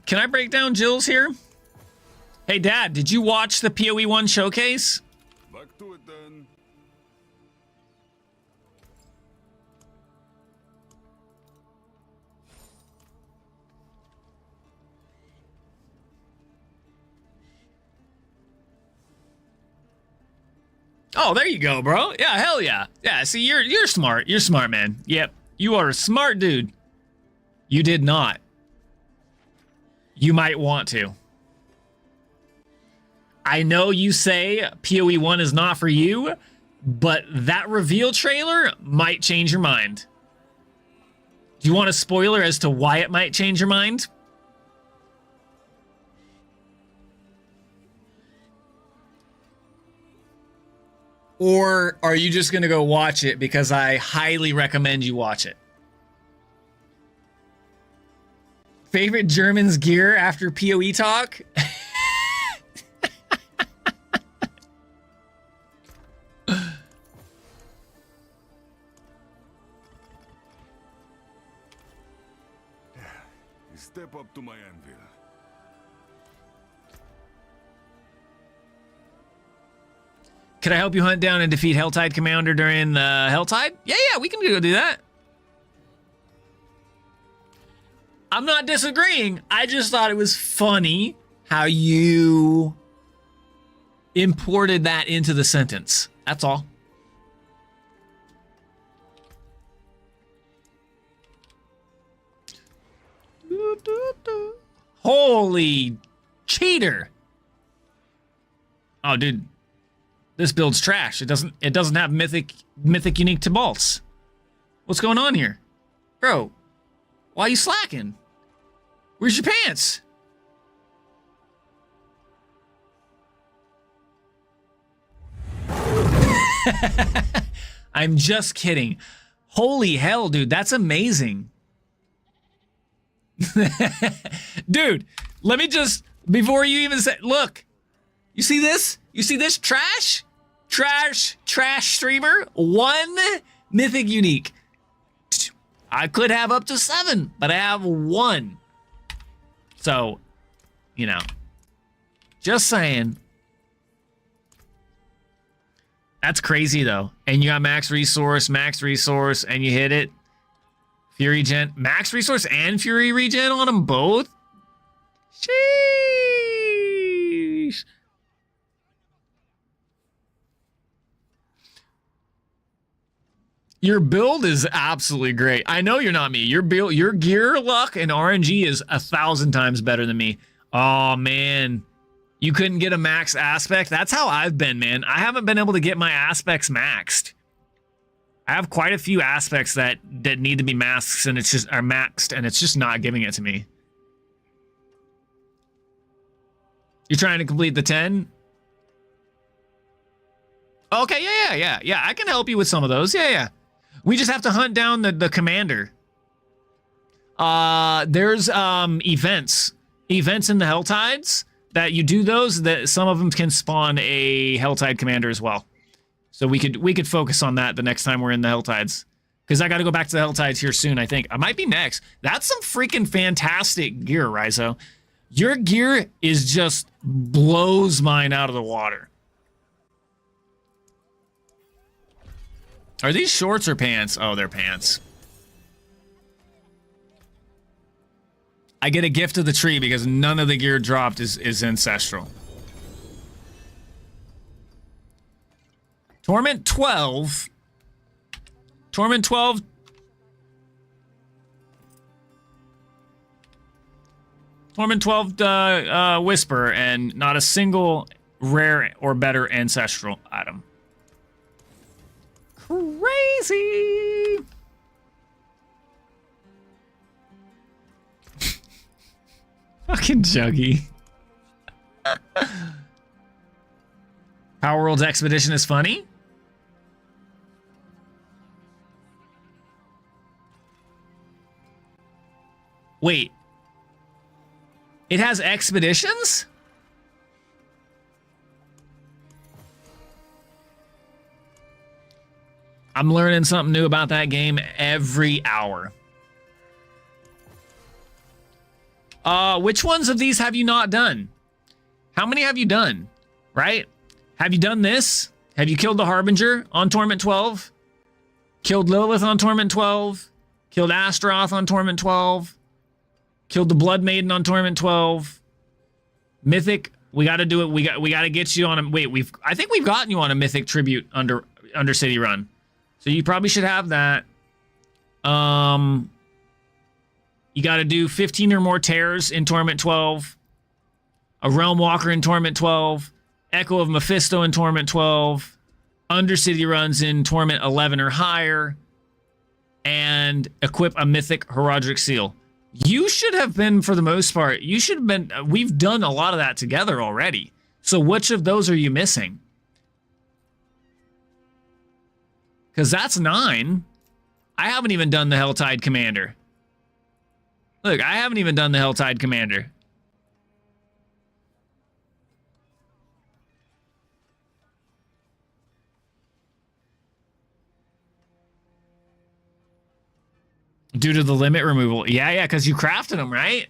Can I break down Jill's here? Hey, Dad, did you watch the PoE 1 showcase? Back to it then. Oh, there you go, bro. Yeah, hell yeah. Yeah, see, you're smart. You're smart, man. Yep. You are a smart dude. You did not. You might want to. I know you say PoE 1 is not for you, but that reveal trailer might change your mind. Do you want a spoiler as to why it might change your mind? Or are you just going to go watch it because I highly recommend you watch it? Favorite German's gear after PoE talk? Step up to my anvil. Could I help you hunt down and defeat Helltide Commander during the Helltide? Yeah, we can go do that. I'm not disagreeing. I just thought it was funny how you imported that into the sentence. That's all. Holy cheater. Oh, dude. This build's trash. It doesn't have mythic unique to bolts. What's going on here? Bro, why are you slacking? Where's your pants? I'm just kidding. Holy hell, dude, that's amazing. Dude, let me just, before you even say, look, you see this? You see this trash? Trash streamer? 1 mythic unique. I could have up to 7, but I have 1. So, you know, just saying. That's crazy though. And you got max resource, and you hit it. Fury Gen, max resource and Fury regen on them both? Sheesh. Your build is absolutely great. I know you're not me. Your build, your gear luck and RNG is 1,000 times better than me. Oh man, you couldn't get a max aspect? That's how I've been, man. I haven't been able to get my aspects maxed. I have quite a few aspects that need to be maxed, and it's just not giving it to me. You're trying to complete the 10? Okay, yeah. I can help you with some of those. Yeah. We just have to hunt down the commander. There's events in the Helltides that you do those, that some of them can spawn a Helltide commander as well. So we could focus on that the next time we're in the Helltides. Because I got to go back to the Helltides here soon, I think. I might be next. That's some freaking fantastic gear, Rizo. Your gear is just blows mine out of the water. Are these shorts or pants? Oh, they're pants. I get a gift of the tree because none of the gear dropped is ancestral. Torment 12. Torment 12. Torment 12 Whisper, and not a single rare or better ancestral item. Crazy. Fucking Juggy. Power World's Expedition is funny. Wait. It has expeditions? I'm learning something new about that game every hour. Which ones of these have you not done? How many have you done? Right? Have you done this? Have you killed the Harbinger on Torment 12? Killed Lilith on Torment 12? Killed Astaroth on Torment 12? Killed the Blood Maiden on Torment 12? Mythic, we got to do it. We got to get you on a I think we've gotten you on a Mythic tribute under City Run. So you probably should have that. You got to do 15 or more tears in Torment 12. A Realm Walker in Torment 12. Echo of Mephisto in Torment 12. Undercity runs in Torment 11 or higher. And equip a Mythic Heraldric Seal. You should have been, for the most part, you should have been, we've done a lot of that together already. So which of those are you missing? Because that's 9. I haven't even done the Helltide Commander. Look, I haven't even done the Helltide Commander. Due to the limit removal. Yeah, because you crafted them, right?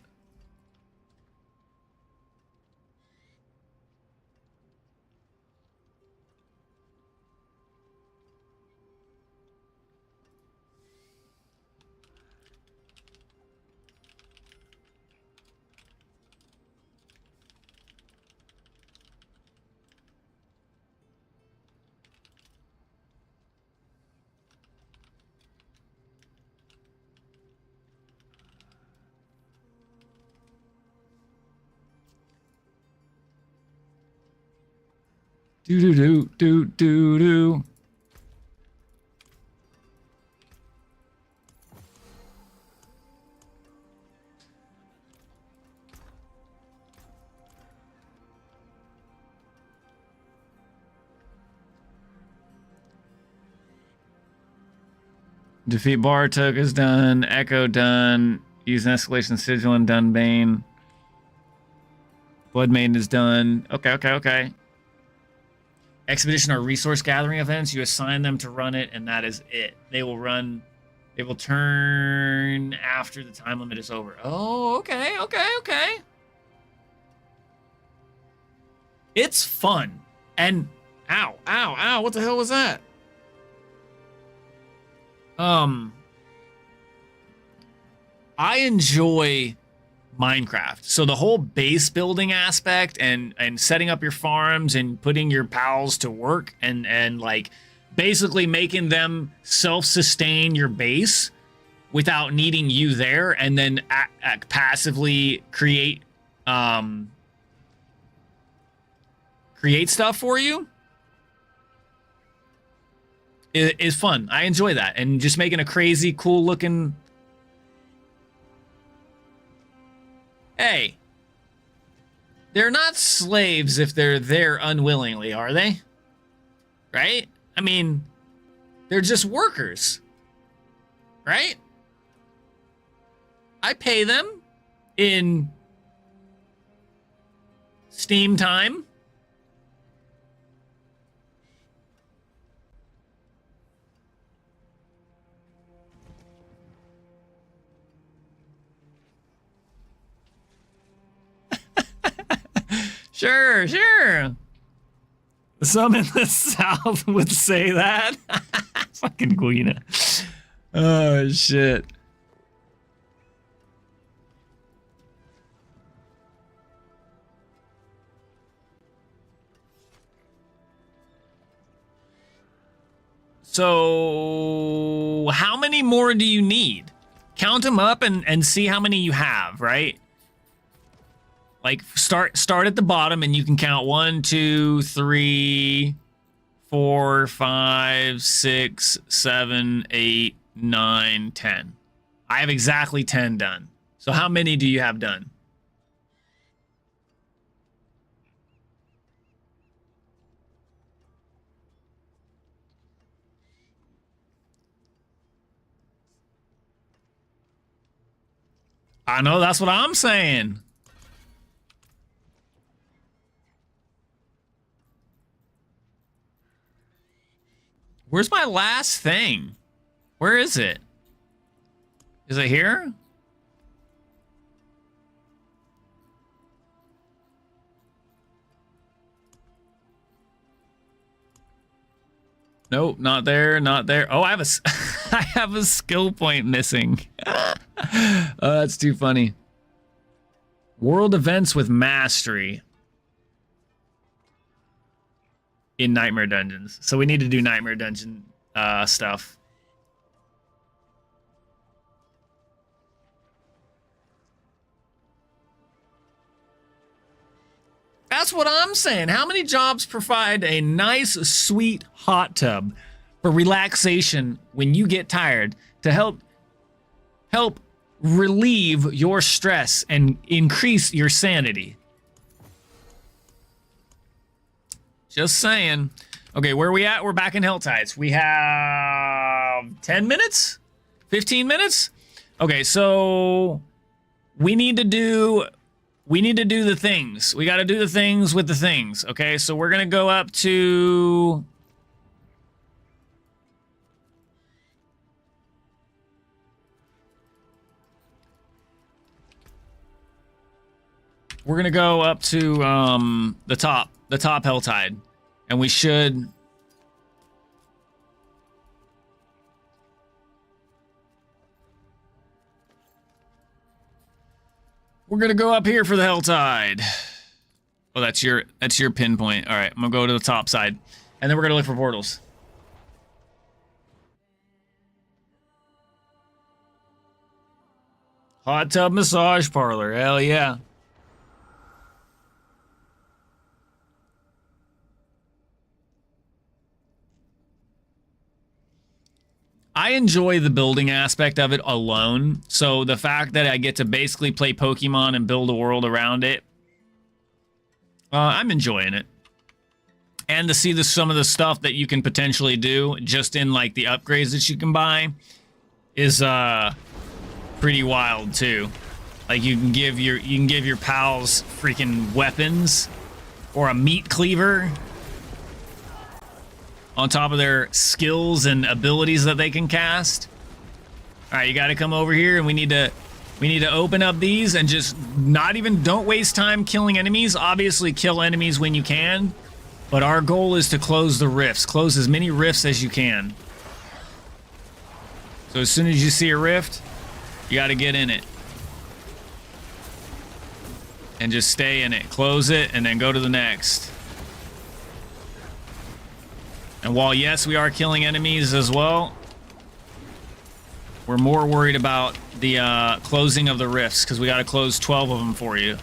Do do do do do do. Defeat Bartok is done. Echo done. Use an escalation sigil and done. Bane. Blood Maiden is done. Okay. Expedition are resource gathering events. You assign them to run it, and that is it. They will turn after the time limit is over. Oh, okay. It's fun. And ow, what the hell was that? I enjoy Minecraft. So the whole base building aspect and setting up your farms and putting your pals to work and like basically making them self-sustain your base without needing you there, and then passively create stuff for you is fun. I enjoy that, and just making a crazy cool looking. Hey, they're not slaves if they're there unwillingly, are they? Right? I mean, they're just workers, right? I pay them in Steam time. Sure. Some in the South would say that. Fucking Guina. Oh, shit. So, how many more do you need? Count them up and see how many you have, right? Like start at the bottom and you can count 1, 2, 3, 4, 5, 6, 7, 8, 9, 10. I have exactly 10 done. So how many do you have done? I know, that's what I'm saying. Where's my last thing? Where is it? Is it here? Nope, not there, not there. Oh, I have a, I have a skill point missing. Oh, that's too funny. World events with mastery in Nightmare Dungeons. So we need to do Nightmare Dungeon stuff. That's what I'm saying. How many jobs provide a nice, sweet hot tub for relaxation when you get tired to help relieve your stress and increase your sanity? Just saying. Okay, where are we at? We're back in Helltides. We have 10 minutes? 15 minutes? Okay, so we need to do the things. We got to do the things with the things. Okay, so we're going to go up to... We're going to go up to the top Helltide. And we should... We're gonna go up here for the Helltide. Oh, that's your pinpoint. All right, I'm gonna go to the top side, and then we're gonna look for portals. Hot tub massage parlor. Hell yeah. I enjoy the building aspect of it alone. So the fact that I get to basically play Pokemon and build a world around it, I'm enjoying it. And to see some of the stuff that you can potentially do just in like the upgrades that you can buy is pretty wild too. Like you can give your pals freaking weapons or a meat cleaver on top of their skills and abilities that they can cast. All right, you got to come over here, and we need to open up these and just don't waste time killing enemies. Obviously, kill enemies when you can, but our goal is to close the rifts. Close as many rifts as you can. So as soon as you see a rift, you got to get in it. And just stay in it. Close it, and then go to the next. And while, yes, we are killing enemies as well, we're more worried about the closing of the rifts, because we got to close 12 of them for you.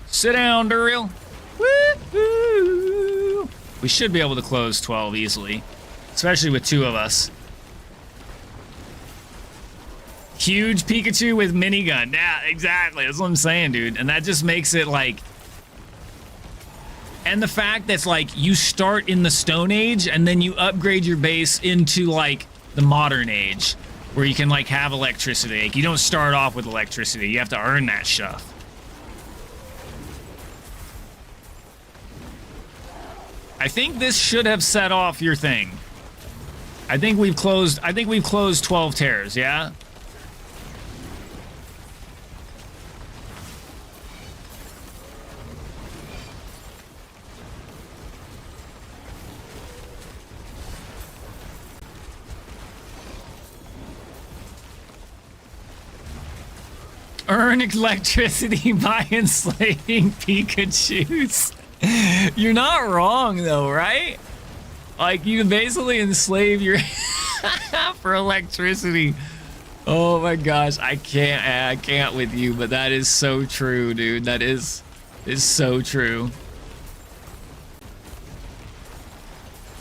Sit down, Duriel. Woo-hoo. We should be able to close 12 easily, especially with 2 of us. Huge Pikachu with minigun. Yeah, exactly. That's what I'm saying, dude. And that just makes it like... And the fact that's like you start in the Stone Age and then you upgrade your base into like the modern age where you can like have electricity. Like, you don't start off with electricity. You have to earn that stuff. I think this should have set off your thing. I think we've closed 12 tears, yeah? Earn electricity by enslaving Pikachus. You're not wrong though, right? Like, you can basically enslave your for electricity. Oh my gosh, I can't with you, but that is so true, dude. That is so true.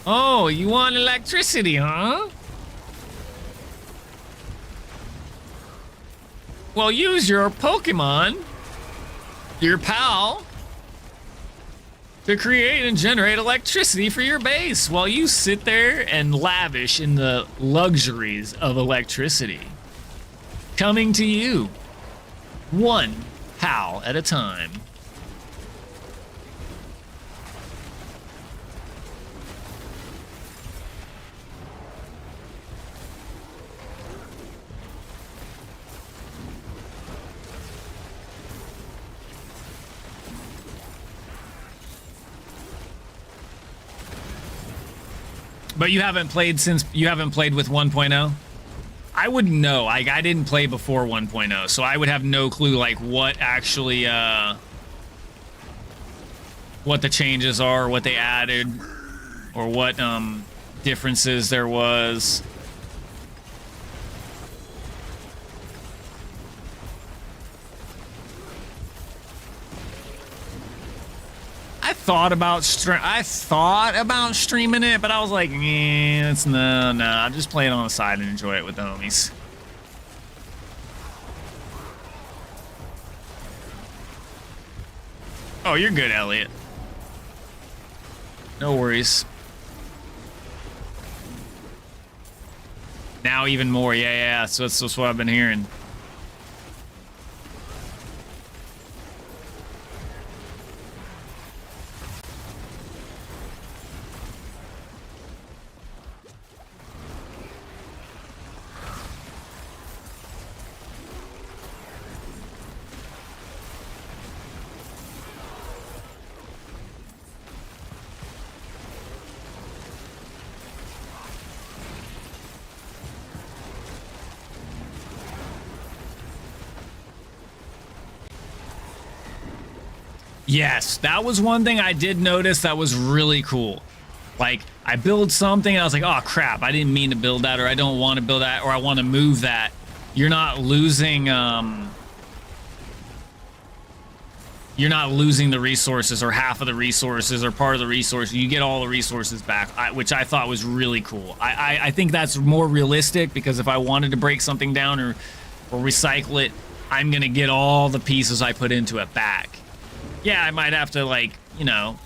Oh, you want electricity, huh? Well, use your Pokemon, your pal, to create and generate electricity for your base while you sit there and lavish in the luxuries of electricity. Coming to you, one pal at a time. But you haven't played with 1.0? I wouldn't know. Like, I didn't play before 1.0, so I would have no clue like what actually what the changes are, what they added, or what differences there was. I thought about streaming it, but I was like, no, I'll just play it on the side and enjoy it with the homies. Oh, you're good, Elliot. No worries. Now even more, yeah. So that's what I've been hearing. Yes, that was one thing I did notice that was really cool. Like, I build something and I was like, oh crap, I didn't mean to build that, or I don't want to build that, or I want to move that. you're not losing the resources or half of the resources or part of the resources. You get all the resources back, which I thought was really cool. I think that's more realistic, because if I wanted to break something down or recycle it, I'm gonna get all the pieces I put into it back. Yeah, I might have to, like, you know,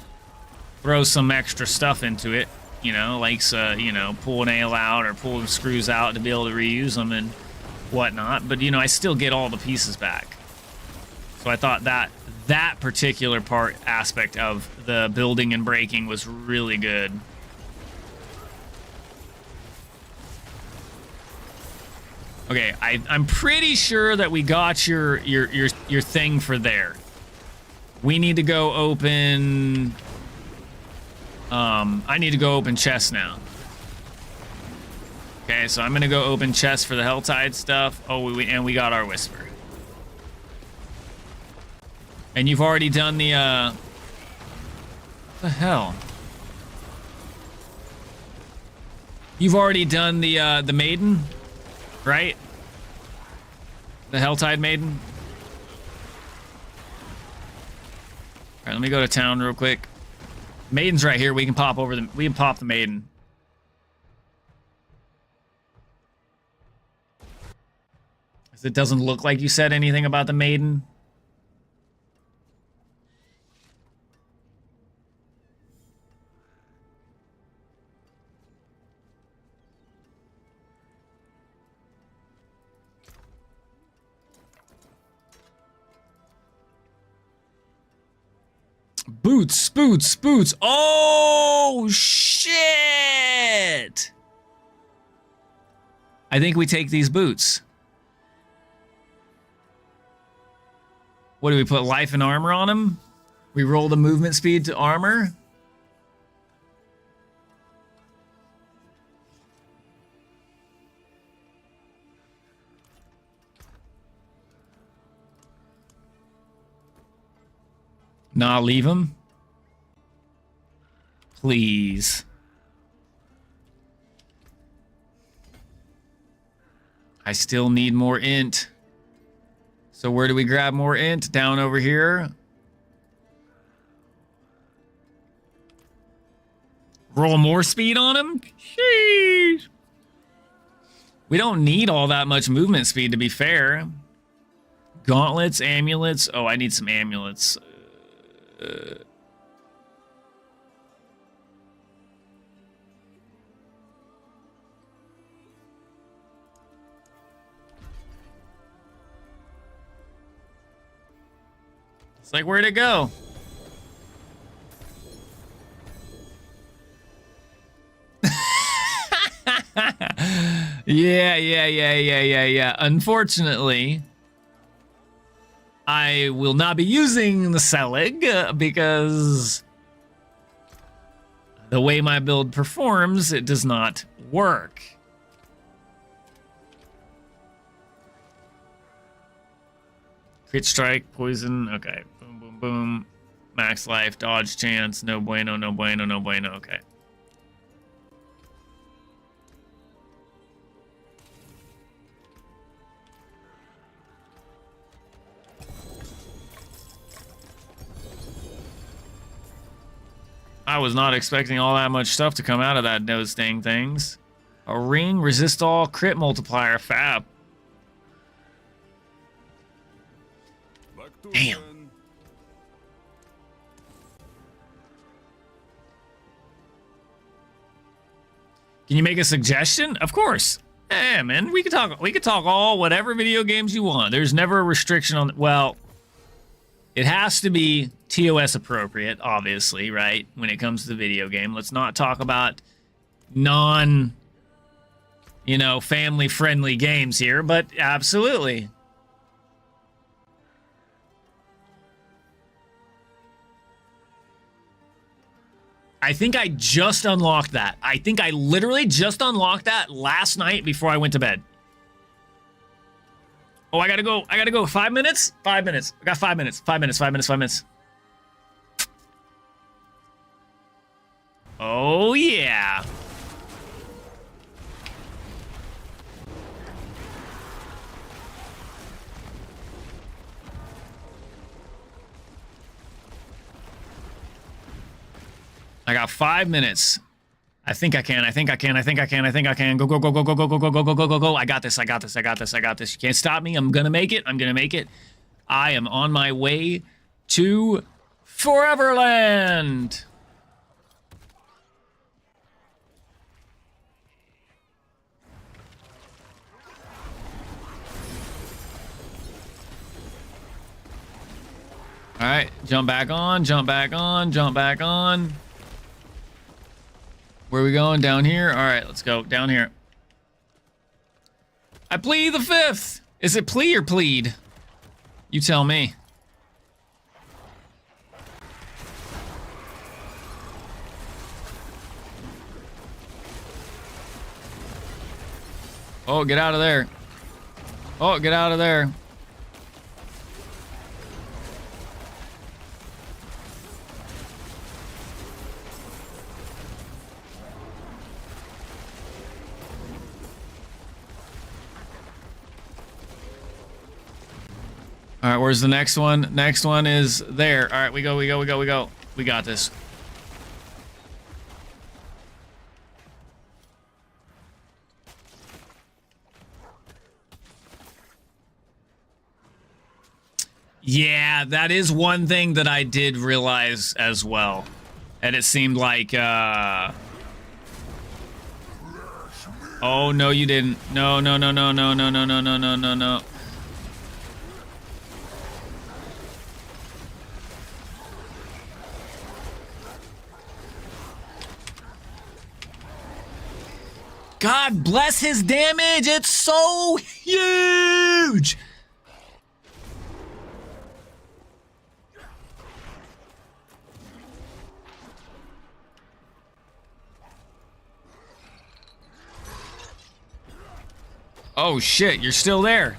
throw some extra stuff into it, you know, like, you know, pull a nail out or pull the screws out to be able to reuse them and whatnot. But, you know, I still get all the pieces back. So I thought that particular aspect of the building and breaking was really good. Okay, I'm pretty sure that we got your thing for there. We need to go open. I need to go open chest now. Okay, so I'm gonna go open chest for the Helltide stuff. Oh, and we got our Whisper. And you've already done the what the hell? You've already done the Maiden, right? The Helltide Maiden. All right, let me go to town real quick. Maiden's right here. We can pop over we can pop the Maiden. It doesn't look like you said anything about the Maiden. Boots. Oh, shit. I think we take these boots. What do we put? Life and armor on them? We roll the movement speed to armor? Nah, leave him. Please. I still need more int. So where do we grab more int? Down over here. Roll more speed on him? Sheesh. We don't need all that much movement speed, to be fair. Gauntlets, amulets. Oh, I need some amulets. It's like, where'd it go? Yeah. Unfortunately, I will not be using the Selig because the way my build performs, it does not work. Crit strike, poison, okay. Boom. Max life, dodge chance, no bueno. Okay. I was not expecting all that much stuff to come out of those dang things. A ring, resist all, crit multiplier, fab. Damn. Can you make a suggestion? Of course. Yeah, man, we could talk all whatever video games you want. There's never a restriction on, well, it has to be TOS appropriate, obviously, right? When it comes to the video game. Let's not talk about family friendly games here, but absolutely. I think I just unlocked that. I think I literally just unlocked that last night before I went to bed. Oh, I gotta go. 5 minutes? 5 minutes. I got 5 minutes. 5 minutes. Oh, yeah. I got 5 minutes. I think I can. I think I can. I think I can. I think I can. Go, go, go, go, go, go, go, go, go, go, go, go, go. I got this. I got this. I got this. I got this. You can't stop me. I'm gonna make it. I'm gonna make it. I am on my way to Foreverland. All right, jump back on, jump back on, jump back on. Where are we going? Down here? All right, let's go down here. I plead the fifth. Is it plea or plead? You tell me. Oh, get out of there. Oh, get out of there. All right, where's the next one? Next one is there. All right, we go, we go, we go, we go. We got this. Yeah, that is one thing that I did realize as well. And it seemed like, oh, no, you didn't. No, no, no, no, no, no, no, no, no, no, no, no. God bless his damage. It's so huge. Oh shit, you're still there.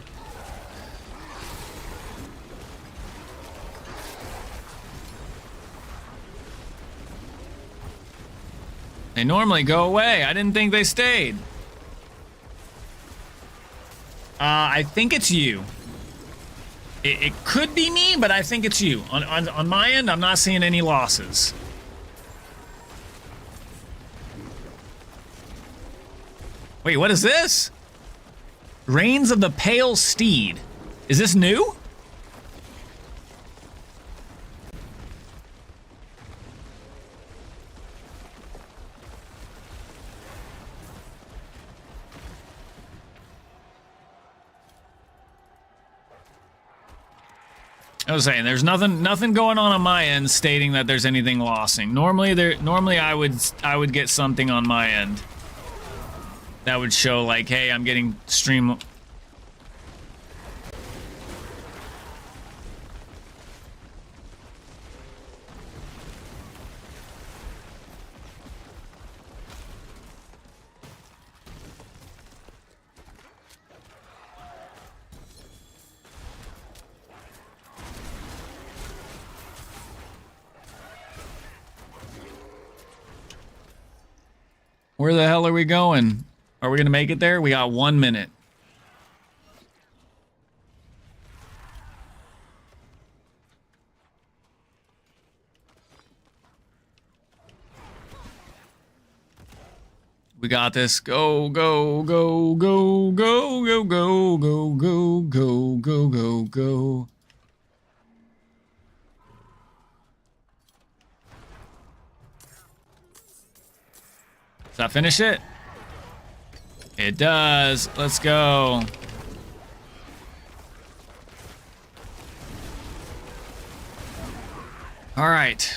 They normally go away. I didn't think they stayed. I think it's you. It could be me, but I think it's you. On my end, I'm not seeing any losses. Wait, what is this? Reigns of the Pale Steed. Is this new? I was saying there's nothing going on my end stating that there's anything losing. Normally I would get something on my end that would show like, hey, I'm getting stream. Where the hell are we going? Are we gonna make it there? We got 1 minute. We got this. Go, go, go, go, go, go, go, go, go, go, go, go, go. Does that finish it? It does. Let's go. All right.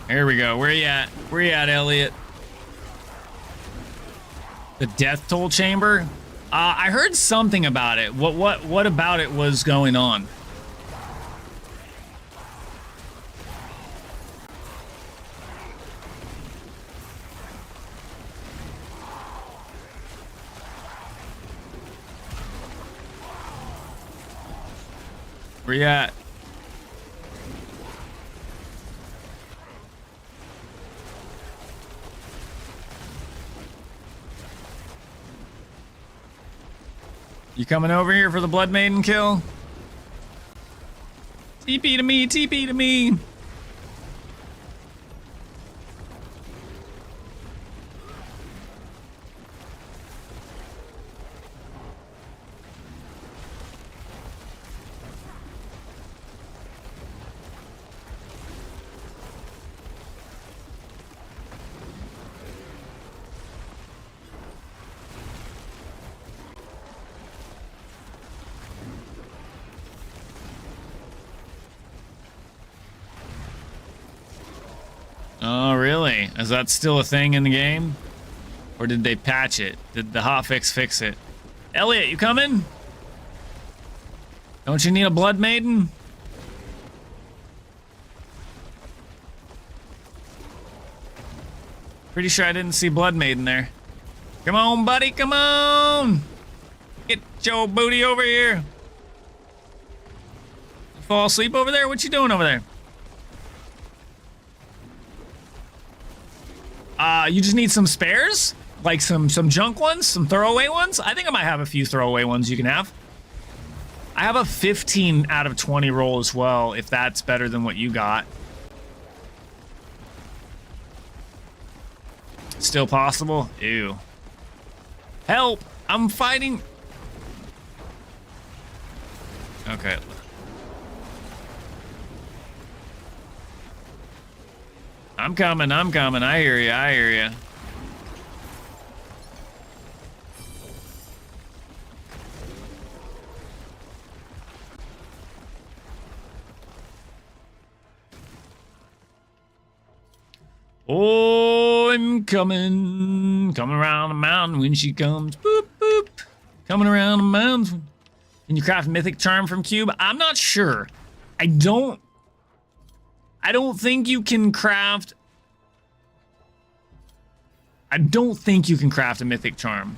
Here we go. Where you at? Where you at, Elliot? The death toll chamber? I heard something about it. What about it was going on? Where you at? You coming over here for the Blood Maiden kill? TP to me, TP to me. Oh, really? Is that still a thing in the game? Or did they patch it? Did the hotfix fix it? Elliot, you coming? Don't you need a Blood Maiden? Pretty sure I didn't see Blood Maiden there. Come on, buddy, come on! Get your booty over here. You fall asleep over there? What you doing over there? You just need some spares? Like some junk ones? Some throwaway ones? I think I might have a few throwaway ones you can have. I have a 15 out of 20 roll as well, if that's better than what you got. Still possible? Ew. Help! I'm fighting! Okay. I'm coming, I hear you, I hear you. Oh, I'm coming around the mountain when she comes, boop, boop. Coming around the mountain. Can you craft Mythic Charm from Cube? I'm not sure. I don't think you can craft... I don't think you can craft a Mythic Charm.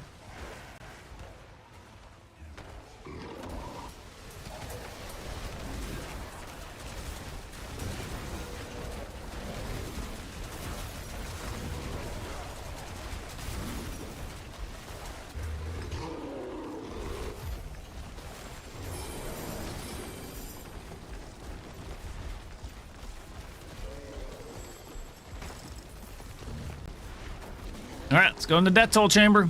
All right, let's go in the Death Toll Chamber.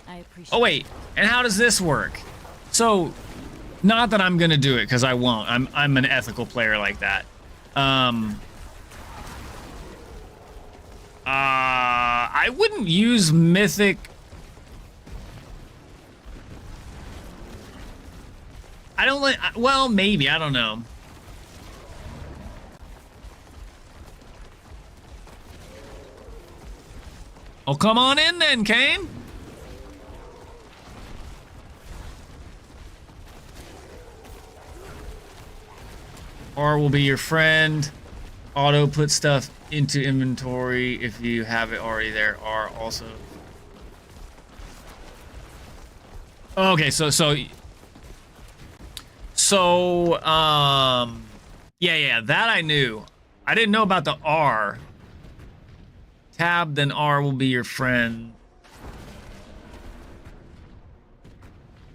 I appreciate Oh, wait. And how does this work? So, not that I'm going to do it, because I won't. I'm an ethical player like that. I wouldn't use Mythic... I don't like... Well, maybe. I don't know. Oh, come on in then, Kane. R will be your friend. Auto put stuff into inventory if you have it already there. R also. Okay, yeah, that I knew. I didn't know about the R. Tab, then R will be your friend.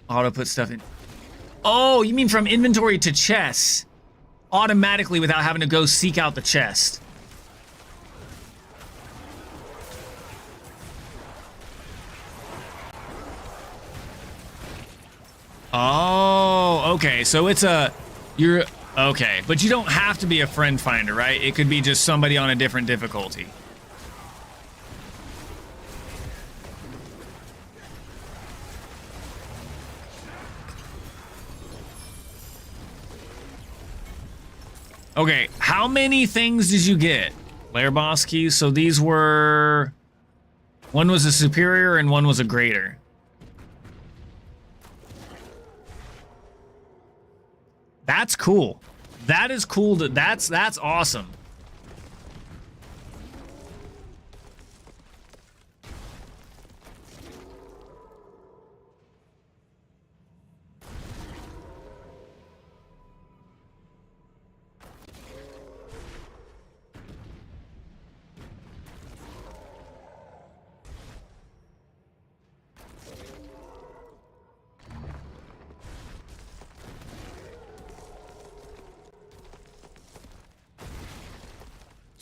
Auto put stuff in. Oh, you mean from inventory to chest? Automatically without having to go seek out the chest. Oh, okay. So it's you're okay, but you don't have to be a friend finder, right? It could be just somebody on a different difficulty. Okay, how many things did you get? Lair boss keys. So these were... One was a superior and one was a greater. That's cool. That is cool. That's awesome.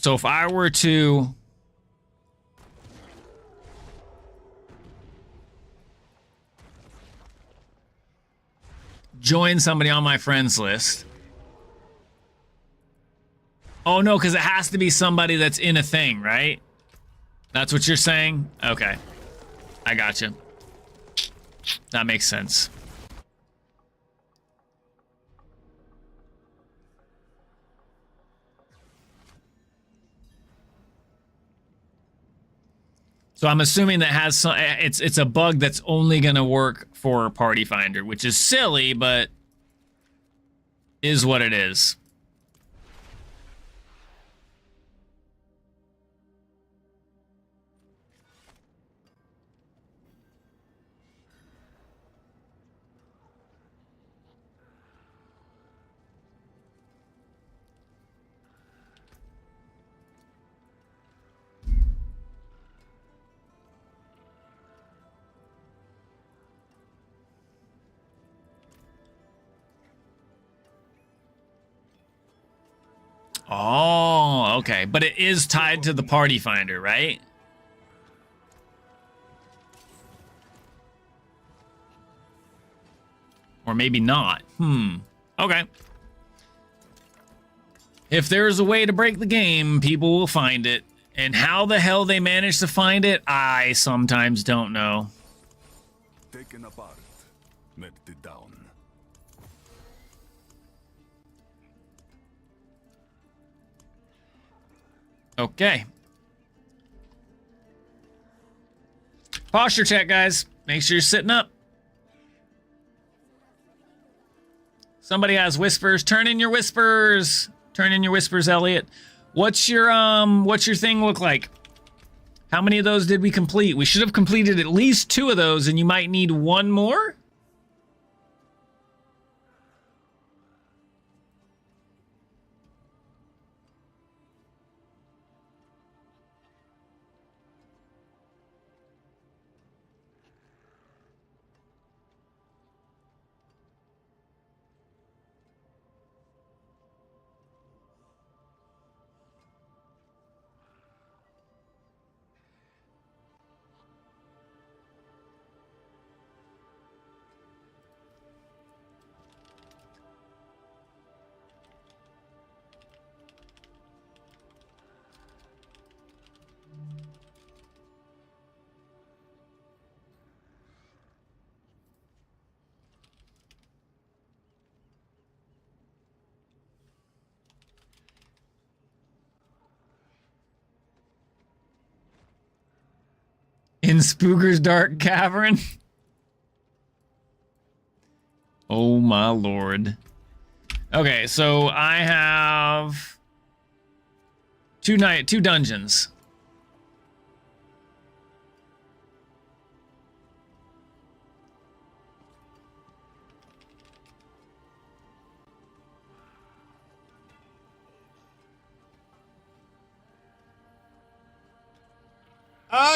So if I were to join somebody on my friends list. Oh no, because it has to be somebody that's in a thing, right? That's what you're saying? Okay. I gotcha. That makes sense. So I'm assuming that has some, it's a bug that's only gonna work for Party Finder, which is silly, but is what it is. Oh, okay. But it is tied to the Party Finder, right? Or maybe not. Okay. If there's a way to break the game, people will find it. And how the hell they manage to find it, I sometimes don't know. Taken apart, melted down. Okay. Posture check, guys. Make sure you're sitting up. Somebody has whispers. Turn in your whispers. Turn in your whispers, Elliot. What's your thing look like? How many of those did we complete? We should have completed at least 2 of those, and you might need 1 more? In Spooker's Dark Cavern? Oh my lord. Okay, so I have 2 dungeons.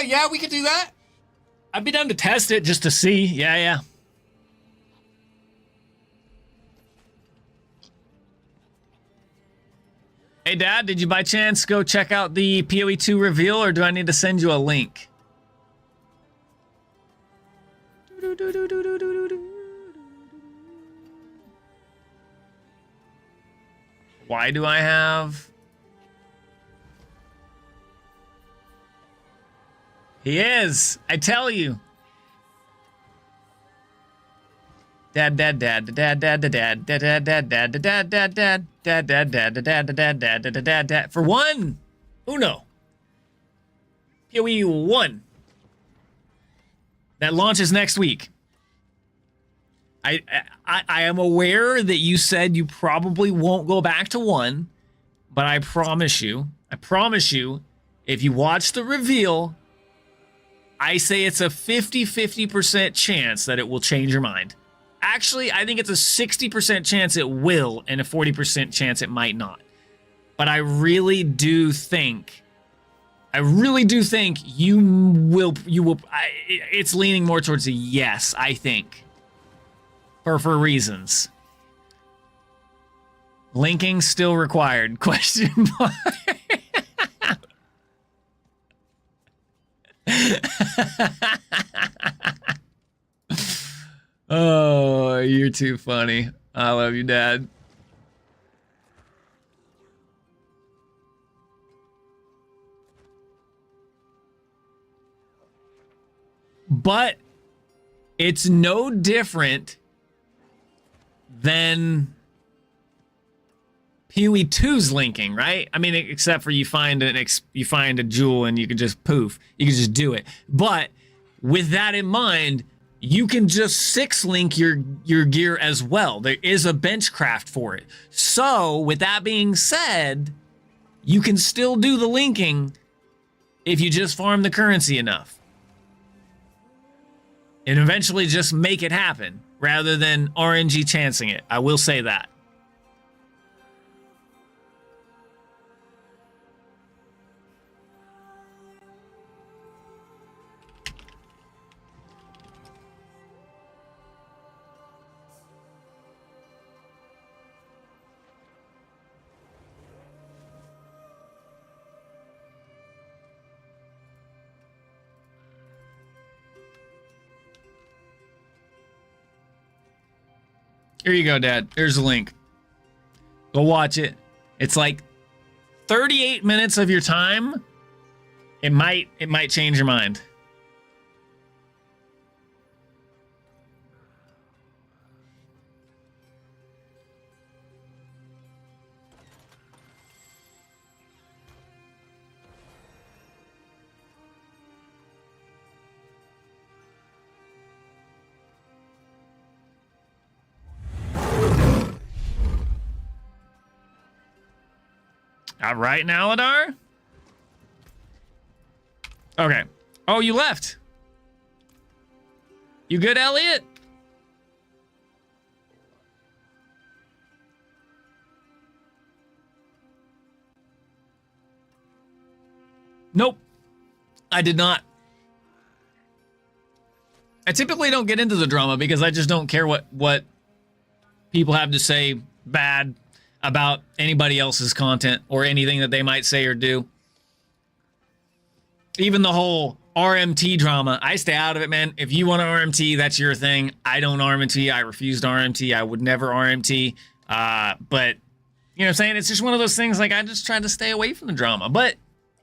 Yeah, we could do that. I'd be down to test it just to see. Yeah. Hey, Dad, did you by chance go check out the PoE 2 reveal, or do I need to send you a link? Why do I have... He is. I tell you. Dad. For 1. Uno. PoE 1. That launches next week. I am aware that you said you probably won't go back to 1, but I promise you, if you watch the reveal, I say it's a 50-50% chance that it will change your mind. Actually, I think it's a 60% chance it will and a 40% chance it might not. But I really do think you will, it's leaning more towards a yes, I think. For reasons. Linking still required, question mark. Oh, you're too funny. I love you, Dad. But it's no different than PoE 2's linking, right? I mean, except for you find a jewel and you can just poof. You can just do it. But with that in mind, you can just 6-link your gear as well. There is a benchcraft for it. So with that being said, you can still do the linking if you just farm the currency enough. And eventually just make it happen rather than RNG chancing it. I will say that. Here you go, Dad. Here's the link. Go watch it. It's like 38 minutes of your time. It might change your mind. All right, now, Aladar? Okay. Oh, you left. You good, Elliot? Nope. I did not. I typically don't get into the drama because I just don't care what people have to say bad about anybody else's content or anything that they might say or do. Even the whole RMT drama, I stay out of it, man. If you want to RMT, that's your thing. I don't RMT. I refuse to RMT. I would never RMT. But, you know what I'm saying? It's just one of those things, like, I just try to stay away from the drama. But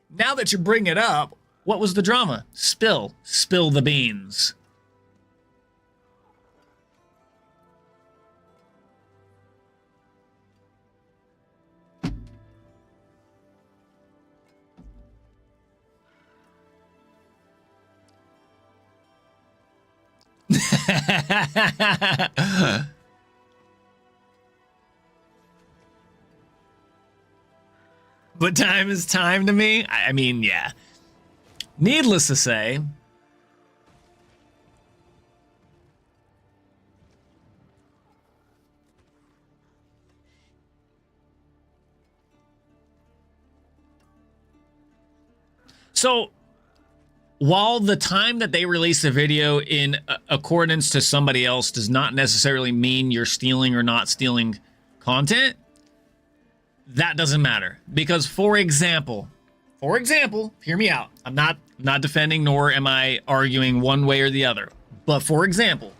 now that you bring it up, what was the drama? Spill the beans. But time is time to me. I mean, yeah. Needless to say, so while the time that they release the video in accordance to somebody else does not necessarily mean you're stealing or not stealing content, that doesn't matter. Because, for example, hear me out. I'm not defending nor am I arguing one way or the other. But for example,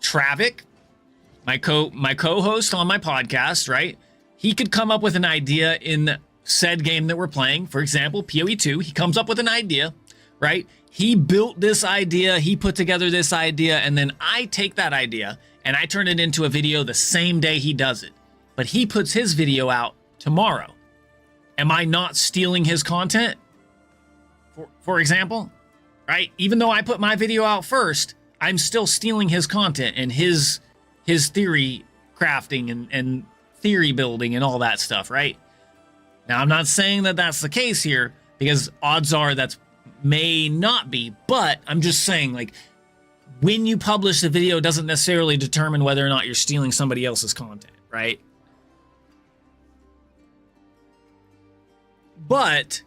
Travik, my co-host on my podcast, right? He could come up with an idea in said game that we're playing. For example, PoE 2, he comes up with an idea, right? He built this idea, he put together this idea, and then I take that idea and I turn it into a video the same day he does it. But he puts his video out tomorrow. Am I not stealing his content? For example, right? Even though I put my video out first, I'm still stealing his content and his theory crafting and theory building and all that stuff, right? Now, I'm not saying that that's the case here, because odds are that may not be, but I'm just saying, like, when you publish the video doesn't necessarily determine whether or not you're stealing somebody else's content, right? But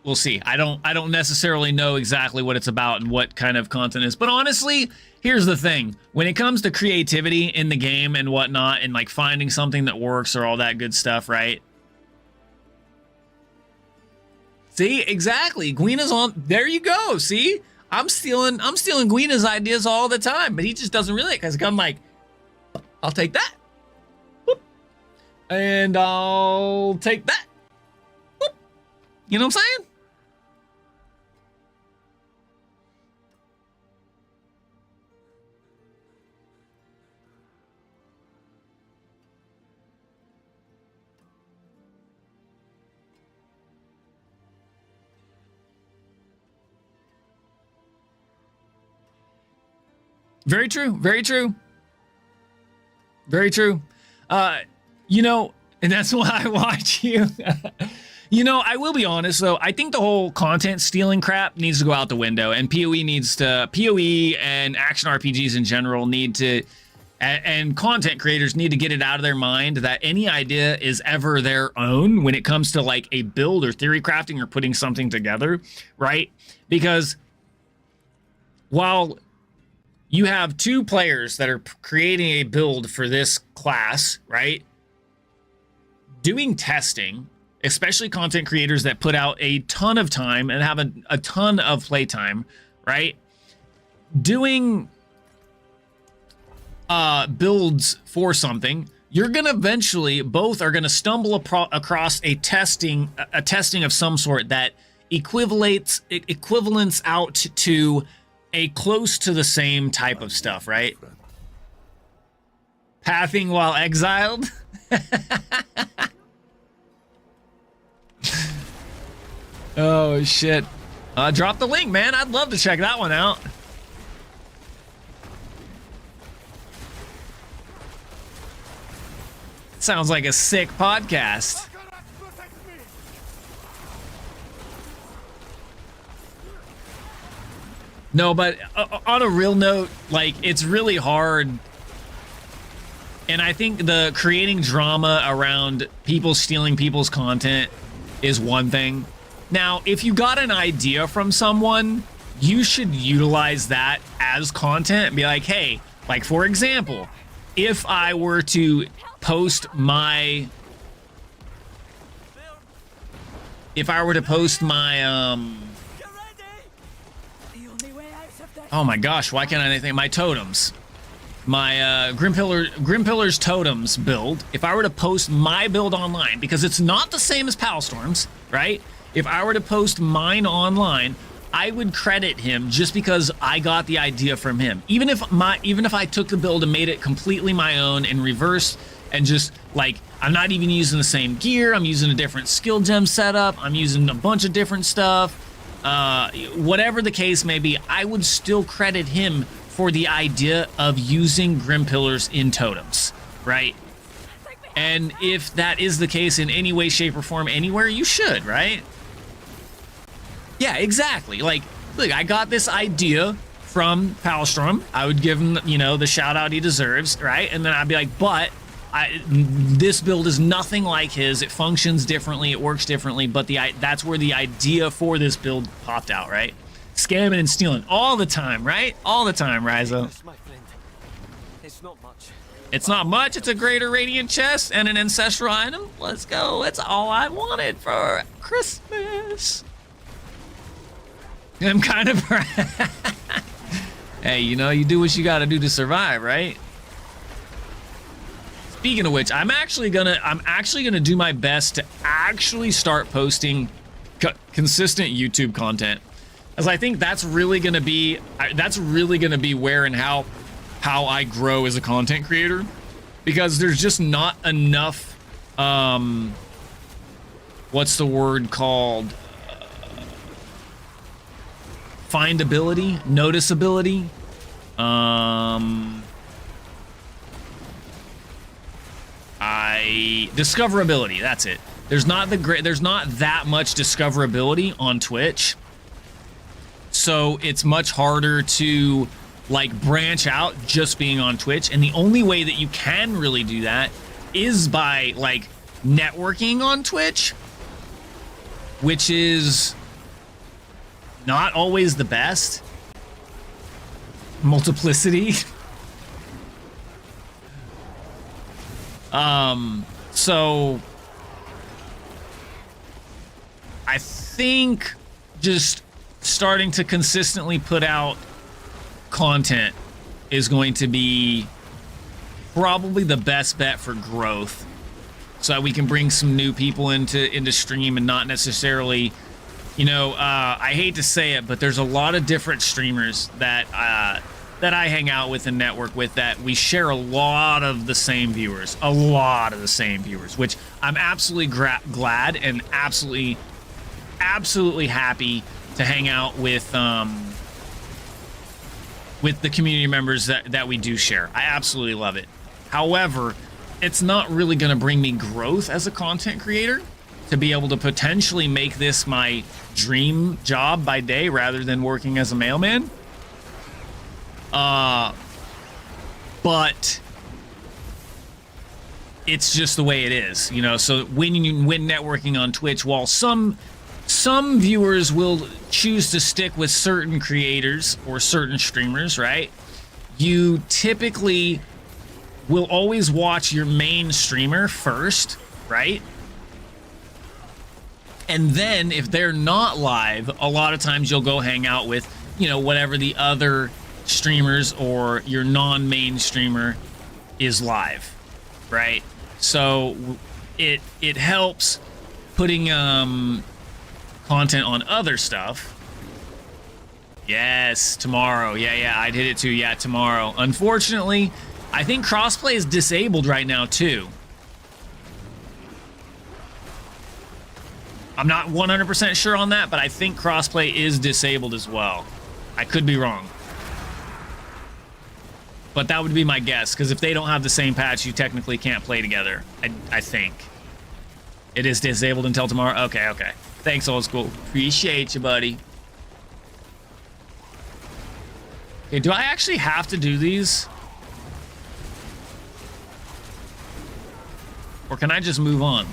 we'll see. I don't necessarily know exactly what it's about and what kind of content is. But honestly, here's the thing. When it comes to creativity in the game and whatnot, and like finding something that works or all that good stuff, right? See, exactly. Guina's on. There you go. See, I'm stealing Guina's ideas all the time, but he just doesn't really, because I'm like, I'll take that. Whoop. And I'll take that. Whoop. You know what I'm saying? Very true. Very true. Very true. You know, and that's why I watch you. You know, I will be honest though. I think the whole content stealing crap needs to go out the window, and PoE and action RPGs in general need to, and content creators need to get it out of their mind that any idea is ever their own when it comes to like a build or theory crafting or putting something together, right? Because while you have two players that are creating a build for this class, right? Doing testing, especially content creators that put out a ton of time and have a ton of playtime, right? Doing builds for something, you're gonna eventually, both are gonna stumble across a testing of some sort that equivalents out to a close to the same type of stuff, right? Pathing while exiled. Oh shit. Drop the link, man. I'd love to check that one out. Sounds like a sick podcast. No, but on a real note, like, it's really hard. And I think the creating drama around people stealing people's content is one thing. Now, if you got an idea from someone, you should utilize that as content and be like, hey, like, for example, if I were to post my oh my gosh, why can't I think my totems? My Grimpillar's totems build. If I were to post my build online, because it's not the same as Palstorm's, right? If I were to post mine online, I would credit him just because I got the idea from him. Even if I took the build and made it completely my own in reverse, and just like, I'm not even using the same gear, I'm using a different skill gem setup, I'm using a bunch of different stuff. Whatever the case may be, I would still credit him for the idea of using Grimpillars in totems, right? And if that is the case in any way, shape, or form anywhere, you should, right? Yeah, exactly. Like, look, I got this idea from Palstorm. I would give him, you know, the shout out he deserves, right? And then I'd be like, but this build is nothing like his. It functions differently. It works differently. But that's where the idea for this build popped out, right? Scamming and stealing all the time, right? All the time, Ryzo. It's not much. It's not much. It's a greater radiant chest and an ancestral item. Let's go. That's all I wanted for Christmas. I'm kind of... Hey, you know, you do what you got to do to survive, right? Speaking of which, I'm actually gonna do my best to actually start posting consistent YouTube content, as I think that's really gonna be where and how I grow as a content creator, because there's just not enough what's the word called, findability, noticeability, discoverability. That's it. There's not that much discoverability on Twitch, so it's much harder to like branch out just being on Twitch. And the only way that you can really do that is by like networking on Twitch, which is not always the best. Multiplicity. So I think just starting to consistently put out content is going to be probably the best bet for growth, so that we can bring some new people into stream and not necessarily, you know, I hate to say it, but there's a lot of different streamers that that I hang out with and network with that we share a lot of the same viewers, which I'm absolutely glad and absolutely happy to hang out with the community members that we do share. I absolutely love it. However, it's not really going to bring me growth as a content creator to be able to potentially make this my dream job by day rather than working as a mailman. But it's just the way it is, you know. So when networking on Twitch, while some viewers will choose to stick with certain creators or certain streamers, right? You typically will always watch your main streamer first, right? And then if they're not live, a lot of times you'll go hang out with, you know, whatever the other streamers or your non-main streamer is live, right? So it helps putting content on other stuff. Yes, tomorrow. Yeah, I'd hit it too. Yeah, tomorrow. Unfortunately, I think crossplay is disabled right now too. I'm not 100% sure on that, but I think crossplay is disabled as well. I could be wrong. But that would be my guess, because if they don't have the same patch, you technically can't play together. I think. It is disabled until tomorrow? Okay. Thanks, old school. Appreciate you, buddy. Okay, do I actually have to do these? Or can I just move on?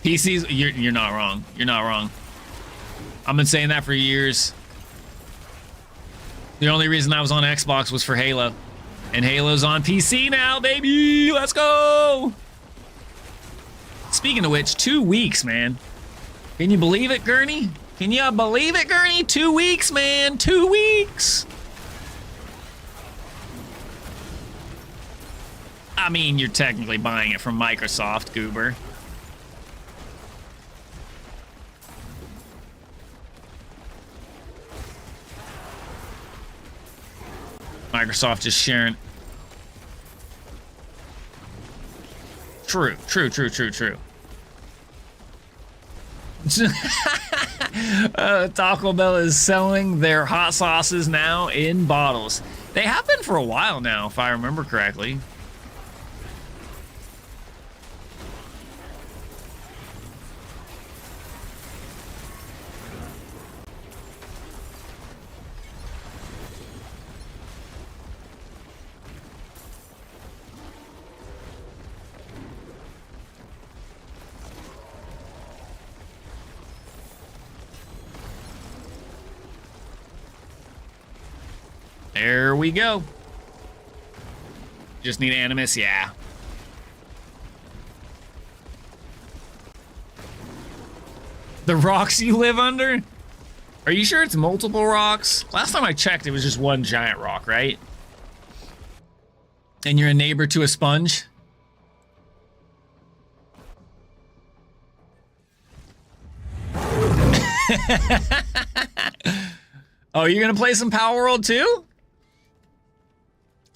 PCs, you're not wrong. You're not wrong. I've been saying that for years. The only reason I was on Xbox was for Halo. And Halo's on PC now, baby! Let's go! Speaking of which, 2 weeks, man. Can you believe it, Gurney? Can you believe it, Gurney? 2 weeks, man! 2 weeks! I mean, you're technically buying it from Microsoft, goober. Microsoft just sharing. True. Taco Bell is selling their hot sauces now in bottles. They have been for a while now, if I remember correctly. There we go. Just need Animus, yeah. The rocks you live under? Are you sure it's multiple rocks? Last time I checked, it was just one giant rock, right? And you're a neighbor to a sponge? Oh, you're gonna play some Power World too?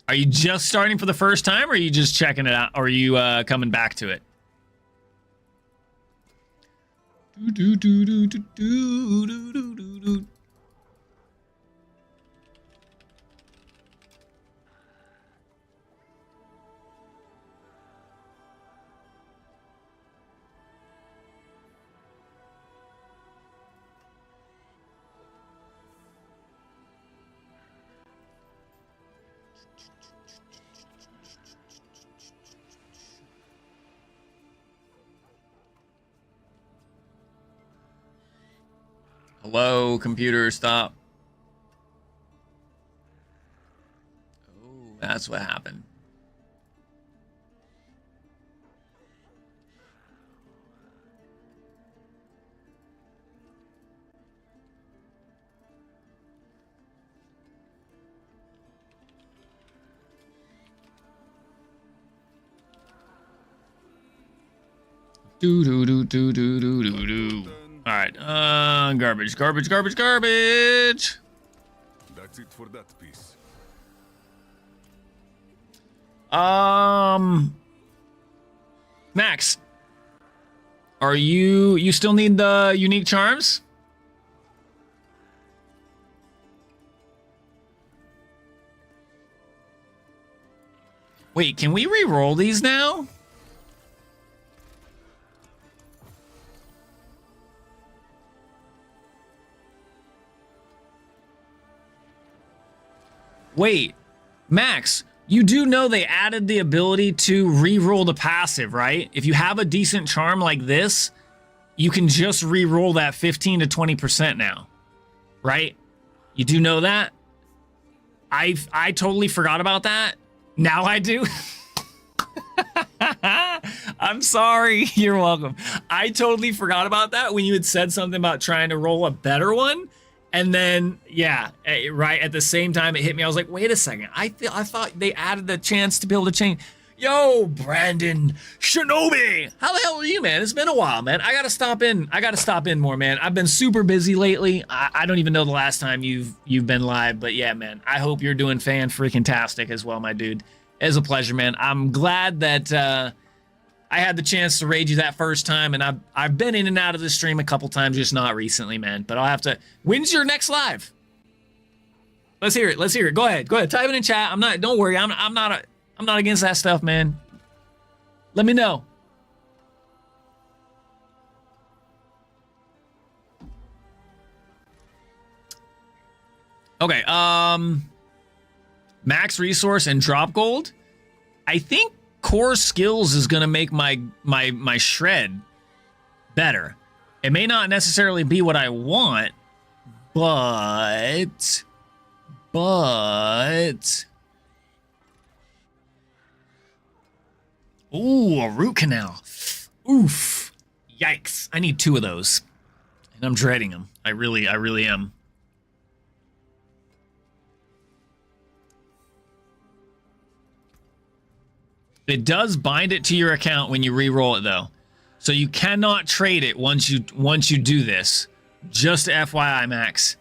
Are you just starting for the first time, or are you just checking it out, or are you coming back to it? Hello, computer, stop. Oh, that's what happened. Do do do do do do do do. All right. Garbage, garbage, garbage, garbage. That's it for that piece. Max, are you still need the unique charms? Wait, can we re-roll these now? Wait, Max, you do know they added the ability to re-roll the passive, right? If you have a decent charm like this, you can just re-roll that 15 to 20% now, right? You do know that? I totally forgot about that. Now I do. I'm sorry. You're welcome. I totally forgot about that when you had said something about trying to roll a better one. And then, yeah, right at the same time it hit me. I was like, wait a second. I thought they added the chance to be able to change. Yo, Brandon Shinobi. How the hell are you, man? It's been a while, man. I gotta stop in more, man. I've been super busy lately. I don't even know the last time you've been live, but yeah, man. I hope you're doing fan-freaking-tastic as well, my dude. It's a pleasure, man. I'm glad that I had the chance to raid you that first time, and I've been in and out of the stream a couple times, just not recently, man. But I'll have to. When's your next live? Let's hear it. Let's hear it. Go ahead. Go ahead. Type it in chat. I'm not. Don't worry. I'm not against that stuff, man. Let me know. Okay. Max resource and drop gold. I think core skills is gonna make my shred better. It may not necessarily be what I want, but ooh, a root canal. Oof. Yikes. I need 2 of those. And I'm dreading them. I really am. It does bind it to your account when you re-roll it though. So you cannot trade it once you do this. Just FYI, Max.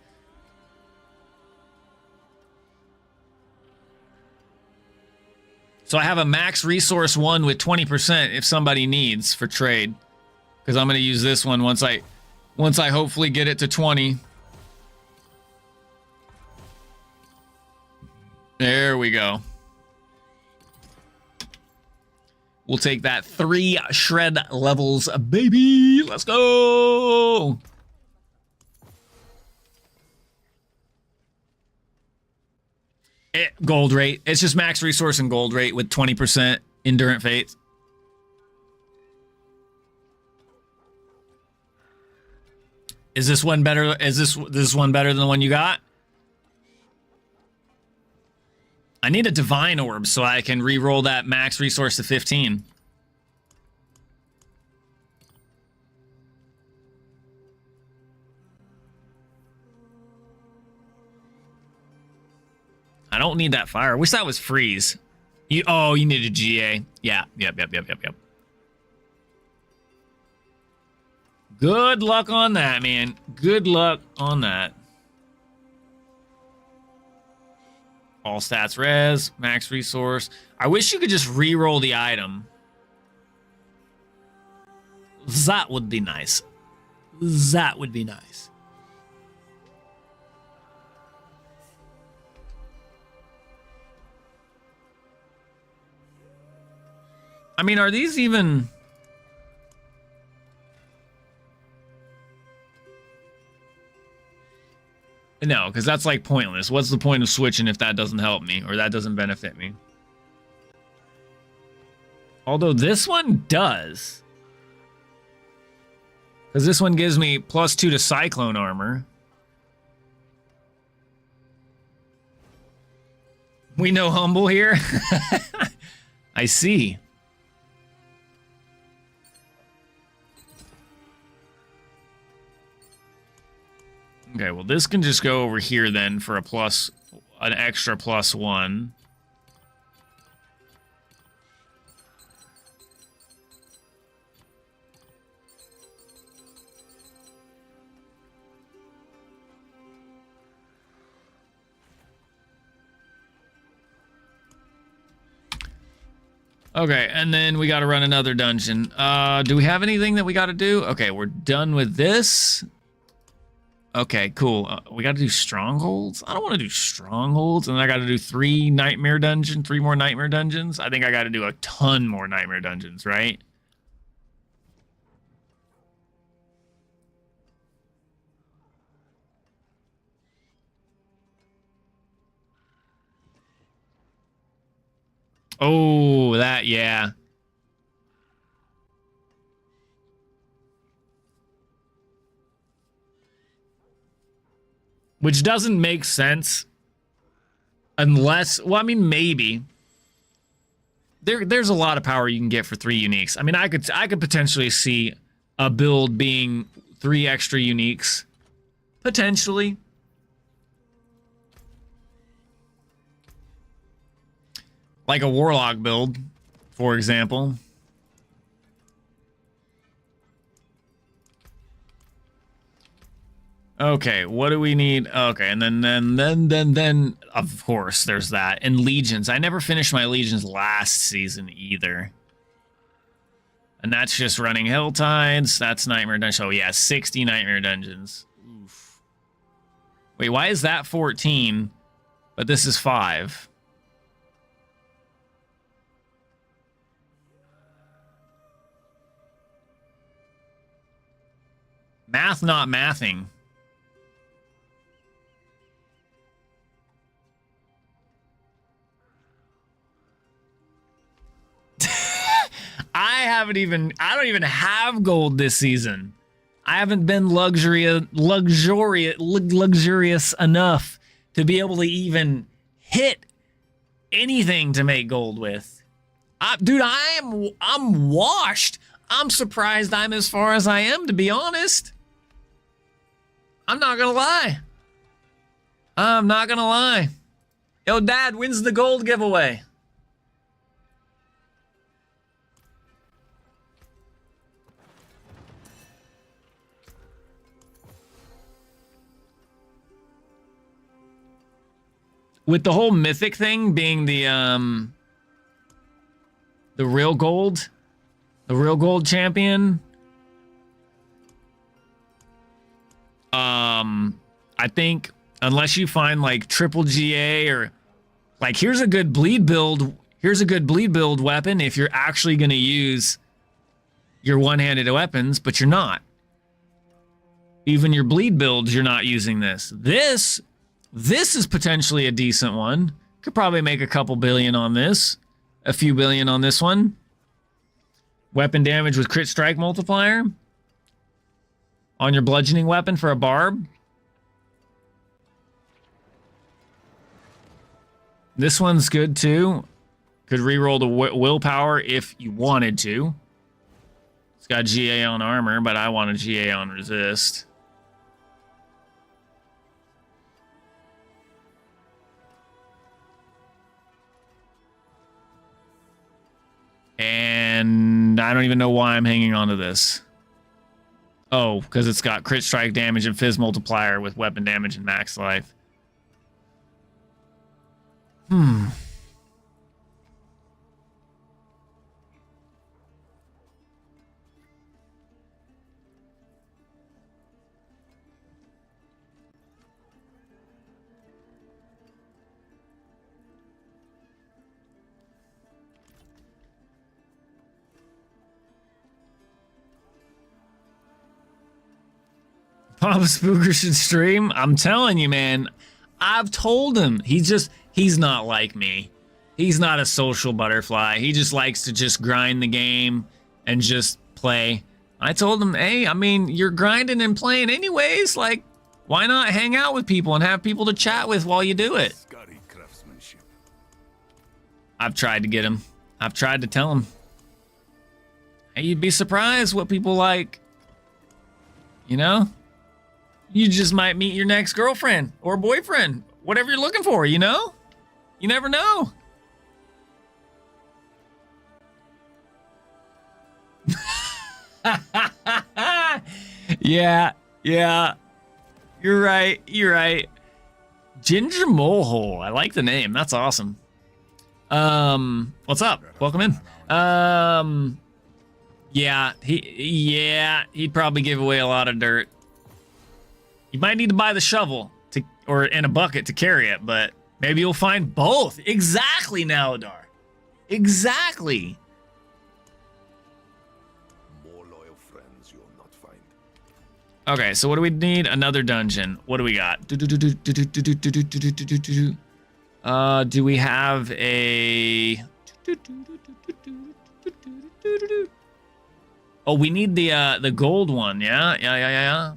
So I have a max resource 1 with 20% if somebody needs for trade. Because I'm gonna use this one once I hopefully get it to 20. There we go. We'll take that 3 shred levels, baby. Let's go. Gold rate. It's just max resource and gold rate with 20% Endurant Fate. Is this one better? Is this one better than the one you got? I need a divine orb so I can re-roll that max resource to 15. I don't need that fire. I wish that was freeze. You need a GA. Yeah. Yep. Good luck on that, man. Good luck on that. All stats res, max resource. I wish you could just re-roll the item. That would be nice. That would be nice. I mean, are these even... No, because that's like pointless. What's the point of switching if that doesn't help me or that doesn't benefit me? Although this one does. Because this one gives me +2 to Cyclone armor. We know humble here. I see. Okay, well, this can just go over here then for an extra +1. Okay, and then we got to run another dungeon. Do we have anything that we got to do? Okay, we're done with this. Okay, cool. We got to do strongholds. I don't want to do strongholds, and I got to do 3 more nightmare dungeons. I think I got to do a ton more nightmare dungeons, right? Oh, that, yeah. Which doesn't make sense unless, well, I mean, maybe. There's a lot of power you can get for 3 uniques. I mean, I could potentially see a build being 3 extra uniques. Potentially. Like a warlock build, for example. Okay, what do we need? Okay, and then of course there's that. And legions. I never finished my legions last season either. And that's just running Hill Tides. That's Nightmare Dungeon. Oh yeah, 60 Nightmare Dungeons. Oof. Wait, why is that 14? But this is 5. Math not mathing. I don't even have gold this season. I haven't been luxurious enough to be able to even hit anything to make gold with. Dude, I'm washed. I'm surprised I'm as far as I am, to be honest. I'm not gonna lie. I'm not gonna lie. Yo, Dad, when's the gold giveaway? With the whole mythic thing being the real gold champion, I think unless you find like triple GA or like here's a good bleed build weapon if you're actually going to use your one-handed weapons, but you're not. Even your bleed builds, you're not using this. This is potentially a decent one. Could probably make a couple billion on this. A few billion on this one. Weapon damage with crit strike multiplier. On your bludgeoning weapon for a barb. This one's good too. Could reroll the willpower if you wanted to. It's got GA on armor, but I want a GA on resist. And I don't even know why I'm hanging on to this. Oh, because it's got crit strike damage and fizz multiplier with weapon damage and max life. Papa Spooker should stream. I'm telling you, man. I've told him. He's not like me. He's not a social butterfly. He just likes to just grind the game and just play. I told him, hey, I mean, you're grinding and playing anyways. Like, why not hang out with people and have people to chat with while you do it? Scotty craftsmanship. I've tried to get him. I've tried to tell him. Hey, you'd be surprised what people like. You know? You just might meet your next girlfriend or boyfriend, whatever you're looking for, you know? You never know. Yeah. You're right. Ginger Molehole. I like the name. That's awesome. What's up? Welcome in. Yeah, he'd probably give away a lot of dirt. You might need to buy the shovel or in a bucket to carry it, but maybe you'll find both. Exactly, Naladar. Exactly. More loyal friends you'll not find. Okay, so what do we need? Another dungeon. What do we got? Do we have a... Oh, we need the gold one. Yeah.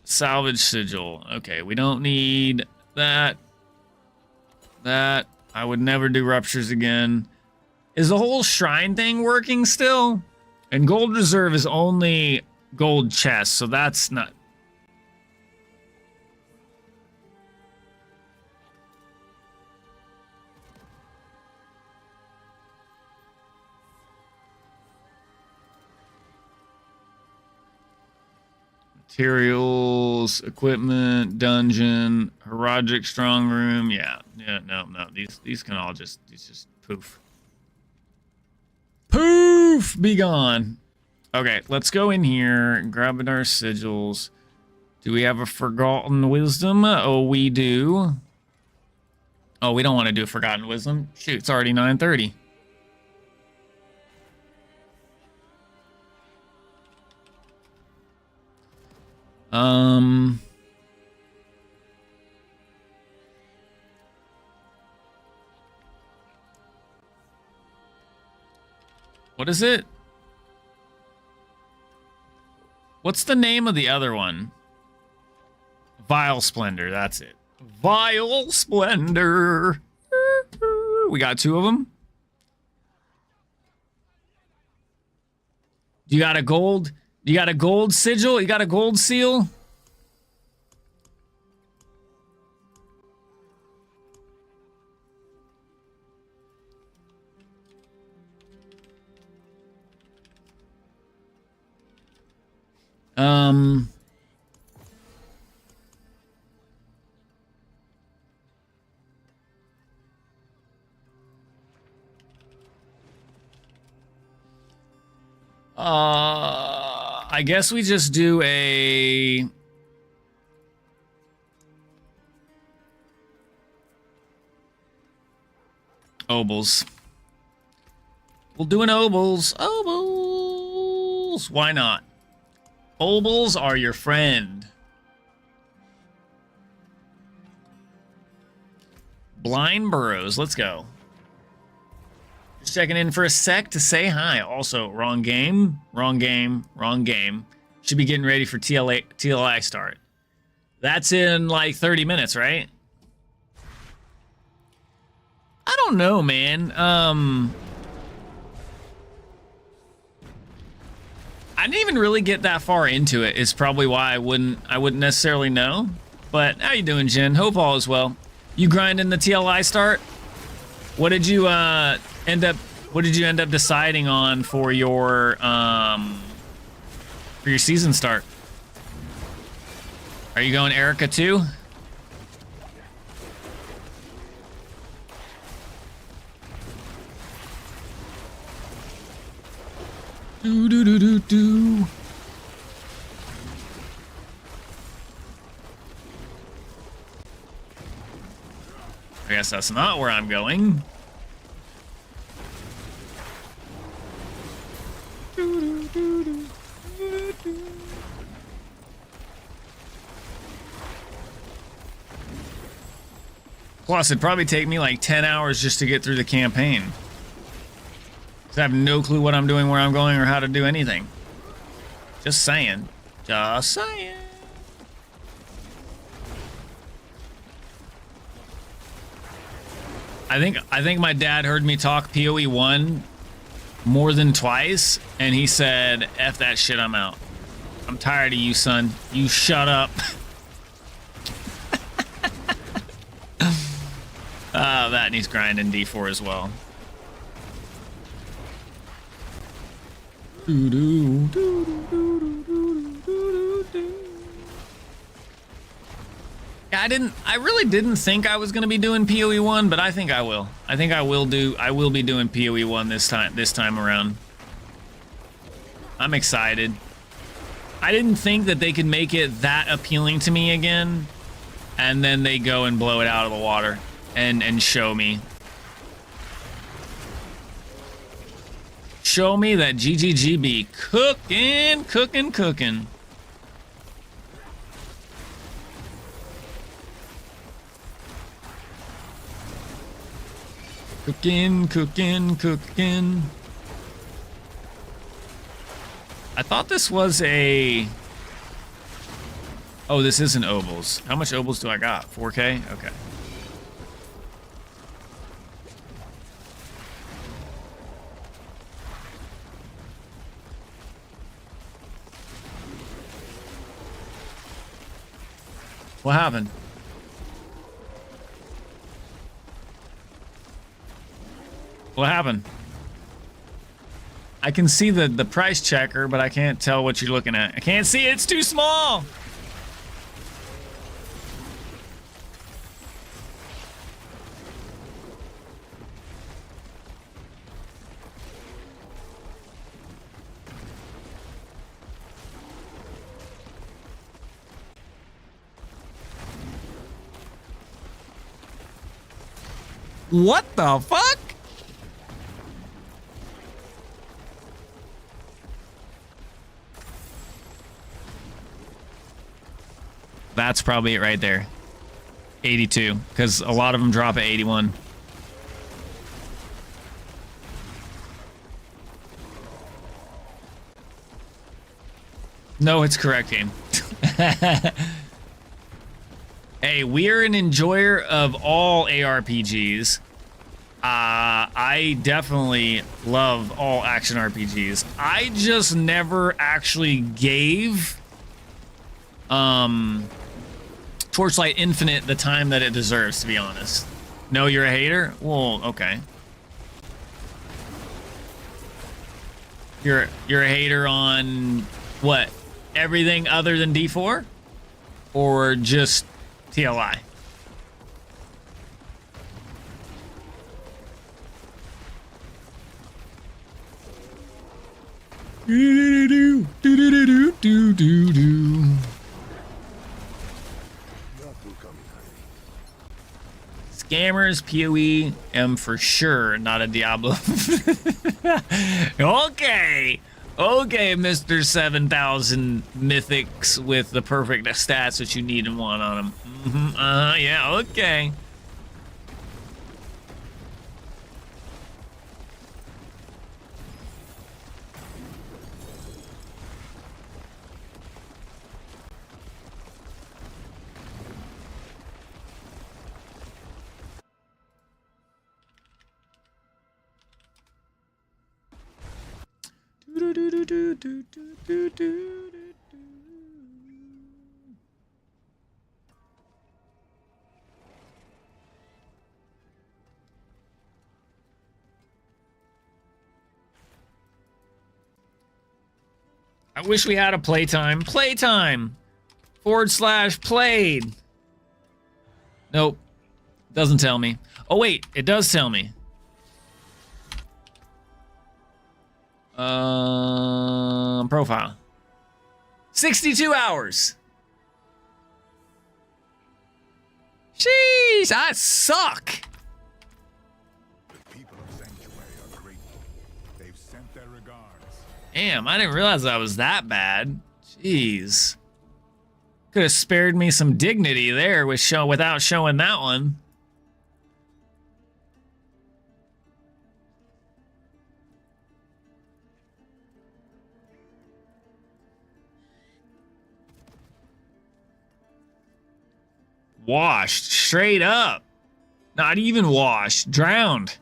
Salvage sigil. Okay, we don't need that. I would never do ruptures again. Is the whole shrine thing working still? And gold reserve is only gold chest, so that's not... Materials, equipment, dungeon, heraldic strong room. Yeah, no. These can all just poof. Poof! Be gone. Okay, let's go in here and grab our sigils. Do we have a forgotten wisdom? Oh, we do. Oh, we don't want to do a forgotten wisdom. Shoot, it's already 9:30. What is it? What's the name of the other one? Vile Splendor, that's it. Vile Splendor. We got 2 of them. You got a gold? You got a gold sigil? You got a gold seal? I guess we just do a... Obols. We'll do an Obols. Obols! Why not? Obols are your friend. Blind Burrows. Let's go. Just checking in for a sec to say hi. Also, wrong game. Should be getting ready for TLI start. That's in like 30 minutes, right? I don't know, man. I didn't even really get that far into it. Is probably why I wouldn't necessarily know. But how you doing, Jen? Hope all is well. You grinding the TLI start? What did you end up deciding on for your season start? Are you going Erica too? Do. I guess that's not where I'm going. Plus, it'd probably take me like 10 hours just to get through the campaign. 'Cause I have no clue what I'm doing, where I'm going, or how to do anything. Just saying. Just saying. I think my dad heard me talk PoE 1 more than twice, and he said, F that shit, I'm out. I'm tired of you, son. You shut up. That, and he's grinding D4 as well. Yeah, I really didn't think I was gonna be doing PoE 1, but I think I will. I think I will be doing PoE 1 this time around. I'm excited. I didn't think that they could make it that appealing to me again, and then they go and blow it out of the water and show me. Show me that GGGB cooking. Cooking. I thought this was a... Oh, this isn't obols. How much obols do I got? 4K? Okay. What happened? What happened? I can see the price checker, but I can't tell what you're looking at. I can't see it. It's too small. What the fuck? That's probably it right there. 82, because a lot of them drop at 81. No, it's correct, game. Hey, we're an enjoyer of all ARPGs. I definitely love all action RPGs. I just never actually gave Torchlight Infinite the time that it deserves, to be honest. No, you're a hater? Well, okay. You're a hater on what? Everything other than D4? Or just TLI? Scammers, PoE, am for sure not a Diablo. Okay, Mr. 7,000 mythics with the perfect stats that you need and want on them. Yeah, okay. I wish we had a playtime. Playtime! /played. Nope. Doesn't tell me. Oh, wait. It does tell me. Profile. 62 hours. Jeez, I suck. The people of Sanctuary are grateful. They've sent their regards. Damn, I didn't realize I was that bad. Jeez. Could have spared me some dignity there without showing that one. Washed, straight up. Not even washed, drowned.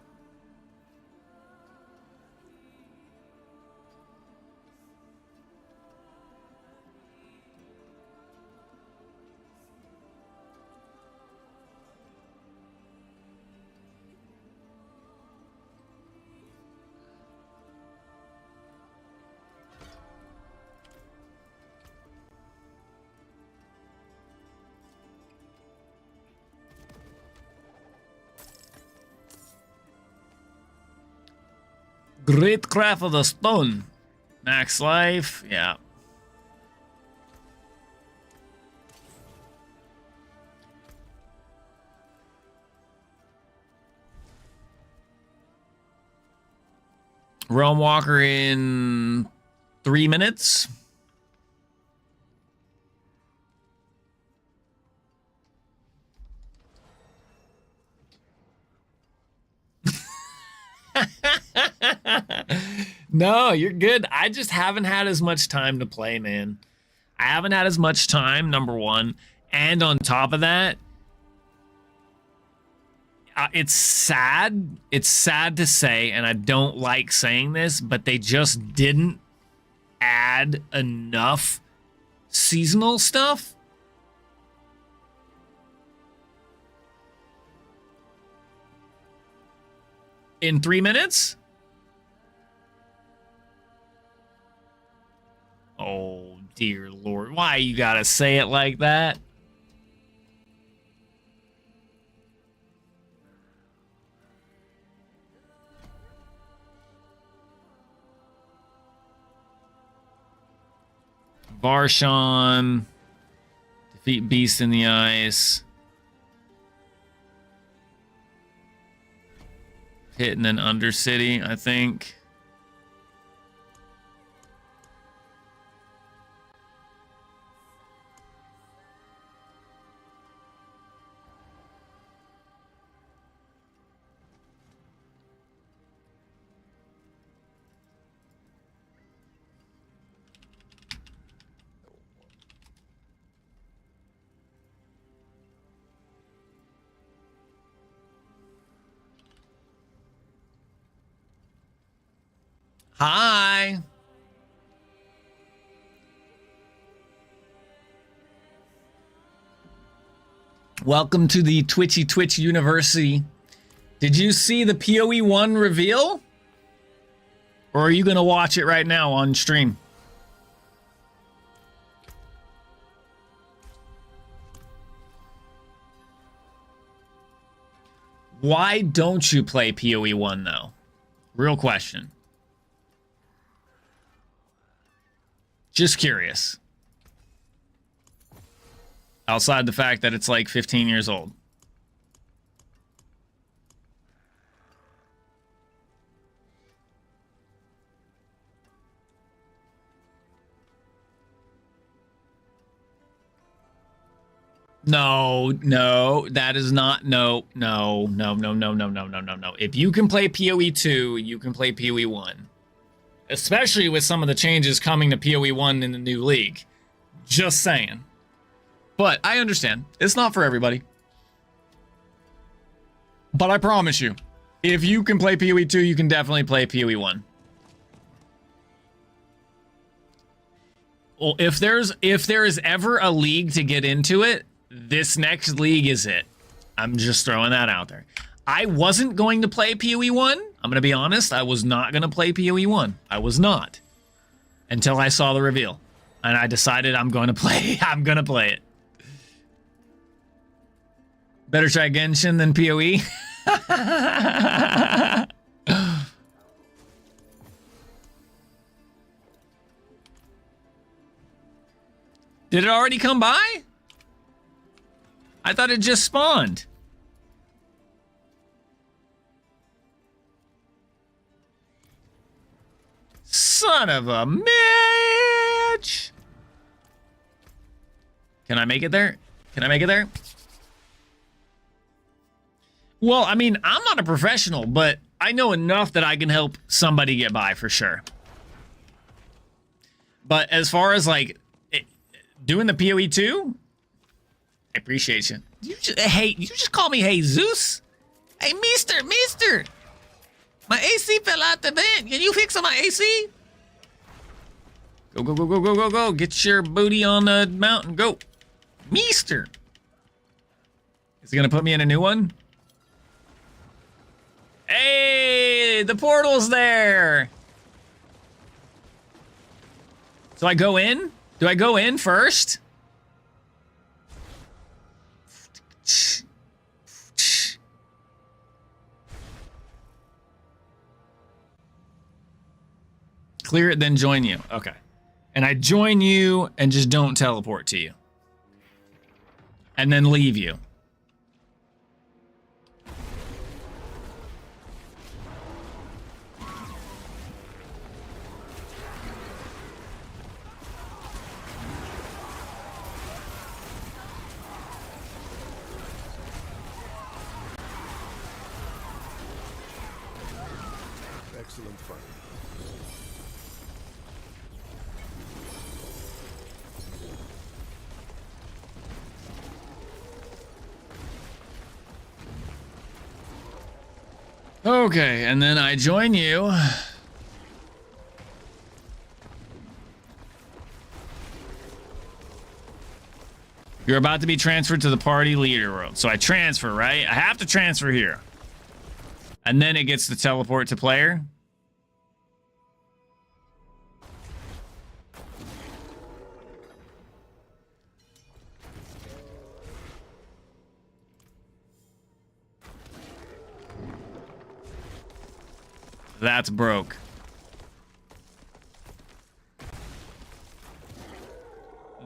Great Craft of the Stone. Max life, yeah. Realm Walker in 3 minutes. No, you're good. I just haven't had as much time to play, man. I haven't had as much time, number one. And on top of that, it's sad. It's sad to say, and I don't like saying this, but they just didn't add enough seasonal stuff. In 3 minutes? Oh, dear Lord. Why you gotta say it like that? Varshan. Defeat Beast in the Ice. Hitting an Undercity, I think. Hi. Welcome to the Twitch University. Did you see the PoE 1 reveal? Or are you going to watch it right now on stream? Why don't you play PoE 1 though? Real question. Just curious. Outside the fact that it's like 15 years old. No, that is not, no. If you can play PoE 2, you can play PoE 1. Especially with some of the changes coming to PoE 1 in the new league. Just saying. But I understand. It's not for everybody. But I promise you, if you can play PoE 2, you can definitely play PoE 1. Well, if there is ever a league to get into it, this next league is it. I'm just throwing that out there. I wasn't going to play PoE 1. I'm going to be honest. I was not going to play PoE 1. I was not. Until I saw the reveal. And I decided I'm going to play. I'm going to play it. Better try Genshin than PoE. Did it already come by? I thought it just spawned. Son of a bitch! Can I make it there? Can I make it there? Well, I mean, I'm not a professional, but I know enough that I can help somebody get by for sure. But as far as like doing the PoE 2, I appreciate you. Hey, you just call me Jesus? Hey, Mister! My AC fell out the vent. Can you fix my AC? Go. Get your booty on the mountain. Go. Meester. Is he going to put me in a new one? Hey, the portal's there. So I go in? Do I go in first? Clear it, then join you. Okay. And I join you and just don't teleport to you. And then leave you. Excellent fight. Okay, and then I join you. You're about to be transferred to the party leader world. So I transfer, right? I have to transfer here. And then it gets to teleport to player. That's broke.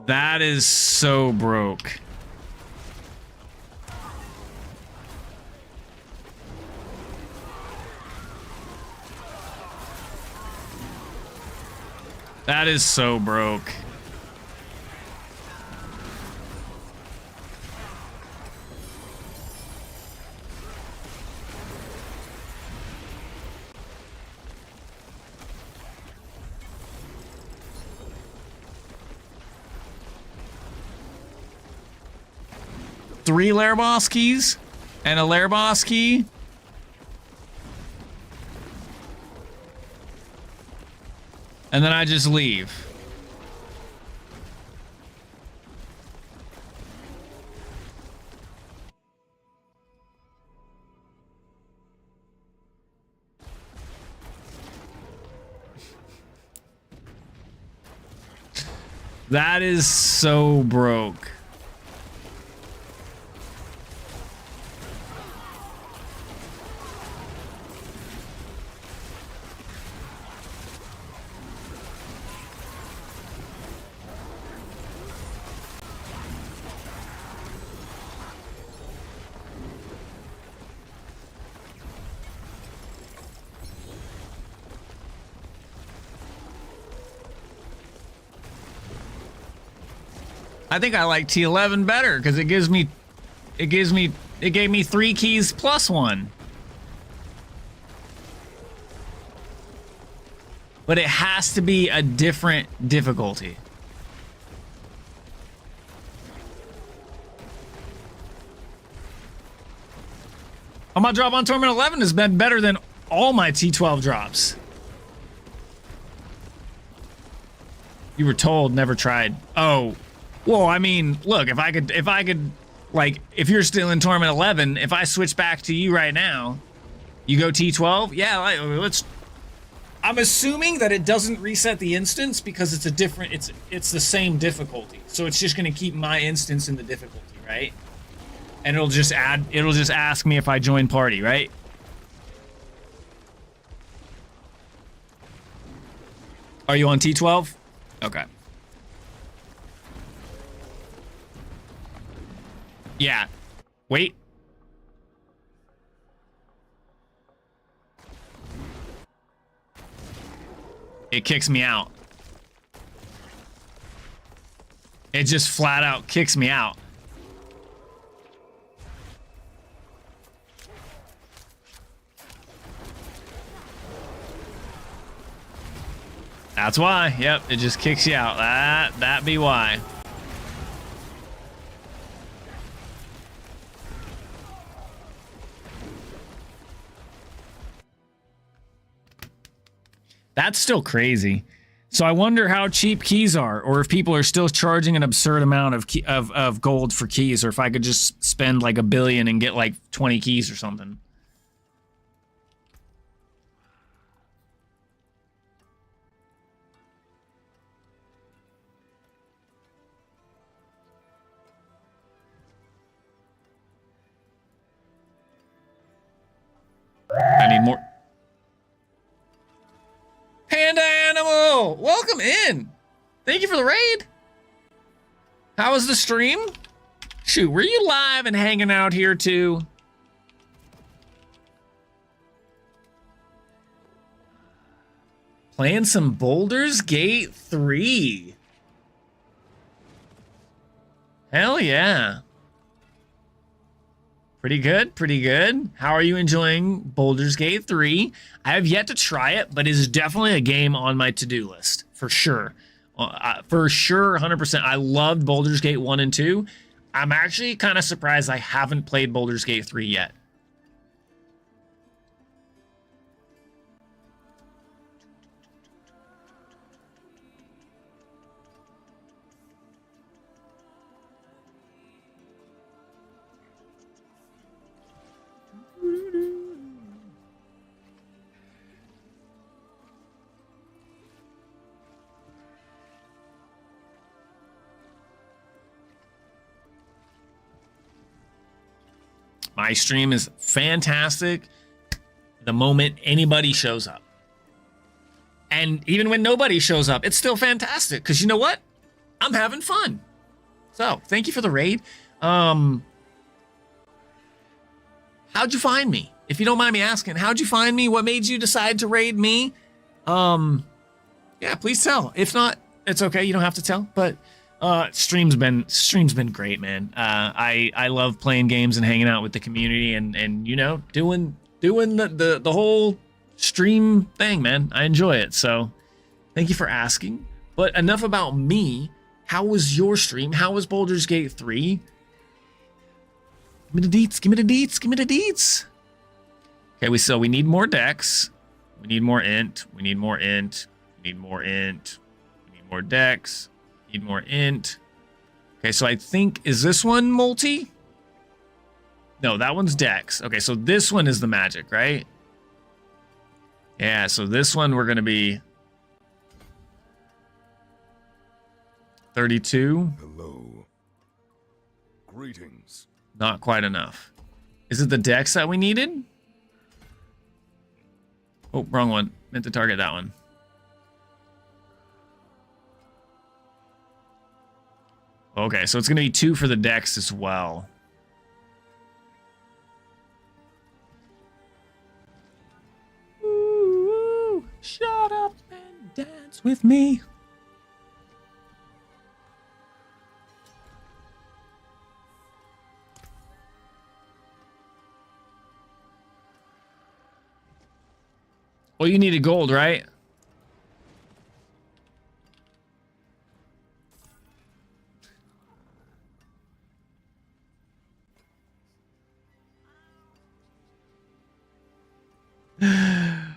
That is so broke. That is so broke. Three lair boss keys and a lair boss key. And then I just leave. That is so broke. I think I like T11 better because it gave me 3 keys plus 1. But it has to be a different difficulty. Oh, my drop on Tournament 11 has been better than all my T12 drops. You were told, never tried. Oh. Well, I mean, look, if I could, like, if you're still in Tournament 11, if I switch back to you right now, you go T12? Yeah, let's... I'm assuming that it doesn't reset the instance because it's a different, it's the same difficulty. So it's just going to keep my instance in the difficulty, right? And it'll just ask me if I join party, right? Are you on T12? Okay. Yeah. Wait. It kicks me out. It just flat out kicks me out. That's why. Yep, it just kicks you out. That be why. That's still crazy. So I wonder how cheap keys are, or if people are still charging an absurd amount of gold for keys, or if I could just spend like $1 billion and get like 20 keys or something. I need more. Panda animal! Michael, welcome in. Thank you for the raid. How was the stream? Shoot, were you live and hanging out here too? Playing some Baldur's Gate 3. Hell yeah. Pretty good, pretty good. How are you enjoying Baldur's Gate 3? I have yet to try it, but it is definitely a game on my to-do list, for sure. For sure, 100%. I loved Baldur's Gate 1 and 2. I'm actually kind of surprised I haven't played Baldur's Gate 3 yet. My stream is fantastic the moment anybody shows up. And even when nobody shows up, it's still fantastic because you know what? I'm having fun. So thank you for the raid. How'd you find me? If you don't mind me asking, how'd you find me? What made you decide to raid me? Yeah, please tell. If not, it's okay. You don't have to tell, but stream's been great, man. I love playing games and hanging out with the community and you know, doing the whole stream thing, man. I enjoy it. So thank you for asking. But enough about me. How was your stream? How was Baldur's Gate 3? Give me the deets, give me the deets, give me the deets. Okay, we need more decks. We need more int. We need more int. We need more int. We need more decks. Need more int. Okay, so I think, is this one multi? No, that one's dex. Okay, so this one is the magic, right? Yeah, so this one we're gonna be 32. Hello. Greetings. Not quite enough. Is it the dex that we needed? Oh, wrong one. Meant to target that one. Okay, so it's going to be 2 for the dex as well. Ooh, shut up and dance with me. Well, you needed gold, right?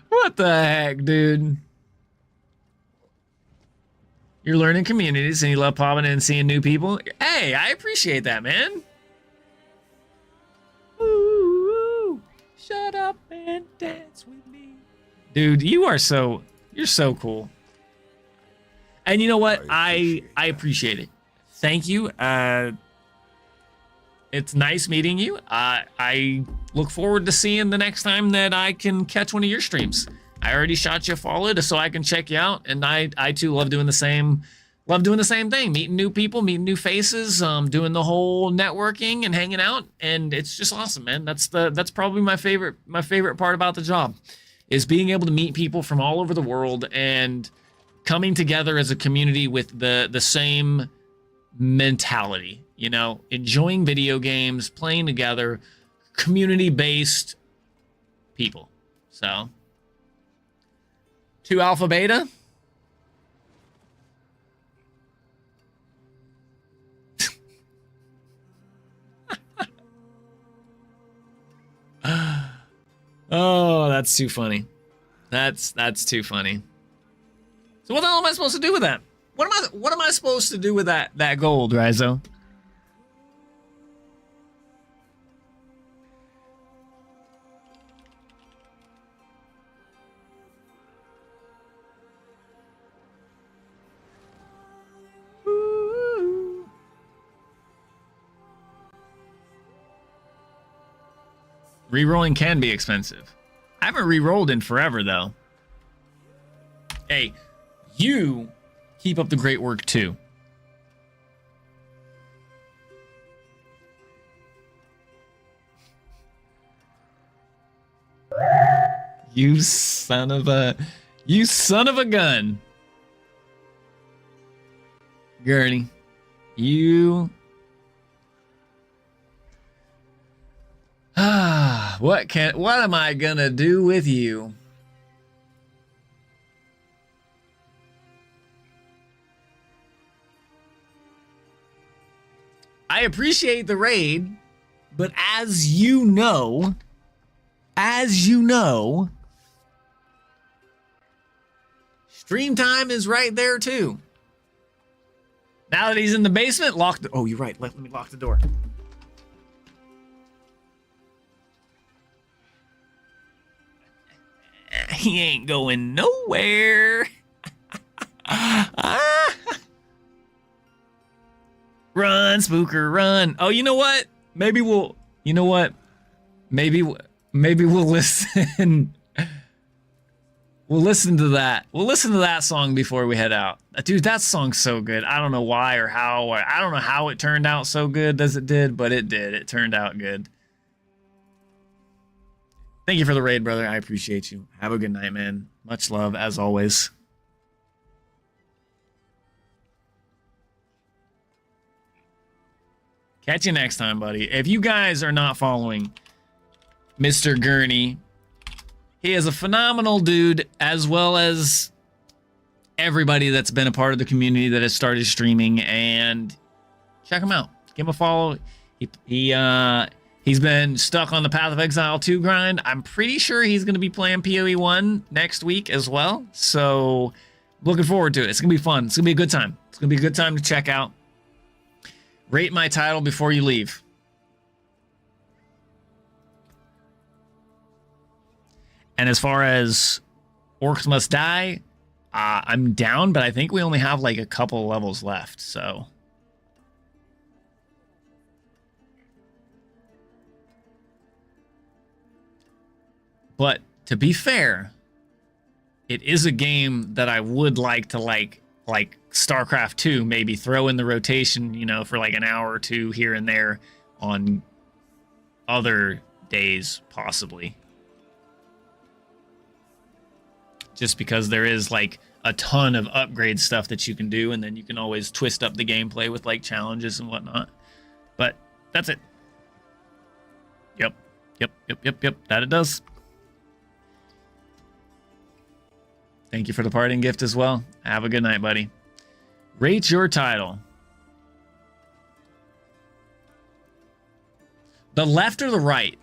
What the heck, dude? You're learning communities and you love popping in and seeing new people. Hey, I appreciate that, man. Ooh, shut up and dance with me. Dude, you're so cool. And you know what? I appreciate it. Thank you. It's nice meeting you. I look forward to seeing the next time that I can catch one of your streams. I already shot you a follow so I can check you out, and I too love doing the same. Love doing the same thing, meeting new people, meeting new faces, doing the whole networking and hanging out, and it's just awesome, man. That's probably my favorite part about the job, is being able to meet people from all over the world and coming together as a community with the same mentality. You know, enjoying video games, playing together, community-based people. So, 2 alpha beta. Oh, that's too funny. That's too funny. So what the hell am I supposed to do with that? What am I supposed to do with that gold, Rizo? Rerolling can be expensive. I haven't re-rolled in forever, though. Hey, You keep up the great work too. You son of a gun. Gurney, you... what am I gonna do with you? I appreciate the raid, but as you know, stream time is right there too. Now that he's in the basement, lock the... Oh, you're right. Let me lock the door. He ain't going nowhere. Run, Spooker, run. Oh, you know what? Maybe we'll... You know what? Maybe we'll listen... We'll listen to that. We'll listen to that song before we head out. Dude, that song's so good. I don't know why or how. I don't know how it turned out so good as it did, but it did. It turned out good. Thank you for the raid, brother. I appreciate you. Have a good night, man. Much love, as always. Catch you next time, buddy. If you guys are not following Mr. Gurney, he is a phenomenal dude, as well as everybody that's been a part of the community that has started streaming, and check him out. Give him a follow. He's been stuck on the Path of Exile 2 grind. I'm pretty sure he's going to be playing PoE 1 next week as well. So looking forward to it. It's going to be fun. It's going to be a good time. It's going to be a good time to check out. Rate my title before you leave. And as far as Orcs Must Die, I'm down, but I think we only have like a couple levels left, so... But to be fair, it is a game that I would like to like StarCraft 2, maybe throw in the rotation, you know, for like an hour or two here and there on other days, possibly. Just because there is like a ton of upgrade stuff that you can do, and then you can always twist up the gameplay with like challenges and whatnot. But that's it. Yep. That it does. Thank you for the parting gift as well. Have a good night, buddy. Rate your title. The left or the right?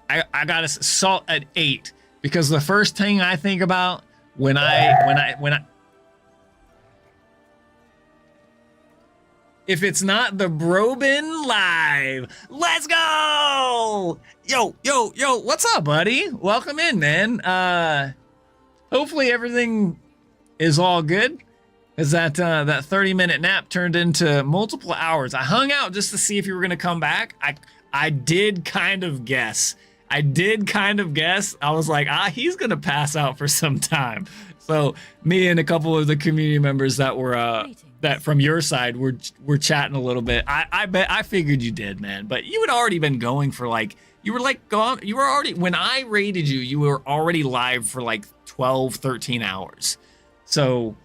I got a salt at 8 because the first thing I think about when I if it's not the Brobin live, let's go! Yo, what's up, buddy? Welcome in, man. Hopefully everything is all good. As that 30-minute nap turned into multiple hours. I hung out just to see if you were gonna come back. I did kind of guess. I was like, he's gonna pass out for some time. So me and a couple of the community members that were that from your side were chatting a little bit. I figured you did, man. But you had already been going for like, you were like gone. You were already, when I raided you, you were already live for like 12, 13 hours. So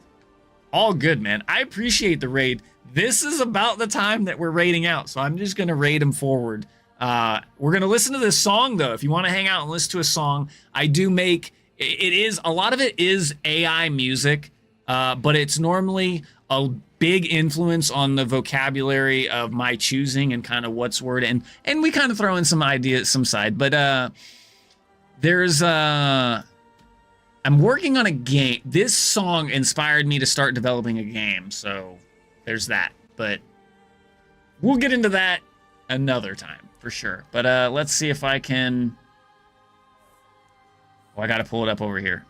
all good, man. I appreciate the raid. This is about the time that we're raiding out, so I'm just gonna raid him forward. We're gonna listen to this song though. If you want to hang out and listen to a song, I do make it is a lot of it is AI music, but it's normally a big influence on the vocabulary of my choosing and kind of what's word, and we kind of throw in some ideas, some side. But there's I'm working on a game. This song inspired me to start developing a game, so there's that. But we'll get into that another time for sure. But let's see if I can. Oh, I gotta pull it up over here.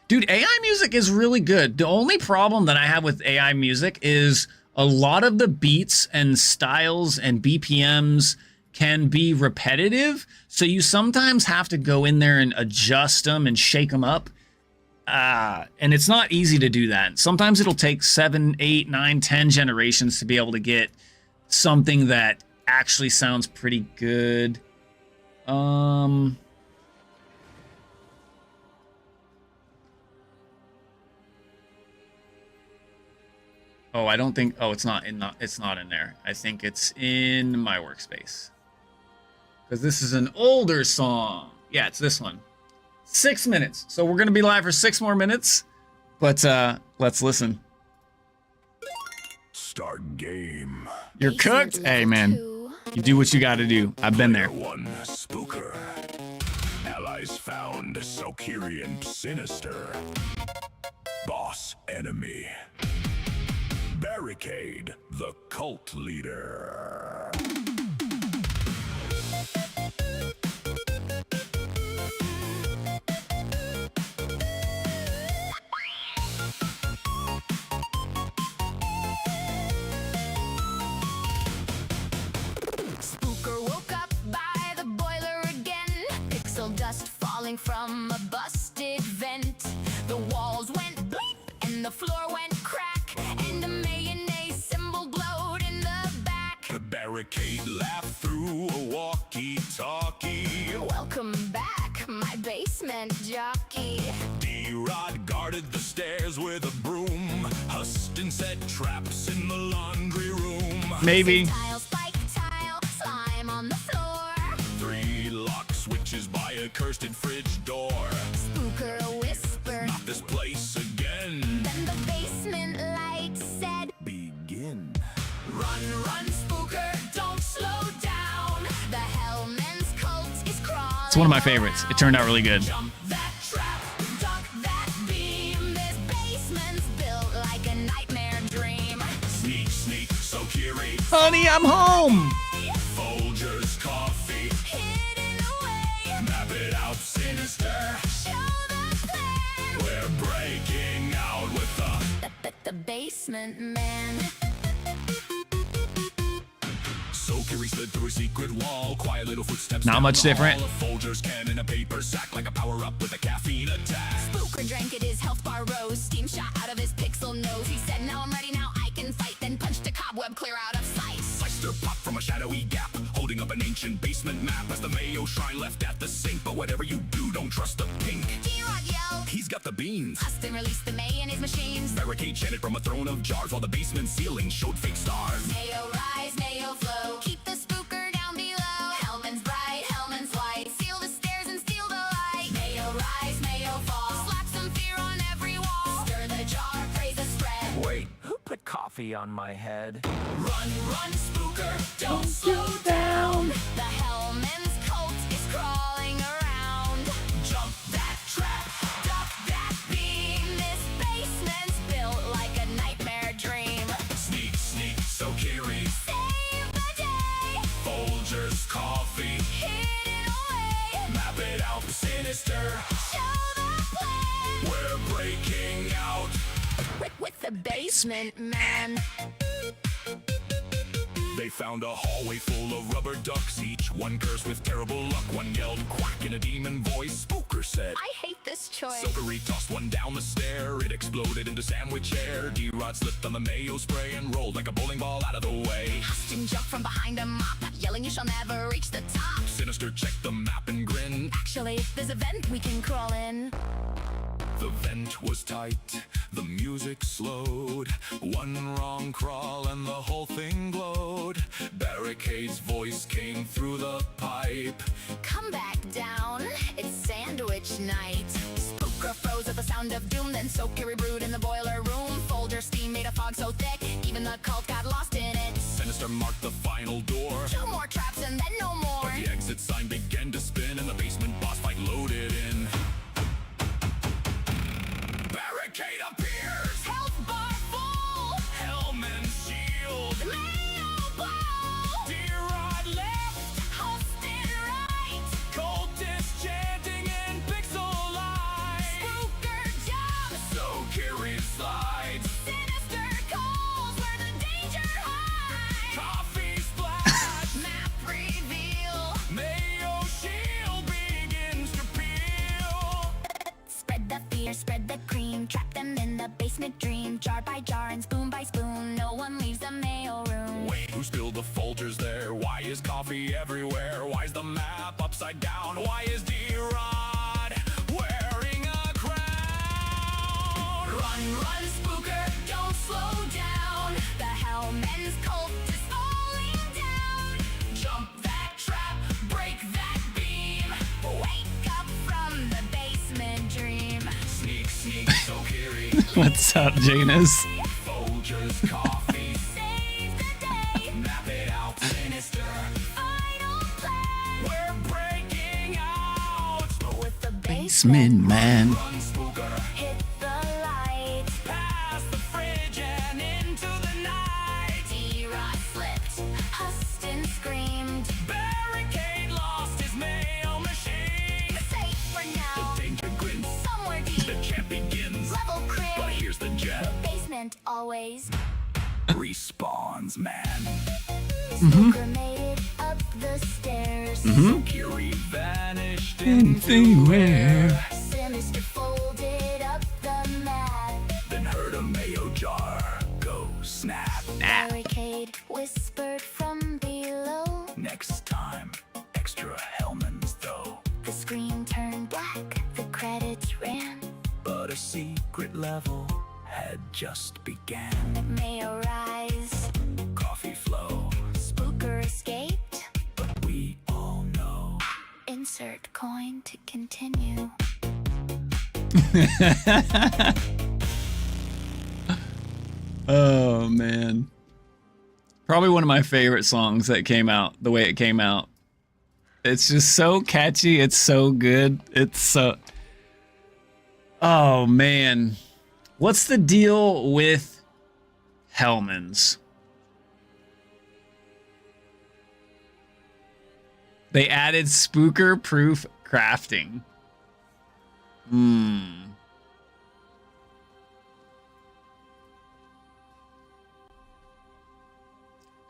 Dude, AI music is really good. The only problem that I have with AI music is a lot of the beats and styles and BPMs can be repetitive, so you sometimes have to go in there and adjust them and shake them up. And it's not easy to do that. Sometimes it'll take 7, 8, 9, 10 generations to be able to get something that actually sounds pretty good. Oh, I don't think. Oh, it's not in there. I think it's in my workspace. Because this is an older song. Yeah, it's this one. 6 minutes. So we're gonna be live for 6 more minutes. But let's listen. Start game. You're cooked? Hey man. You do what you gotta do. I've been there. One spooker. Allies found. Sokirian sinister. Boss enemy. Barricade, the cult leader. Spooker woke up by the boiler again. Pixel dust falling from a busted vent. The walls went bleep and the floor went crack. And a mayonnaise symbol glowed in the back. The barricade laughed through a walkie-talkie. Welcome back, my basement jockey. D-Rod guarded the stairs with a broom. Huston set traps in the laundry room. Maybe. Tile, spike tile, slime on the floor. 3 lock switches by a cursed fridge door. Spooker whisper. Not this place again. Then the basement light said, Begin. run, run, Spooker, don't slow down. The Hellman's cult is crawling. It's one of my favorites. It turned out really good. Jump that trap, duck that beam. This basement's built like a nightmare dream. Sneak, sneak, so Kiri. Honey, I'm home. Folgers coffee. Hidden away, Map it out, sinister. show the plan. We're breaking out with The basement man. So Kiri slid through a secret wall. Quiet little footsteps. Not down much the different. hall. A Folgers can in a paper sack, like a power-up with a caffeine attack. Spooker drank at his health bar rose. Steam shot out of his pixel nose. He said, now I'm ready, now I can fight. Then punched a cobweb clear out of sight. Slicer popped from a shadowy gap, holding up an ancient basement map. As the Mayo shrine left at the sink. But whatever you do, don't trust the pink. D-Rod yelled. He's got the beans. Huston released the May in his machines. Barricade chanted from a throne of jars, while the basement ceiling showed fake stars. Mayo rise, mayo flow. Keep the spooker down below. Hellman's bright, Hellman's white. Seal the stairs and steal the light. Mayo rise, mayo fall. Slap some fear on every wall. Stir the jar, praise the spread. Wait, who put coffee on my head? Run, run, spooker, don't slow down. The Hellman's cult is crawling around. Jump that trap. Duck that beam. This basement's built like a nightmare dream. Sneak, sneak, so Kiri. Save the day. Folgers coffee. Hidden away. Map it out, sinister. Show the plan. We're breaking out. With the basement man. They found a hallway full of rubber ducks, each one cursed with terrible luck. One yelled quack in a demon voice. Spooker said, I hate this choice. Silvery tossed one down the stair. It exploded into sandwich air. D-Rod slipped on the mayo spray and rolled like a bowling ball out of the way. Huston jumped from behind a mop, yelling, you shall never reach the top. Sinister checked the map and grinned. Actually, there's a vent we can crawl in. The vent was tight, the music slowed. One wrong crawl and the whole thing glowed. Barricade's voice came through the pipe. Come back down, it's sandwich night. Spooker froze at the sound of doom, then Sokiri brewed in the boiler room. Folger steam made a fog so thick, even the cult got lost in it. Sinister marked the final door. 2 more traps and then no more. But the exit sign began to spin and the basement boss fight loaded in. Barricade appears. Health bar full. Hellman's shield. Mayo blow. D-Rod left. Huston right. Cultist chanting in pixel light. Spooker jumps. So Kiri slides. Sinister calls where the danger hides. Coffee splash. Map reveal. Mayo shield begins to peel. Spread the fear, spread the basement dream, jar by jar and spoon by spoon. No one leaves the mail room. Wait, who spilled the Folgers there? Why is coffee everywhere? Why's the map upside down? Why is D-Rod wearing a crown? Run, run, spooker, don't slow down. The Hellman's cult is falling down. Jump that trap, break that beam. Wake up from the basement dream. Sneak, sneak, so Kiri. What's up, Janus? Folgers coffee. Save the day. Map it out, sinister. Final plan. We're breaking out. With the Basement man. Run, spooker. hit the light. Past the fridge and into the night. D-Rod slipped, hussed and screamed. Barricade lost his mail machine. Safe for now. The danger grins. Somewhere deep. The champ begins. Level But crib. here's the gem. Basement always. Respawns, man. Spooker made it up the stairs. Kiri vanished Anywhere. Sinister folded up the map. Then heard a mayo jar go snap. Barricade whispered from below. Next time, extra Hellmans though. The screen turned black. The credits ran. But a secret level had just began. Mayo rise. Coffee flow, Spooker escaped. but we all know. Insert coin to continue. Oh man. Probably one of my favorite songs that came out, the way it came out. It's just so catchy, it's so good. It's so Oh man. What's the deal with Hellmans? They added spooker proof crafting.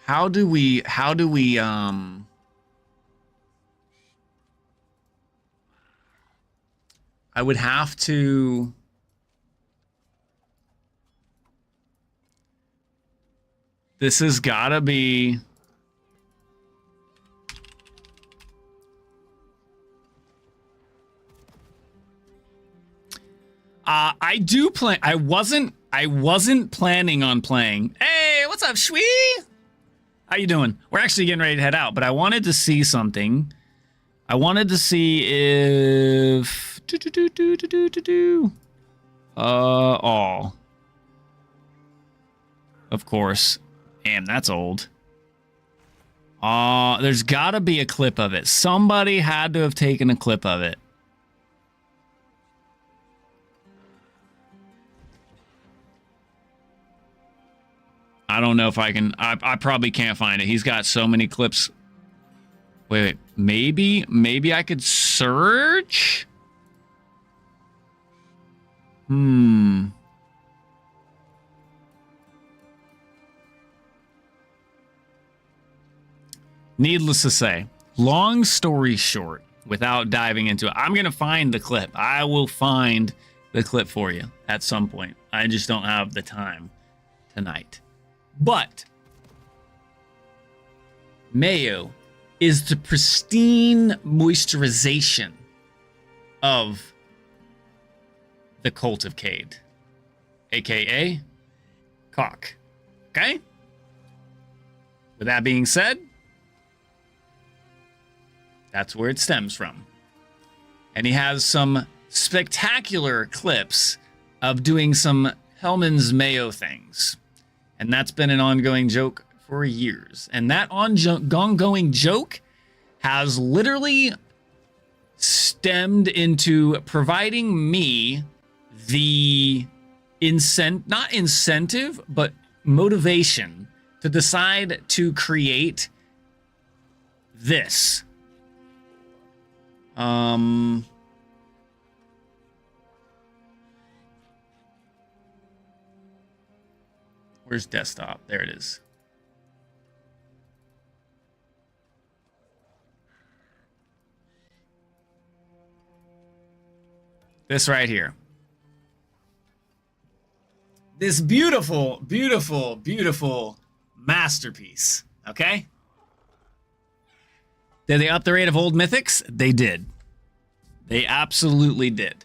How do we I would have to This has gotta be I do plan. I wasn't planning on playing. Hey, what's up, Shwee? How you doing? We're actually getting ready to head out, but I wanted to see something. I wanted to see if oh. Of course. Damn, that's old. There's gotta be a clip of it. Somebody had to have taken a clip of it. I don't know if I can. I probably can't find it. He's got so many clips. Wait. Maybe I could search? Needless to say, long story short, without diving into it, I'm going to find the clip. I will find the clip for you at some point. I just don't have the time tonight. But mayo is the pristine moisturization of the Cult of Cade, aka cock. Okay? With that being said, that's where it stems from. And he has some spectacular clips of doing some Hellman's mayo things. And that's been an ongoing joke for years. And that ongoing joke has literally stemmed into providing me the not incentive, but motivation to decide to create this. Where's desktop? There it is. This right here. this beautiful, beautiful, beautiful masterpiece. Okay? Did they up the rate of old mythics? They did. They absolutely did.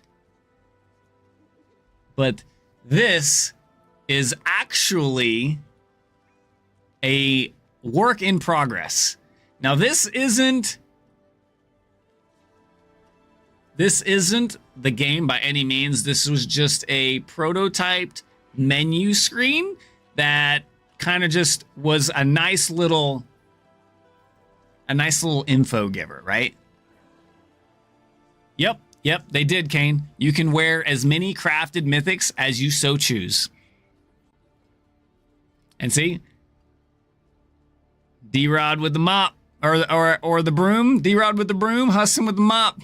But this is actually a work in progress. Now, this isn't the game by any means. This was just a prototyped menu screen that kind of just was a nice little info giver, right? Yep, they did, Kane. You can wear as many crafted mythics as you so choose. And see? D-Rod with the mop. Or the broom. D-Rod with the broom. Hussin with the mop.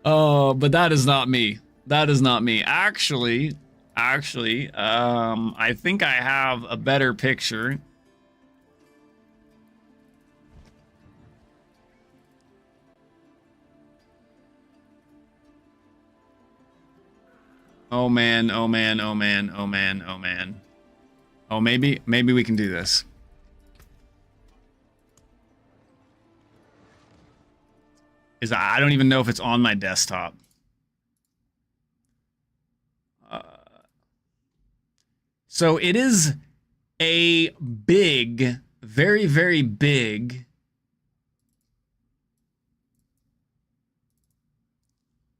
Oh, but that is not me. That is not me. Actually, I think I have a better picture. Oh man, oh man, oh man, oh man, oh man. Oh, maybe we can do this. I don't even know if it's on my desktop. So it is a big, very, very big.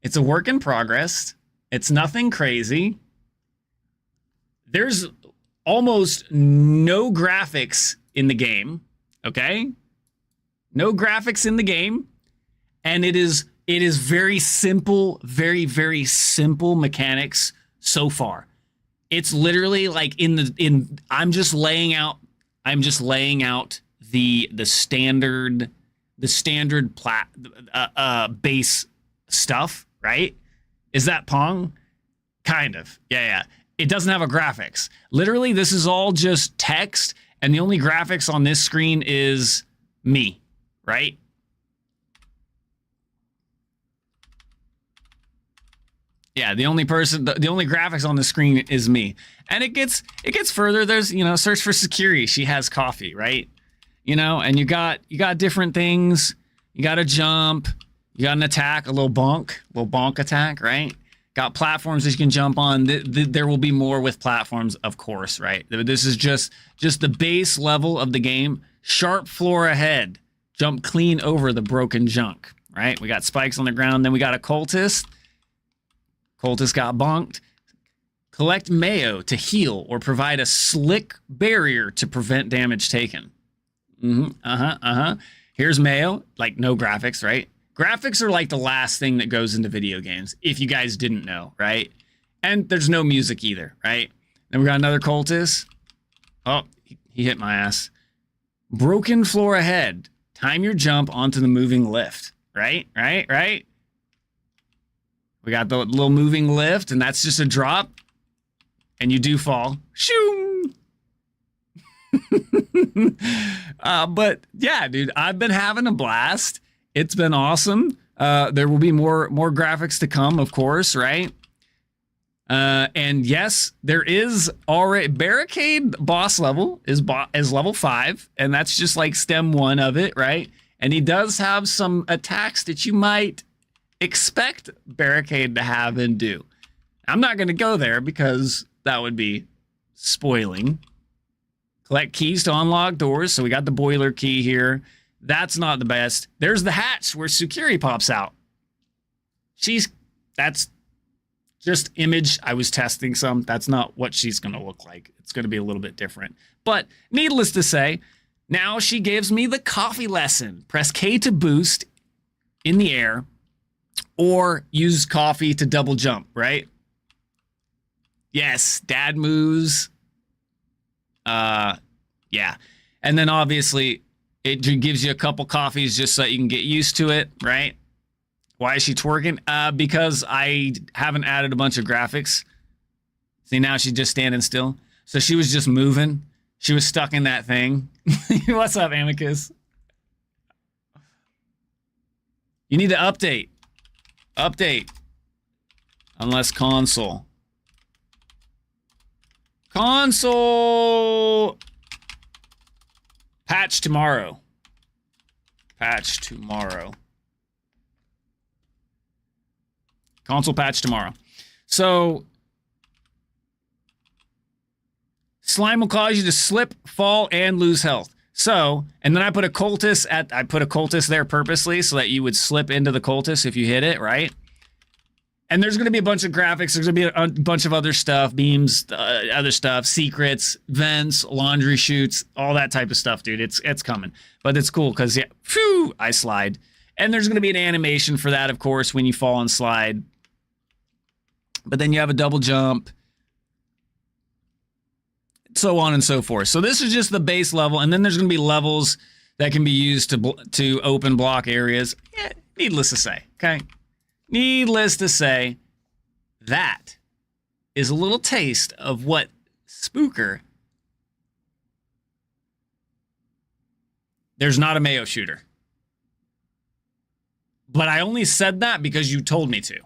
It's a work in progress. It's nothing crazy. There's almost no graphics in the game, okay? No graphics in the game. And it is very simple, very, very simple mechanics so far. It's literally like I'm just laying out the standard base stuff, right? Is that Pong? Kind of. Yeah. It doesn't have a graphics. Literally, this is all just text, and the only graphics on this screen is me, right? Yeah, the only graphics on the screen is me. And it gets further. There's, search for security. She has coffee, right? And you got different things. You got a jump, you got an attack, a little bonk attack, right? Got platforms that you can jump on. There will be more with platforms, of course, right? This is just the base level of the game. Sharp floor ahead. Jump clean over the broken junk, right? We got spikes on the ground. Then we got a cultist. Cultist got bonked. Collect mayo to heal or provide a slick barrier to prevent damage taken. Here's mayo. Like, no graphics, right? Graphics are like the last thing that goes into video games, if you guys didn't know, right? And there's no music either, right? Then we got another cultist. Oh, he hit my ass. Broken floor ahead. Time your jump onto the moving lift, right? We got the little moving lift, and that's just a drop. And you do fall. Shoo! But yeah, dude, I've been having a blast. It's been awesome. There will be more graphics to come, of course, right? And yes, there is already Barricade boss level is level 5, and that's just like stem 1 of it, right? And he does have some attacks that you might expect Barricade to have and do. I'm not going to go there because that would be spoiling. Collect keys to unlock doors. So we got the boiler key here. That's not the best. There's the hatch where Sukiri pops out. That's just image. I was testing some. That's not what she's going to look like. It's going to be a little bit different. But needless to say, now she gives me the coffee lesson. Press K to boost in the air or use coffee to double jump, right? Yes, dad moves. Yeah. And then obviously it gives you a couple coffees just so you can get used to it, right? Why is she twerking? Because I haven't added a bunch of graphics. See, now she's just standing still. So she was just moving. She was stuck in that thing. What's up, Amicus? You need to update. Update. Unless console. Console! Patch tomorrow. Patch tomorrow. Console patch tomorrow. So, slime will cause you to slip, fall, and lose health. So, and then I put a cultist there purposely so that you would slip into the cultist if you hit it, right? And there's going to be a bunch of graphics. There's going to be a bunch of other stuff, beams, other stuff, secrets, vents, laundry chutes, all that type of stuff, dude. It's coming. But it's cool because, yeah, phew, I slide. And there's going to be an animation for that, of course, when you fall and slide. But then you have a double jump. So on and so forth. So this is just the base level. And then there's going to be levels that can be used to open block areas. Yeah, needless to say, okay? Needless to say, that is a little taste of what Spooker. There's not a Mayo shooter. But I only said that because you told me to.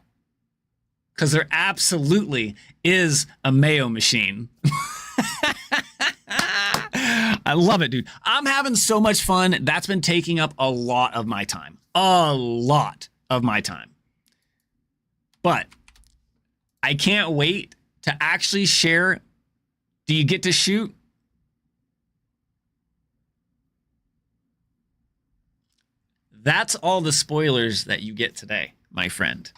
Because there absolutely is a Mayo machine. I love it, dude. I'm having so much fun. That's been taking up a lot of my time. A lot of my time. But I can't wait to actually share. Do you get to shoot? That's all the spoilers that you get today, my friend.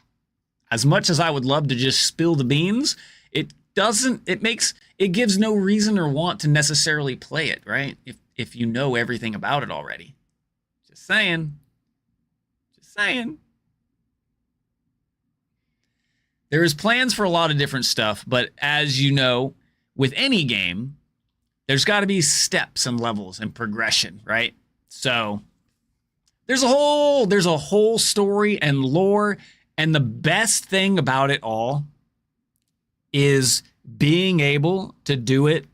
As much as I would love to just spill the beans, it gives no reason or want to necessarily play it, right? If you know everything about it already. Just saying. Just saying. There is plans for a lot of different stuff, but as you know, with any game, there's got to be steps and levels and progression, right? So there's a whole story and lore, and the best thing about it all is being able to do it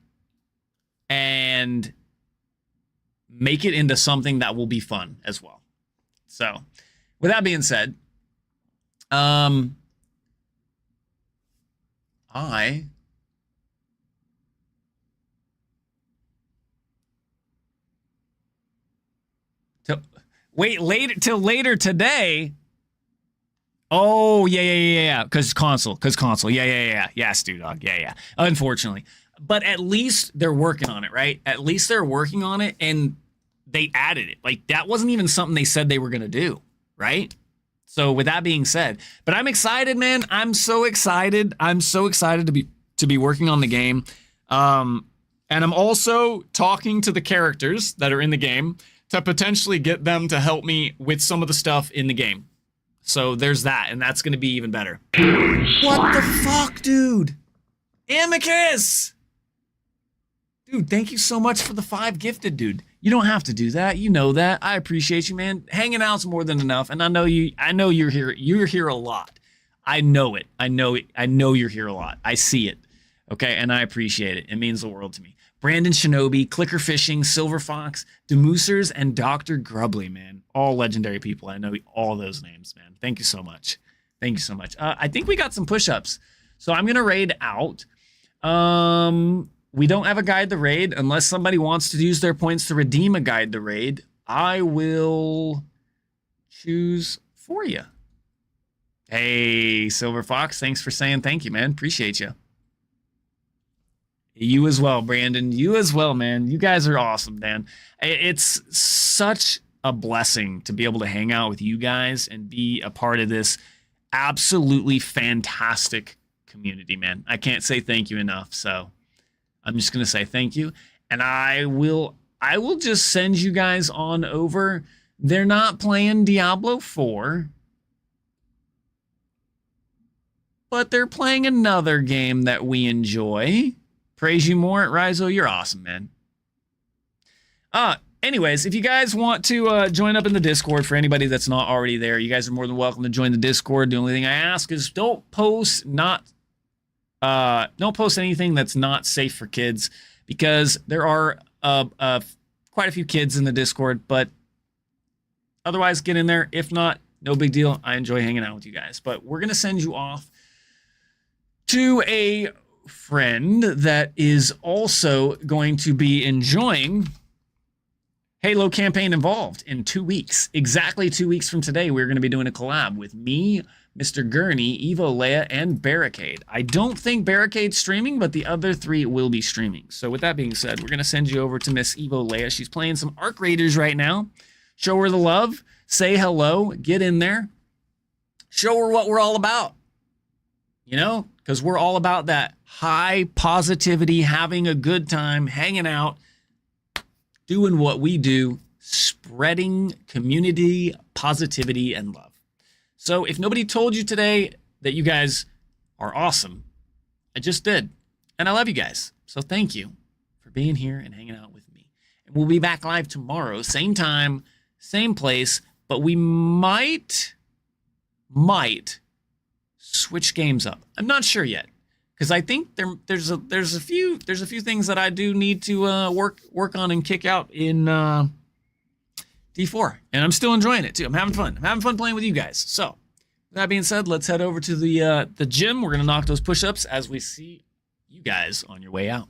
and make it into something that will be fun as well. So, with that being said, wait till later today. Oh, yeah. Because console. Yeah. Yes, dude, dog. Yeah. Unfortunately. But at least they're working on it, right? At least they're working on it, and they added it. Like, that wasn't even something they said they were going to do, right? So with that being said, but I'm excited, man. I'm so excited. I'm so excited to be working on the game. And I'm also talking to the characters that are in the game to potentially get them to help me with some of the stuff in the game. So there's that, and that's going to be even better. What the fuck, dude? Amicus! Dude, thank you so much for the 5 gifted, dude. You don't have to do that. You know that. I appreciate you, man. Hanging out's more than enough, and I know you're here. You're here a lot. I know it. I know you're here a lot. I see it. Okay, and I appreciate it. It means the world to me. Brandon Shinobi, Clicker Fishing, Silver Fox, Demoosers, and Dr. Grubbly, man. All legendary people. I know all those names, man. Thank you so much. Thank you so much. I think we got some push-ups. So I'm going to raid out. We don't have a guide the raid. Unless somebody wants to use their points to redeem a guide the raid, I will choose for you. Hey, Silver Fox, thanks for saying thank you, man. Appreciate you. You as well, Brandon. You as well, man. You guys are awesome, man. It's such a blessing to be able to hang out with you guys and be a part of this absolutely fantastic community, man. I can't say thank you enough. So I'm just going to say thank you. And I will just send you guys on over. They're not playing Diablo 4. But they're playing another game that we enjoy. Praise you more at Rizo. You're awesome, man. Anyways, if you guys want to join up in the Discord, for anybody that's not already there, you guys are more than welcome to join the Discord. The only thing I ask is don't post anything that's not safe for kids, because there are quite a few kids in the Discord. But otherwise, get in there. If not, no big deal. I enjoy hanging out with you guys. But we're gonna send you off to a friend that is also going to be enjoying Halo Campaign Involved in 2 weeks. Exactly 2 weeks from today, we're going to be doing a collab with me, Mr. Gurney, Evo Leia, and Barricade. I don't think Barricade's streaming, but the other 3 will be streaming. So with that being said, we're going to send you over to Miss Evo Leia. She's playing some Arc Raiders right now. Show her the love. Say hello. Get in there. Show her what we're all about. You know, because we're all about that high positivity, having a good time, hanging out, doing what we do, spreading community positivity and love. So if nobody told you today that you guys are awesome, I just did. And I love you guys. So thank you for being here and hanging out with me. And we'll be back live tomorrow, same time, same place, but we might switch games up. I'm not sure yet, because I think there's a few things that I do need to work on and kick out in D4, and I'm still enjoying it too. I'm having fun. I'm having fun playing with you guys. So, with that being said, let's head over to the gym. We're gonna knock those push-ups as we see you guys on your way out.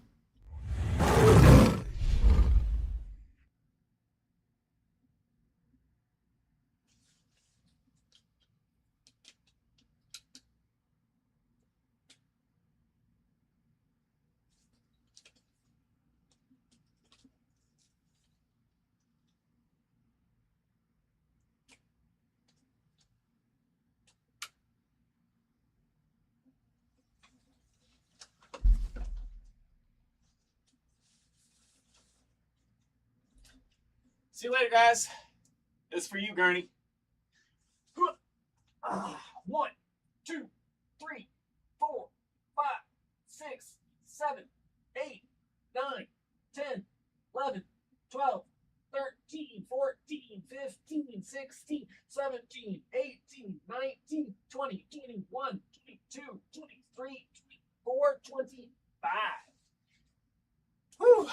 See you later, guys. This is for you, Gurney. 1, 2, 3, 4, 5, 6, 7, 8, 9, 10, 11, 12, 13, 14, 15, 16, 17, 18, 19, 20, 21, 22, 23, 24, 25. Whew.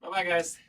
Bye-bye, guys.